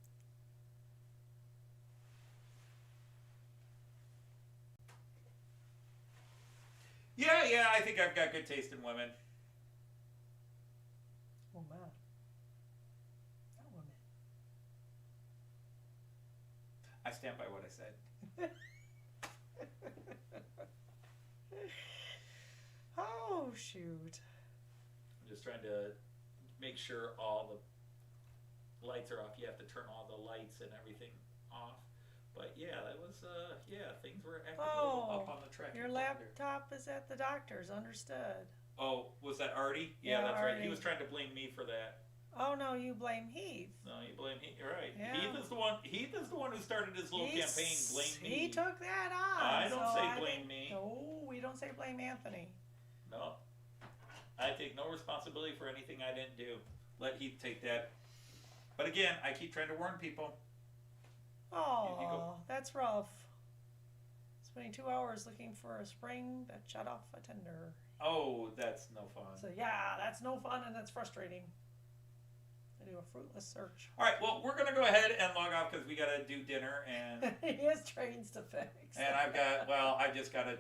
Yeah, I think I've got good taste in women.
Oh, man. That woman.
I stand by what I said.
Oh, shoot.
I'm just trying to make sure all the lights are off. You have to turn all the lights and everything off. But yeah, that was things were acting a little up on the track.
Your laptop is at the doctor's. Understood.
Oh, was that Artie?
Yeah,
That's right.
Artie.
He was trying to blame me for that.
Oh no, you blame Heath.
No, you blame Heath. You're right.
Yeah.
Heath is the one who started his little campaign. Blame me.
He took that on.
I don't
so
say
I
blame
think-
me.
No, we don't say blame Anthony.
No, I take no responsibility for anything I didn't do. Let Heath take that. But again, I keep trying to warn people.
Oh, that's rough. Spending 2 hours looking for a spring that shut off a tender.
Oh, that's no fun.
So yeah, that's no fun and that's frustrating. I do a fruitless search.
All right, well, we're gonna go ahead and log off because we gotta do dinner and
He has trains to fix.
I just gotta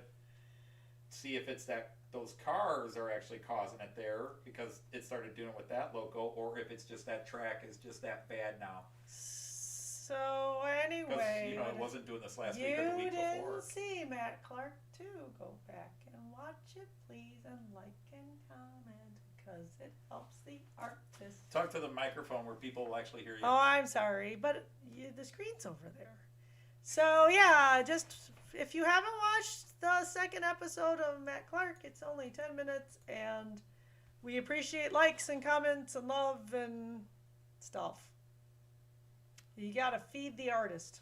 see if it's that those cars are actually causing it there because it started doing it with that loco, or if it's just that track is just that bad now.
So
Because
anyway,
it wasn't doing this last
you
week or the week
didn't
before.
see Matt Clark too. Go back and watch it, please, and like and comment because it helps the artist.
Talk to the microphone where people will actually hear you.
Oh, I'm sorry, but the screen's over there. So yeah, just if you haven't watched the second episode of Matt Clark, it's only 10 minutes, and we appreciate likes and comments and love and stuff. You gotta feed the artist.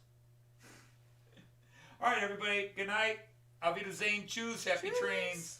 All right, everybody. Good night. Auf Wiedersehen. Choose. Happy
Cheers.
trains.